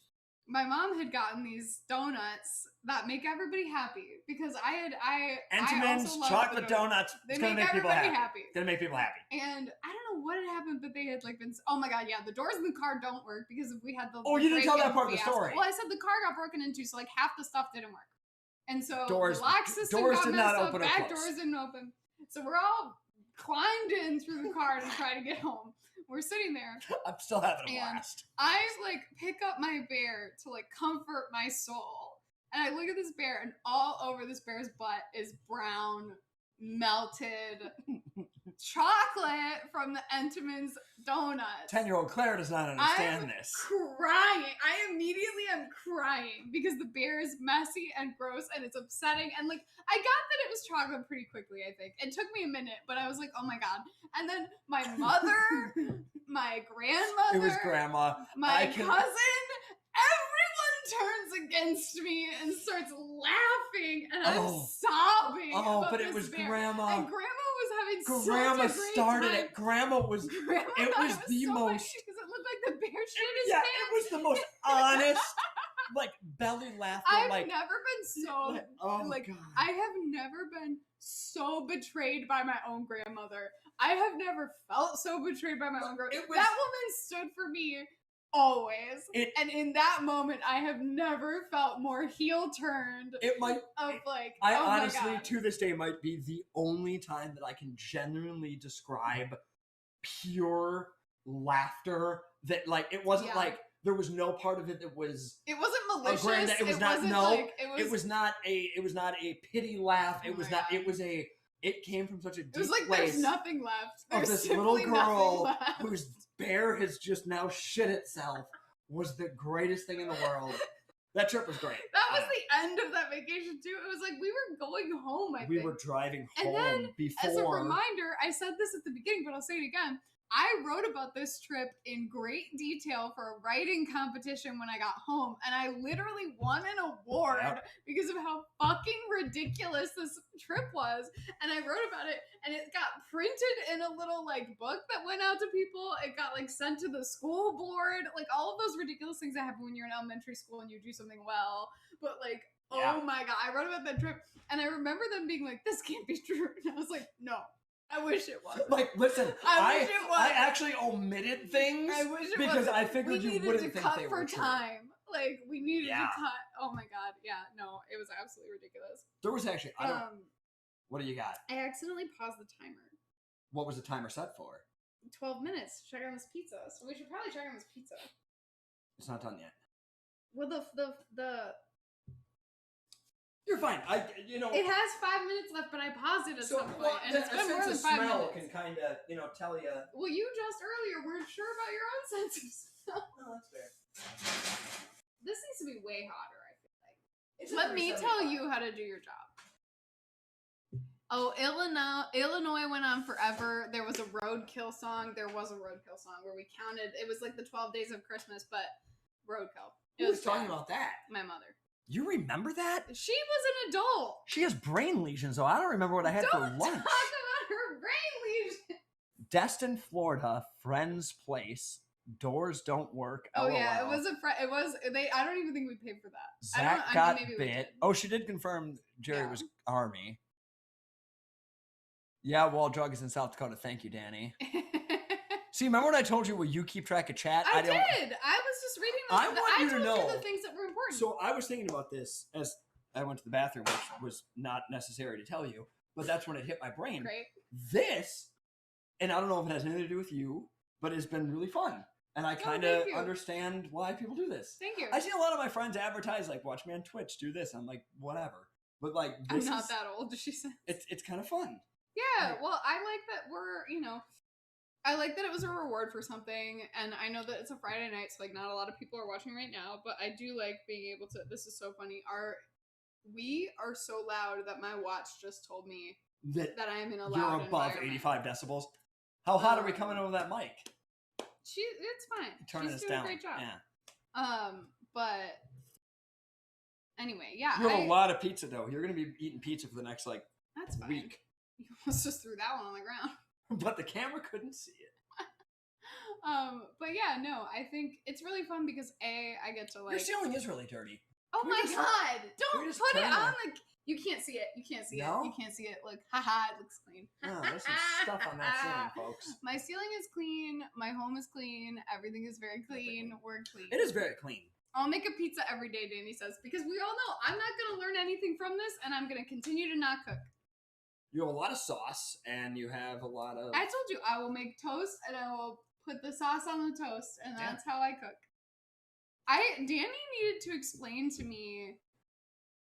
my mom had gotten these donuts that make everybody happy because I Entenmann's also love chocolate the donuts. They It's gonna make make people everybody happy. happy. It's gonna make people happy. And I don't know what had happened, but they had like been. Oh my god, yeah, the doors in the car don't work because we had the. Oh, you didn't tell that part of the fiasco. story. Well, I said the car got broken into, so like half the stuff didn't work, and so Doors- the lock system doors got did messed not up. open or Back close. doors didn't open, so we're all climbed in through the car to try to get home. We're sitting there. I'm still having a And blast. I like pick up my bear to like comfort my soul. And I look at this bear, and all over this bear's butt is brown, melted chocolate from the Entenmann's donuts. 10-year-old Claire does not understand this. Crying. I immediately am crying because the bear is messy and gross and it's upsetting. And like, I got that it was chocolate pretty quickly, I think. It took me a minute, but I was like, oh my god. And then my mother, my grandmother, It was grandma. my cousin, everyone turns against me and starts laughing, and I'm sobbing. Oh, about but it this was bear. grandma. And grandma was having Grandma such a great started time. it. Grandma was. Grandma It thought was the so most. because it looked like the bear shit his Yeah, pants. it was the most honest, like belly laughter. I've like never been so oh like god. I have never been so betrayed by my own grandmother. I have never felt so betrayed by my own grandmother. It was- That woman stood for me always. It- And in that moment, I have never felt more heel turned It might. of like, I oh my honestly, God. to this day, might be the only time that I can genuinely describe pure laughter. That like it wasn't Yeah. like there was no part of it that was. It wasn't malicious. It was not. wasn't No, like, it was not a. It was not a pity laugh. Oh It was my not. God. It was a. It came from such a deep it was like place there's nothing left. of There's this little simply nothing girl left. whose bear has just now shit itself. Was the greatest thing in the world. That trip was great. That was the end of that vacation too. It was like we were going home. I We think. were driving And home then, before. As a reminder, I said this at the beginning, but I'll say it again. I wrote about this trip in great detail for a writing competition when I got home, and I literally won an award Yep. because of how fucking ridiculous this trip was. And I wrote about it, and it got printed in a little like book that went out to people. It got like sent to the school board, like all of those ridiculous things that happen when you're in elementary school and you do something well. But like, Yeah. oh my god, I wrote about that trip, and I remember them being like, "This can't be true," and I was like, "No." I wish it was. Like, listen, I wish it was. I actually omitted things I wish it because was. I figured we you needed wouldn't to think cut they for were true. time. Like we needed Yeah. to cut. Oh my god, yeah, no, it was absolutely ridiculous. There was actually, I don't. What do you got? I accidentally paused the timer. What was the timer set for? 12 minutes to check on this pizza. So we should probably check on this pizza. It's not done yet. Well, the You're fine. it has 5 minutes left, but I paused it at some point, well, and it's a been more sense than of 5 smell minutes. can kind of, tell you. Well, you just earlier weren't sure about your own sense of smell. No, that's fair. This needs to be way hotter, I feel like. It's a Let me tell 375. you how to do your job. Oh, Illinois went on forever. There was a roadkill song. There was a roadkill song where we counted. It was like the 12 days of Christmas, but roadkill. It Who was talking bad. about that? My mother. You remember that? She was an adult. She has brain lesions, though. I don't remember what I had Don't for talk lunch. about her brain lesion. Destin, Florida, friend's place. Doors don't work. Oh yeah, it LOL. was a friend. It was they. I don't even think we paid for that. Zach I got mean, maybe we bit. did. Oh, she did confirm Jerry Yeah. was Army. Yeah, Wall Drug is in South Dakota. Thank you, Danny. See, remember when I told you where you keep track of chat? I did. I was just reading. I want you to told know. you the things that were important. So I was thinking about this as I went to the bathroom, which was not necessary to tell you, but that's when it hit my brain. Great. This, and I don't know if it has anything to do with you, but it's been really fun. And I kind of thank you. understand why people do this. Thank you. I see a lot of my friends advertise, like, watch me on Twitch, do this. I'm like, whatever. But, like, I'm this not is, that old. She said. it's kind of fun. Yeah. Right. Well, I like that we're. I like that it was a reward for something, and I know that it's a Friday night, so like not a lot of people are watching right now. But I do like being able to. This is so funny. We are so loud that my watch just told me That that I am in a you're loud above environment. 85 decibels. How hot are we coming over that mic? It's fine. Turning She's us doing down. a great job. Yeah. But anyway, yeah. You have a lot of pizza dough. You're gonna be eating pizza for the next That's fine. week. You almost just threw that one on the ground. But the camera couldn't see it. But yeah, no, I think it's really fun because I get to Your ceiling is really dirty. Oh Can we my just- god! we Don't just put it turn on the. You can't see it. You can't see No? it. You can't see it. Look, haha, it looks clean. Oh, there's some stuff on that ceiling, folks. My ceiling is clean. My home is clean. Everything is very clean. We're clean. It is very clean. I'll make a pizza every day, Danny says, because we all know I'm not going to learn anything from this, and I'm going to continue to not cook. You have a lot of sauce, and you have a lot of... I told you I will make toast, and I will put the sauce on the toast, and that's how I cook. Danny needed to explain to me.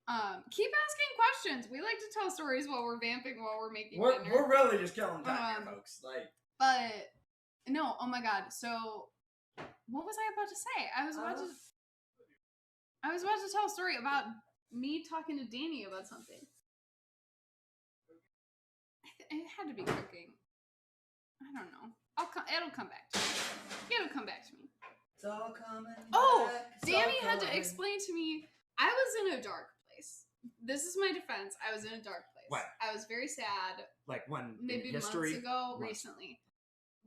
Keep asking questions. We like to tell stories while we're vamping, while we're making dinner. We're really just killing time here, folks. But no, oh my god. So what was I about to say? I was about to tell a story about me talking to Danny about something. It had to be cooking. I don't know. It'll come back to me. It'll come back to me. It's all coming back. Danny had to explain to me. I was in a dark place. This is my defense. I was in a dark place. When? I was very sad. Like when? Maybe months ago. Recently.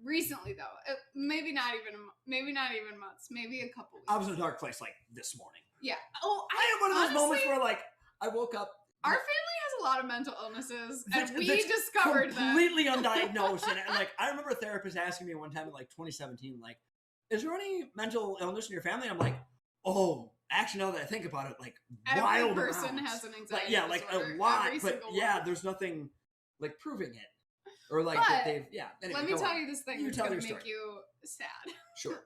Recently though. Maybe not even months. Maybe a couple weeks. I was in a dark place like this morning. Yeah. Oh, I had one of those moments where like I woke up. Our family has a lot of mental illnesses, and we that's discovered that. Completely undiagnosed. And like I remember a therapist asking me one time in like 2017, like, "Is there any mental illness in your family?" And I'm like, "Oh, actually, now that I think about it, like wild Every person amounts." has an anxiety like, like disorder. a lot, Every but single yeah, one. there's nothing like proving it, or like But that they've Anyway, let me tell you this thing You that's tell gonna your make story. you sad. Sure.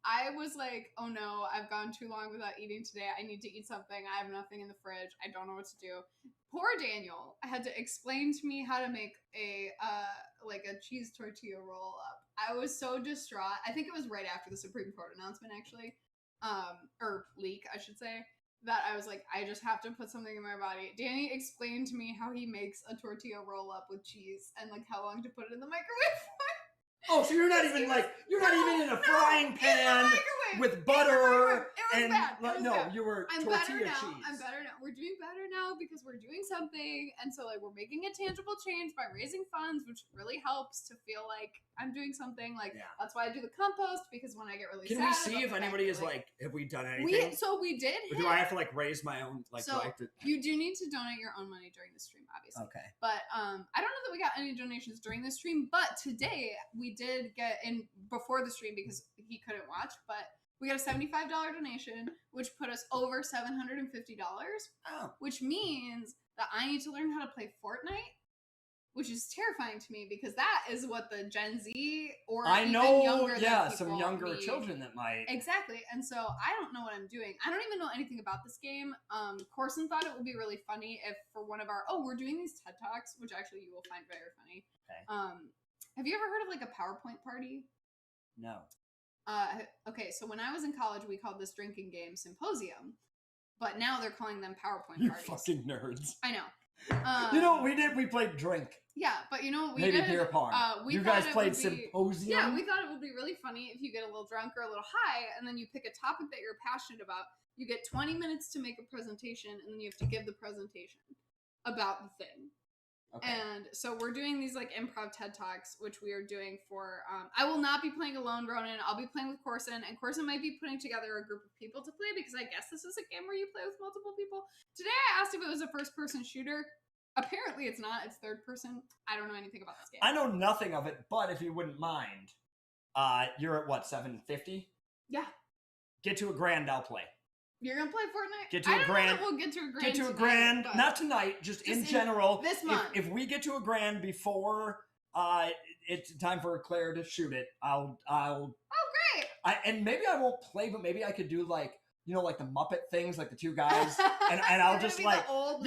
I was like, oh no, I've gone too long without eating today. I need to eat something. I have nothing in the fridge. I don't know what to do. Poor Daniel had to explain to me how to make a cheese tortilla roll up. I was so distraught. I think it was right after the Supreme Court announcement, actually, or leak, I should say, that I was like, I just have to put something in my body. Danny explained to me how he makes a tortilla roll up with cheese and like how long to put it in the microwave for. Oh, so you're not even in a frying pan with butter It was bad. you were I'm tortilla better now. cheese. I'm better now. We're doing better now because we're doing something, and so like we're making a tangible change by raising funds, which really helps to feel like I'm doing something. Like that's why I do the compost, because when I get really Can sad, we see if anybody is like, have we done anything? We did. Or do I have to like raise my own like? So you do need to donate your own money during the stream, obviously. Okay. But I don't know that we got any donations during the stream, but today we did get in before the stream because he couldn't watch, but we got a $75 donation, which put us over $750. Oh. Which means that I need to learn how to play Fortnite, which is terrifying to me because that is what the Gen Z or even younger some younger children that might. Exactly. And so I don't know what I'm doing. I don't even know anything about this game. Corson thought it would be really funny if for one of our we're doing these TED Talks, which actually you will find very funny. Okay. Have you ever heard of like a PowerPoint party? No. Okay, so when I was in college, we called this drinking game Symposium, but now they're calling them PowerPoint You parties. fucking nerds. I know. You know what we did? We played drink. Yeah, but you know what we Maybe did? beer pong. You guys played Symposium? Yeah, we thought it would be really funny if you get a little drunk or a little high, and then you pick a topic that you're passionate about. You get 20 minutes to make a presentation, and then you have to give the presentation about the thing. Okay. And so we're doing these like improv TED Talks, which we are doing for, I will not be playing alone, Ronan. I'll be playing with Corson, and Corson might be putting together a group of people to play because I guess this is a game where you play with multiple people. Today I asked if it was a first-person shooter. Apparently it's not. It's third person. I don't know anything about this game. I know nothing of it, but if you wouldn't mind, you're at what, 750? Yeah. Get to a grand, I'll play. You're gonna play Fortnite? Get to a grand. We'll get to a grand. Get to a tonight, grand. Not tonight, just in general. This month. If we get to a grand before it's time for Claire to shoot it, I'll. Oh, great! And maybe I won't play, but maybe I could do like like the Muppet things, like the two guys, and I'll just like I'll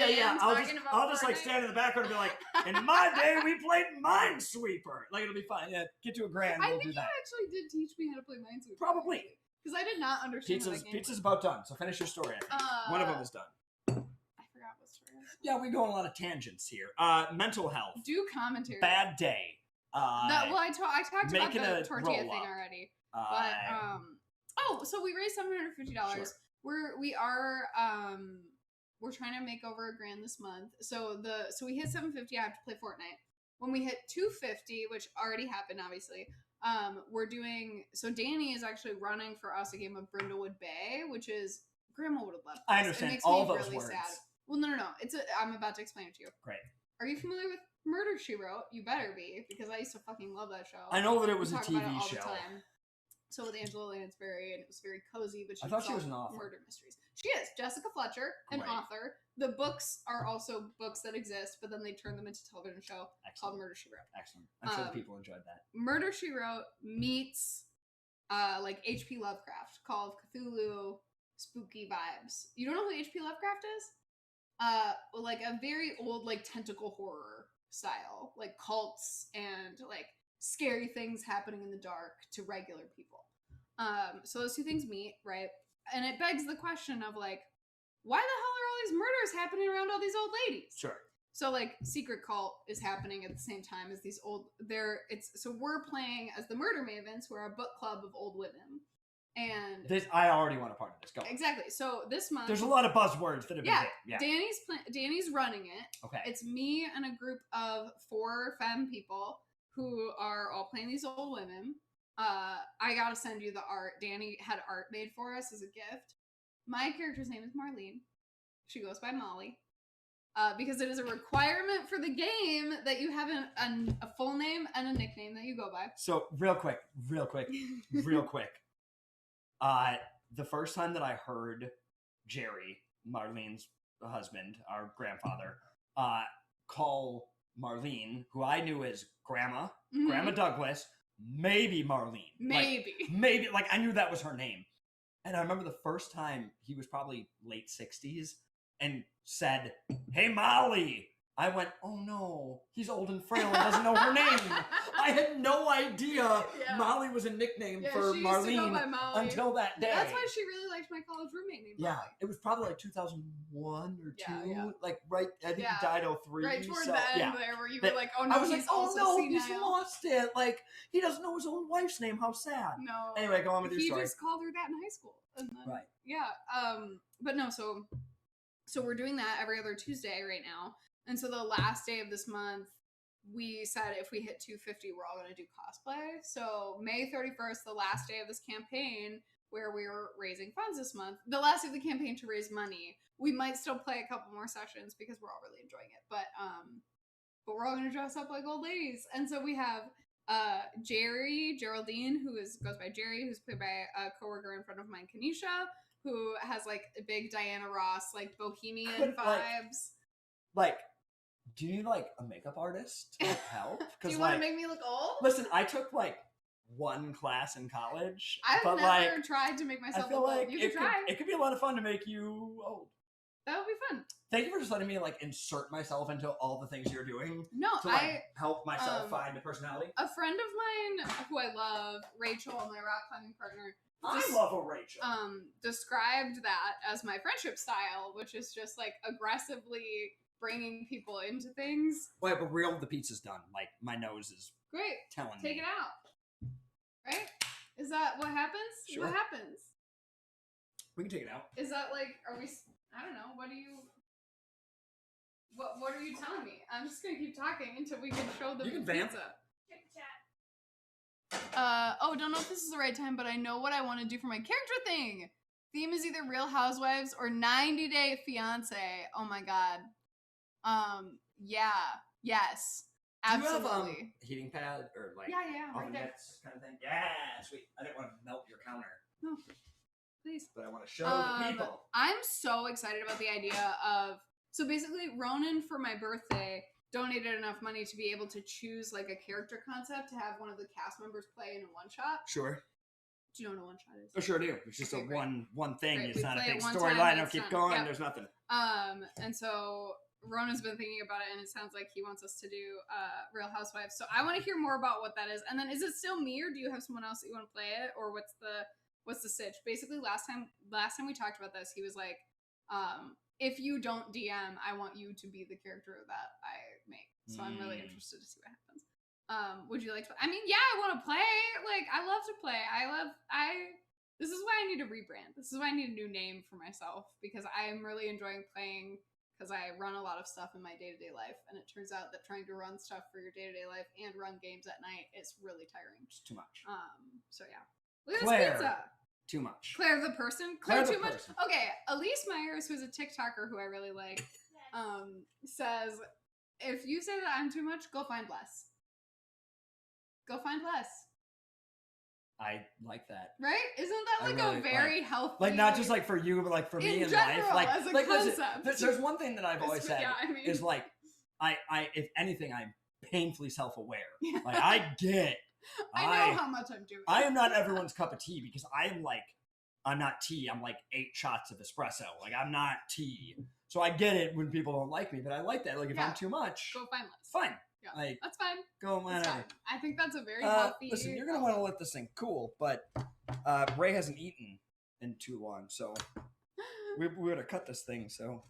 just like stand in the background and be like, in my day we played Minesweeper. Like it'll be fine. Yeah, get to a grand. We'll do that. You actually did teach me how to play Minesweeper. Probably. Because I did not understand Pizza's about done, so finish your story. I think. One of them is done. I forgot what story. Yeah, we go on a lot of tangents here. Mental health. Do commentary. Bad day. I talked about making the a tortilla thing roll-up. already. But so we raised $750. Sure. We're trying to make over $1,000 this month. So we hit 750. I have to play Fortnite. When we hit 250, which already happened, obviously, we're doing. So Danny is actually running for us a game of Brindlewood Bay, which is Grandma would have loved. I understand it makes all me those really words. sad. Well, no. I'm about to explain it to you. Great. Are you familiar with Murder, She Wrote? You better be, because I used to fucking love that show. I know that it was We a talk about it TV all show. the time. So with Angela Lansbury, and it was very cozy, but I thought she was solved an author. murder mysteries. She is Jessica Fletcher, an Great. author. The books are also books that exist, but then they turned them into a television show called Murder, She Wrote. Excellent. I'm sure the people enjoyed that. Murder, She Wrote meets like H.P. Lovecraft, Call of Cthulhu, spooky vibes. You don't know who H.P. Lovecraft is? Like a very old, like tentacle horror style, like cults and like scary things happening in the dark to regular people. So those two things meet, right? And it begs the question of like, why the hell are all these murders happening around all these old ladies? Sure. So like secret cult is happening at the same time as these old so we're playing as the Murder Mavens, who are a book club of old women. And I already want a part of this. Go. Exactly. So this month there's a lot of buzzwords that have been hit. Yeah. Danny's running it. Okay. It's me and a group of 4 femme people who are all playing these old women. I gotta send you the art. Danny had art made for us as a gift. My character's name is Marlene. She goes by Molly. Because it is a requirement for the game that you have a full name and a nickname that you go by. So real quick. The first time that I heard Jerry, Marlene's husband, our grandfather, call Marlene, who I knew as Grandma, Mm-hmm. Grandma Douglas, maybe Marlene. Maybe. Like, I knew that was her name. And I remember the first time he was probably late 60s and said, "Hey, Molly." I went, "Oh no, he's old and frail and doesn't know her name." I had no idea Molly was a nickname for she used Marlene to go by Molly. until that day. That's why she really liked my college roommate named Molly. It was probably like 2001 or 2. Yeah. Like right, I think he died 03. Right towards so, the end there where you were like, "Oh no, I was he's like, "Oh also no, senile." he's lost it. Like, he doesn't know his own wife's name. How sad." No. Anyway, go on with your story. He just called her that in high school. And then, Right. Yeah. But no, so we're doing that every other Tuesday right now. And so the last day of this month, we said if we hit 250, we're all going to do cosplay. So May 31st, the last day of this campaign, where we were raising funds this month, the last day of the campaign to raise money, we might still play a couple more sessions because we're all really enjoying it. But we're all going to dress up like old ladies. And so we have Geraldine, who goes by Jerry, who's played by a coworker in front of mine, Kanisha, who has like a big Diana Ross, like bohemian vibes. Like, do you need like a makeup artist to help? Do you want to make me look old? Listen, I took like 1 class in college. I've but never tried to make myself I feel look like old. You can try. It could be a lot of fun to make you old. That would be fun. Thank you for just letting me like insert myself into all the things you're doing. No, to like help myself find a personality. A friend of mine who I love, Rachel, my rock climbing partner. I love a Rachel. Described that as my friendship style, which is just like aggressively bringing people into things. Wait, but the pizza's done. Like, my nose is great. Telling me. Take it out. Right? Is that what happens? Sure. What happens? We can take it out. Is that like, are we, I don't know, what are you telling me? I'm just gonna keep talking until we can show the You can pizza. vamp. Don't know if this is the right time, but I know what I want to do for my character thing. Theme is either Real Housewives or 90 Day Fiance. Oh my god. Yes. Absolutely. Do you have heating pad or like yeah, oven right there. mitts kind of thing? Yeah, sweet. I didn't want to melt your counter. No, please. But I want to show the people. I'm so excited about the idea of, so basically Ronan for my birthday donated enough money to be able to choose like a character concept to have one of the cast members play in a one shot. Sure. Do you know what a one shot is? Oh, sure do. It's just Okay, a great. one thing. Great. It's We not a play it big one time, storyline. and I'll it's keep done. going. Yep. There's nothing. And so Rona's been thinking about it, and it sounds like he wants us to do Real Housewives. So I want to hear more about what that is. And then, is it still me, or do you have someone else that you want to play it, or what's the sitch? Basically, last time we talked about this, he was like, if you don't DM, I want you to be the character that I make. So I'm really interested to see what happens. Would you like to? I mean, yeah, I want to play. Like, I love to play. This is why I need a rebrand. This is why I need a new name for myself because I'm really enjoying playing because I run a lot of stuff in my day-to-day life. And it turns out that trying to run stuff for your day-to-day life and run games at night is really tiring. It's too much. So yeah. Look at Claire. this pizza. Too much. Claire the person? Claire too the much? person. Okay, Elise Myers, who's a TikToker who I really like, says, if you say that I'm too much, go find less. Go find less. I like that. Right? Isn't that like really a very healthy... Like, not just like for you, but like for me in general, life. as a Listen, concept. there's one thing that I've always said Yeah, I mean... is like, I if anything, I'm painfully self-aware. Yeah. Like, I get... I know how much I'm doing. I am not everyone's cup of tea because I am like, I'm not tea. I'm like 8 shots of espresso. Like, I'm not tea. So I get it when people don't like me, but I like that. Like, if I'm too much, go find less. Fine. Yeah, like, that's fine. Go that's whatever. Fine. I think that's a very healthy... Listen, you're going to want to let this thing cool, but Ray hasn't eaten in too long, so we would have cut this thing, so...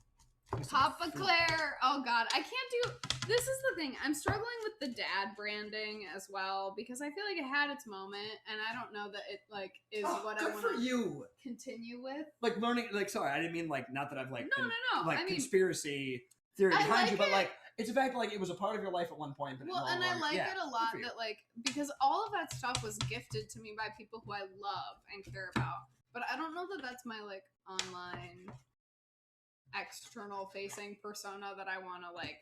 Papa Claire. Oh God, I can't do. This is the thing. I'm struggling with the dad branding as well because I feel like it had its moment, and I don't know that it like is what I want to continue with. Like learning, like sorry, I didn't mean like not that I've like no. Like I mean, conspiracy theory behind like you, but it. like it's a fact like it was a part of your life at one point. But well, no and longer. I like it a lot that like because all of that stuff was gifted to me by people who I love and care about, but I don't know that that's my like online external facing persona that I want to like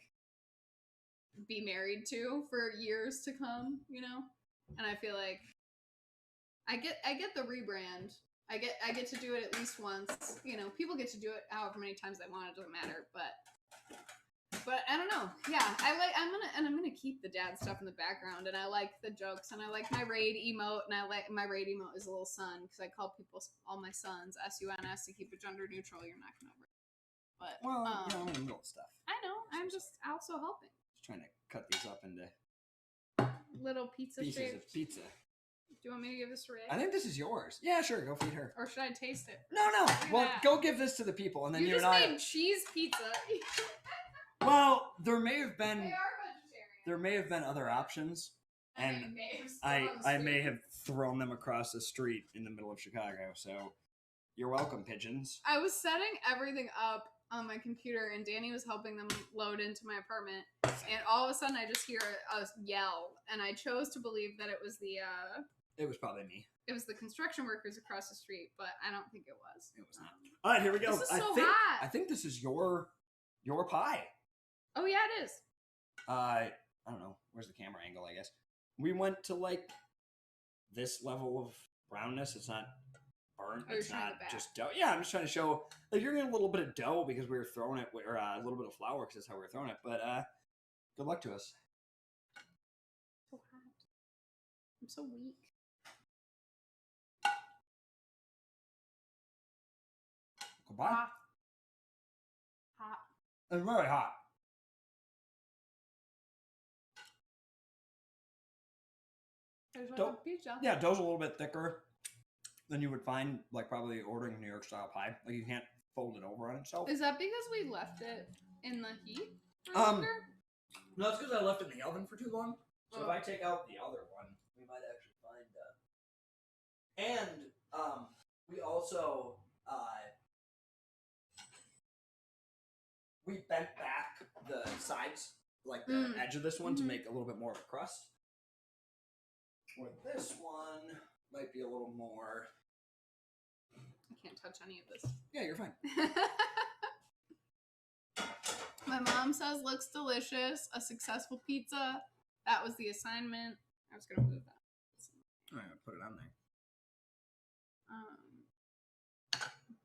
be married to for years to come, you know? And I feel like I get the rebrand. I get to do it at least once. You know, people get to do it however many times they want, it doesn't matter, but I don't know. Yeah, I'm gonna keep the dad stuff in the background, and I like the jokes, and I like my raid emote, and I like my raid emote is a little son because I call people all my sons SUNS to keep it gender neutral. You're not gonna but well, you know, I'm in the middle of stuff. I know. I'm just also helping. Just trying to cut these up into little pizza pieces shaped. of pizza. Do you want me to give this to Ray? I think this is yours. Yeah, sure. Go feed her. Or should I taste it? No. Well, that. go give this to the people, and then you you just and I. made cheese pizza. Well, there may have been. They are vegetarian. There may have been other options, and I may have thrown them across the street in the middle of Chicago. So, you're welcome, pigeons. I was setting everything up on my computer, and Danny was helping them load into my apartment, and all of a sudden I just hear a yell, and I chose to believe that it was the It was probably me. It was the construction workers across the street, but I don't think it was. It was not. All right, here we go. This is so hot. hot. I think this is your pie. Oh yeah, it is. I don't know. Where's the camera angle? I guess we went to like this level of brownness. It's not burnt. It's not just dough. Yeah, I'm just trying to show. Like you're getting a little bit of dough because we were throwing it, or a little bit of flour because that's how we were throwing it. But good luck to us. So hot. I'm so weak. Goodbye. Hot. Hot. It's very hot. Pizza. Yeah, dough's a little bit thicker than you would find, like probably ordering New York style pie. Like you can't fold it over on itself. Is that because we left it in the heat for longer? No, it's because I left it in the oven for too long. So if I take out the other one, we might actually find. And we also we bent back the sides, like the edge of this one, to make a little bit more of a crust. With this one, might be a little more. I can't touch any of this. Yeah, you're fine. My mom says looks delicious. A successful pizza. That was the assignment. I was gonna move that. All right, put it on there.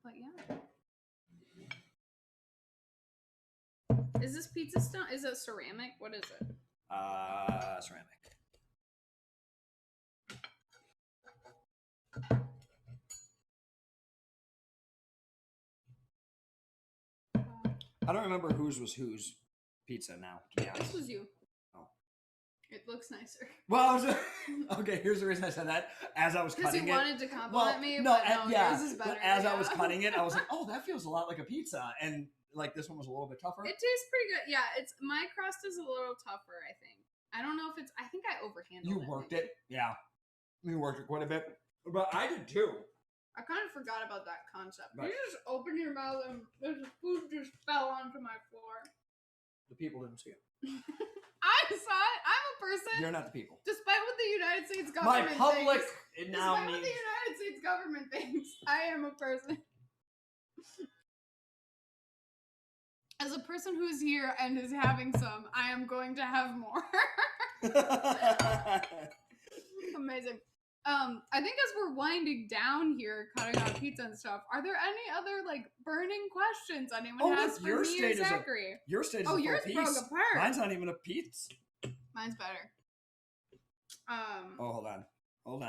But yeah. Is this pizza stone? Is it ceramic? What is it? Ceramic. I don't remember whose was whose pizza now, to be honest. This was you. Oh. It looks nicer. Well, okay, here's the reason I said that. As I was cutting it. Because you wanted to compliment me, but yours is better. But as I was cutting it, I was like, oh, that feels a lot like a pizza. And like this one was a little bit tougher. It tastes pretty good. Yeah, my crust is a little tougher, I think. I don't know if it's, I think I overhandled You it. worked maybe. it. Yeah. You worked it quite a bit. But I did too. I kind of forgot about that concept. Right. You just open your mouth and the food just fell onto my floor. The people didn't see it. I saw it. I'm a person. You're not the people. Despite what the United States My government public thinks, it now despite what needs. the United States government thinks, I am a person. As a person who's here and is having some, I am going to have more. Amazing. I think as we're winding down here, cutting out pizza and stuff, are there any other like burning questions anyone has look, for your me or state is a Zachary? Your stage is Oh, a yours full broke piece. apart. Mine's not even a piece. Mine's better. Oh, hold on. Hold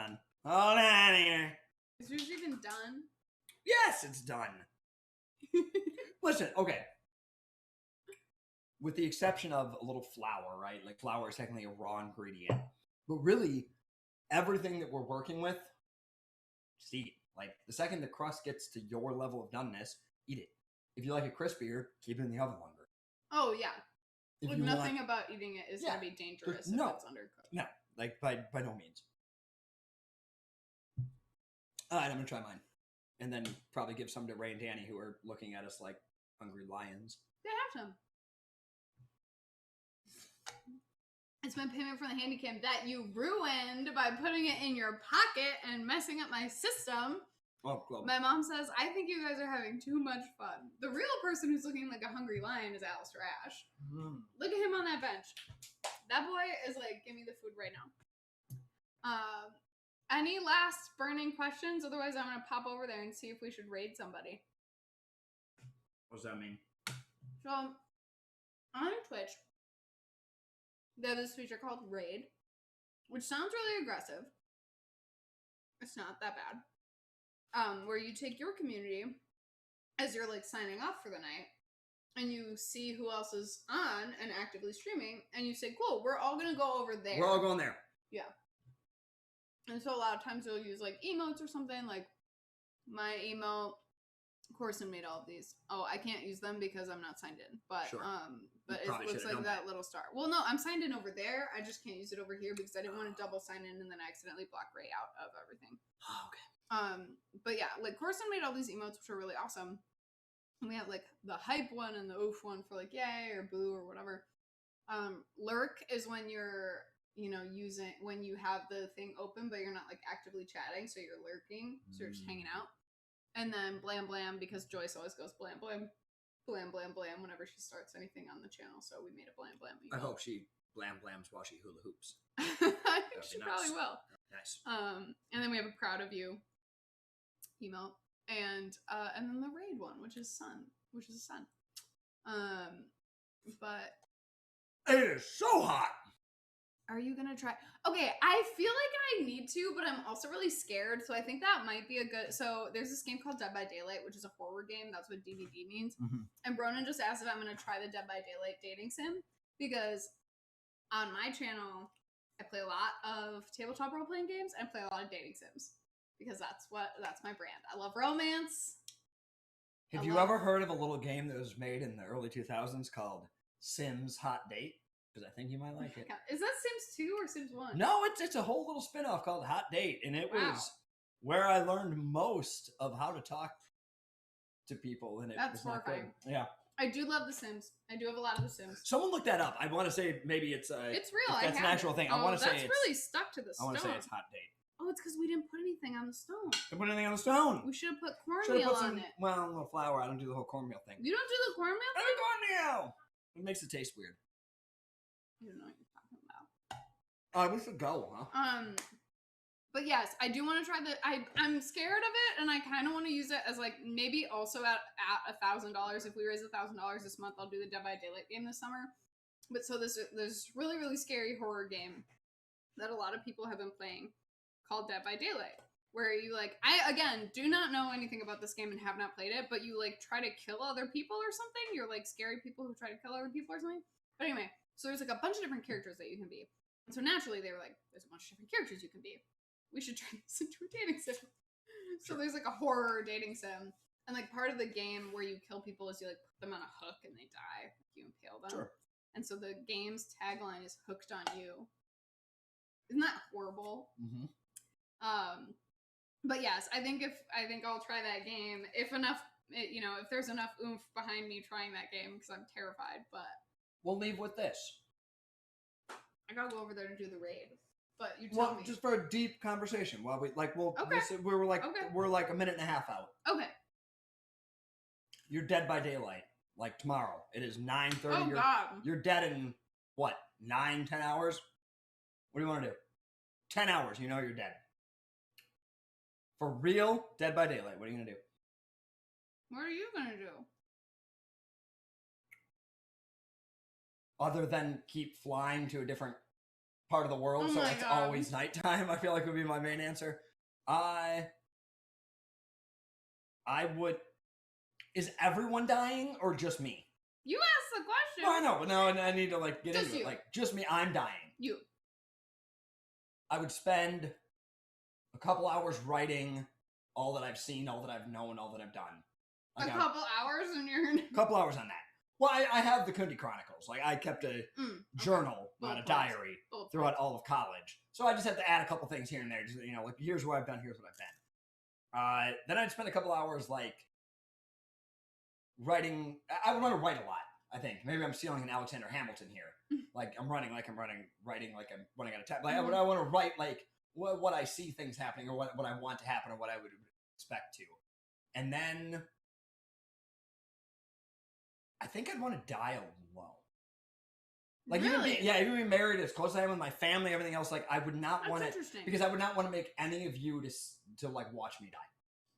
on here. Is yours even done? Yes, it's done. Listen, okay. With the exception of a little flour, right? Like flour is technically a raw ingredient. But really, everything that we're working with, just eat it. Like the second the crust gets to your level of doneness, eat it. If you like it crispier, keep it in the oven longer. Oh yeah. If Like you nothing want, about eating it is Yeah. gonna be dangerous No. if it's undercooked. no, like by no means. All right, I'm gonna try mine, and then probably give some to Ray and Danny, who are looking at us like hungry lions. They have some. It's my payment for the handy cam that you ruined by putting it in your pocket and messing up my system. Oh, well, My mom says, I think you guys are having too much fun. The real person who's looking like a hungry lion is Alistair Ash. Look at him on that bench. That boy is like, give me the food right now. Any last burning questions? Otherwise, I'm going to pop over there and see if we should raid somebody. what does that mean? So, on Twitch, they have this feature called Raid, which sounds really aggressive. It's not that bad. Where you take your community as you're like signing off for the night, and you see who else is on and actively streaming, and you say, cool, we're all gonna go over there. We're all going there. Yeah. And so a lot of times you'll use like emotes or something, like my emote. Corson made all of these. Oh, I can't use them because I'm not signed in. But Sure. but it probably looks should've like done that little star. Well, no, I'm signed in over there. I just can't use it over here because I didn't want to double sign in and then accidentally block Ray out of everything. Oh, okay. But yeah, like Corson made all these emotes which are really awesome. And we have like the hype one and the oof one for like yay or boo or whatever. Lurk is when you're, you know, using when you have the thing open but you're not like actively chatting, so you're lurking, so you're just hanging out. And then blam blam, because Joyce always goes blam blam, blam blam blam whenever she starts anything on the channel. So we made a blam blam emote. I hope she blam blams while she hula hoops. I think That'd she be probably nice. will. Nice. And then we have a proud of you emote, and then the raid one, which is sun, which is a sun. But It is so hot. are you gonna try? Okay, I feel like I need to, but I'm also really scared. So I think that might be a good. So there's this game called Dead by Daylight, which is a horror game. That's what DVD means. Mhm. And Bronan just asked if I'm gonna try the Dead by Daylight dating sim because on my channel I play a lot of tabletop role playing games and I play a lot of dating sims because that's my brand. I love romance. Have I you love- ever heard of a little game that was made in the early 2000s called Sims Hot Date? Because I think you might like it. Is that Sims 2 or Sims 1? No, it's a whole little spin-off called Hot Date, and it Wow. was where I learned most of how to talk to people, and it That's was not good. horrifying. Yeah. I do love The Sims. I do have a lot of The Sims. Someone look that up. I want to say maybe it's It's real. if I that's an have actual it. thing. I want to say that's it's really stuck to the I stone. want to say it's Hot Date. Oh, it's because we didn't put anything on the stone. Don't put anything on the stone. We should have put Should've cornmeal put on some, it. well, a little flour. I don't do the whole cornmeal thing. You don't do the cornmeal I thing? do cornmeal. It makes it taste weird. You don't know what you're talking about. We should go, huh? But yes, I do want to try I'm scared of it, and I kind of want to use it as like maybe also at $1,000. If we raise $1,000 this month, I'll do the Dead by Daylight game this summer. But so there's really, really scary horror game that a lot of people have been playing called Dead by Daylight, where you like, I again do not know anything about this game and have not played it, but you like try to kill other people or something. You're like scary people who try to kill other people or something. But anyway, so there's like a bunch of different characters that you can be. And so naturally they were like, there's a bunch of different characters you can be. We should turn this into a dating sim. So there's like a horror dating sim. And like part of the game where you kill people is you like put them on a hook and they die. You impale them. Sure. And so the game's tagline is hooked on you. Isn't that horrible? Mm-hmm. But yes, I think I'll try that game if enough, if there's enough oomph behind me trying that game because I'm terrified. But We'll leave with this. I gotta go over there to do the raid. But you tell me. Just for a deep conversation. While Okay. we're like a minute and a half out. Okay. You're dead by daylight. Like tomorrow. It is 9:30. Oh God. You're dead in what? 9, 10 hours? What do you want to do? 10 hours, you know you're dead. For real, dead by daylight. What are you gonna do? What are you gonna do? Other than keep flying to a different part of the world, Oh so my it's God. always nighttime, I feel like would be my main answer. I would. Is everyone dying or just me? You asked the question. No, I know, but now I need to like get Just into it. you. Like just me, I'm dying. You. I would spend a couple hours writing all that I've seen, all that I've known, all that I've done. A couple hours and you're. Couple hours on that. Well, I have the Kundi Chronicles. Like I kept a journal, not a diary, throughout all of college. So I just have to add a couple things here and there. Just like here's what I've done, here's what I've been. Then I'd spend a couple hours like writing. I would want to write a lot. I think maybe I'm stealing an Alexander Hamilton here. Like I'm writing like I'm writing like I'm running out of time. Like I want to write like what I see things happening or what I want to happen or what I would expect to, and then I think I'd want to die alone. Like really? even being married as close as I am with my family, everything else. Like I would not want to, because I would not want to make any of you to like watch me die.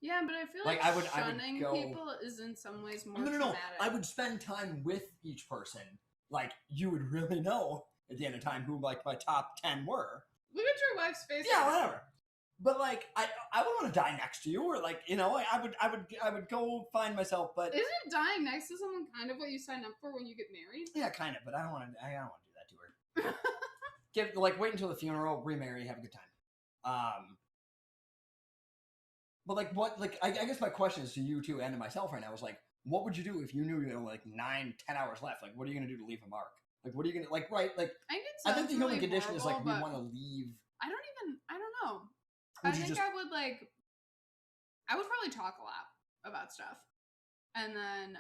Yeah, but I feel like shunning people is in some ways more traumatic. I would spend time with each person. Like you would really know at the end of time who like my top 10 were. Look at your wife's face. Yeah, whatever. But like I would want to die next to you, or like I would go find myself. But isn't dying next to someone kind of what you sign up for when you get married? Yeah, kind of. But I don't want to do that to her. Wait until the funeral, remarry, have a good time. But like what? Like I guess my question is to you too and to myself right now is like, what would you do if you knew you had like 9, 10 hours left? Like, what are you gonna do to leave a mark? Like, what are you gonna like? Right? Like, I think the human condition is like we want to leave. I don't know. I think I would probably talk a lot about stuff. And then,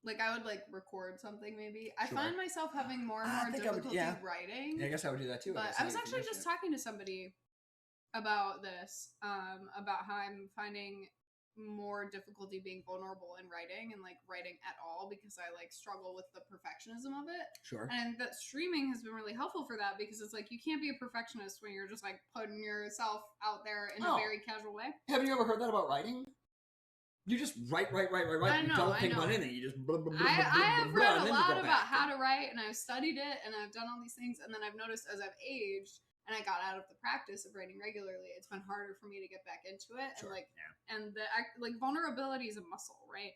like I would like record something maybe. I find myself having more and more difficulty writing. Yeah, I guess I would do that too. But I was actually just talking to somebody about this, about how I'm finding more difficulty being vulnerable in writing and like writing at all because I like struggle with the perfectionism of it. Sure. And that streaming has been really helpful for that because it's like you can't be a perfectionist when you're just like putting yourself out there in a very casual way. Have you ever heard that about writing? You just write. You don't think about anything. You just I have read a lot about how to write and I've studied it and I've done all these things and then I've noticed as I've aged and I got out of the practice of writing regularly, it's been harder for me to get back into it. Sure. And the vulnerability is a muscle, right?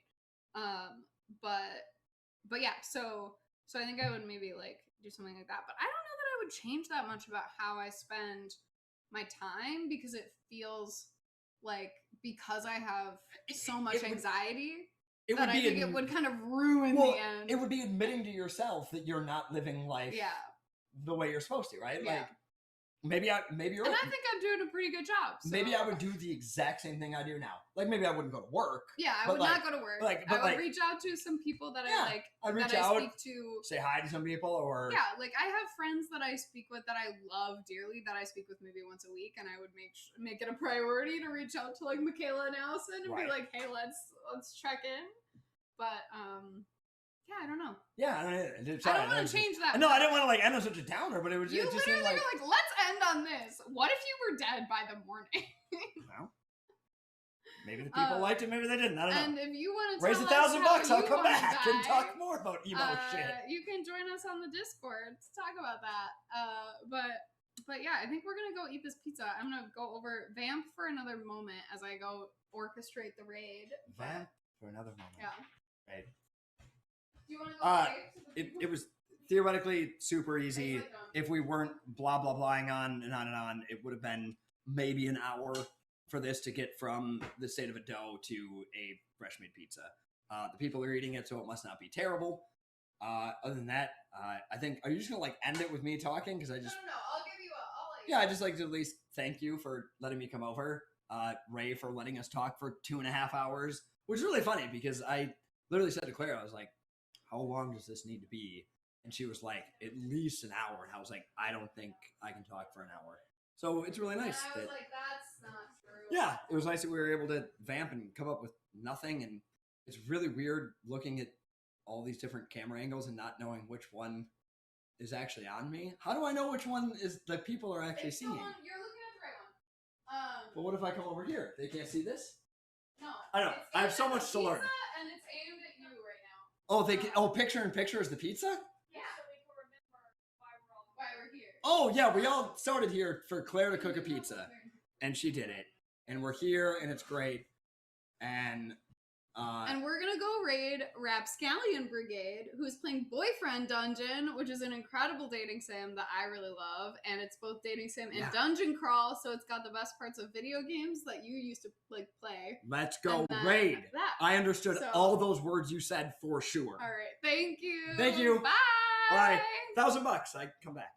But yeah, so I think I would maybe like do something like that. But I don't know that I would change that much about how I spend my time because it feels like because I have so much anxiety that I think it would kind of ruin the end. It would be admitting to yourself that you're not living life the way you're supposed to, right? Yeah. Like maybe you're and I think I'm doing a pretty good job. So. Maybe I would do the exact same thing I do now. Like maybe I wouldn't go to work. Yeah, I would not go to work. I would reach out to some people that I speak to. Say hi to some people or like I have friends that I speak with that I love dearly that I speak with maybe once a week and I would make it a priority to reach out to like Michaela and Allison and be like, hey, let's check in. But yeah, I don't know. Yeah, I don't want to change that. No, I didn't want to like end on such a downer, but it was you just literally were like, let's end on this. What if you were dead by the morning? Well, maybe the people liked it, maybe they didn't. I don't know. And if you want to raise $1,000, I'll come back and talk more about emo shit. You can join us on the Discord to talk about that. But yeah, I think we're gonna go eat this pizza. I'm gonna go over Vamp for another moment as I go orchestrate the raid. Vamp for another moment. Yeah. Right. Do you want to go it was theoretically super easy. If we weren't blah blah blahing on and on, it would have been maybe an hour for this to get from the state of a dough to a fresh made pizza. The people are eating it, so it must not be terrible. Other than that, I think, are you just gonna like end it with me talking? Because I just no. I'll give you Yeah, I'd just like to at least thank you for letting me come over. Ray for letting us talk for 2.5 hours, which is really funny because I literally said to Claire, I was like, how long does this need to be? And she was like, at least an hour. And I was like, I don't think I can talk for an hour. So it's really nice. And I was like, that's not true. Yeah, it was nice that we were able to vamp and come up with nothing. And it's really weird looking at all these different camera angles and not knowing which one is actually on me. How do I know which one is the people are actually It's the seeing? one, you're looking at the right one. But what if I come over here? They can't see this? No. I know. It's I have aimed so at much the to learn. pizza, and it's aimed at you right now. Oh, they can. Oh, picture in picture is the pizza? Yeah. So we can remember why we're here. Oh, yeah. We all started here for Claire to cook a pizza, and she did it. And we're here, and it's great. And we're gonna go raid Rapscallion Brigade, who's playing Boyfriend Dungeon, which is an incredible dating sim that I really love, and it's both dating sim and dungeon crawl, so it's got the best parts of video games that you used to play. Let's go And then raid. that. I understood So- all those words you said for sure. All right, thank you. Thank you. Bye. Bye. $1,000. I come back.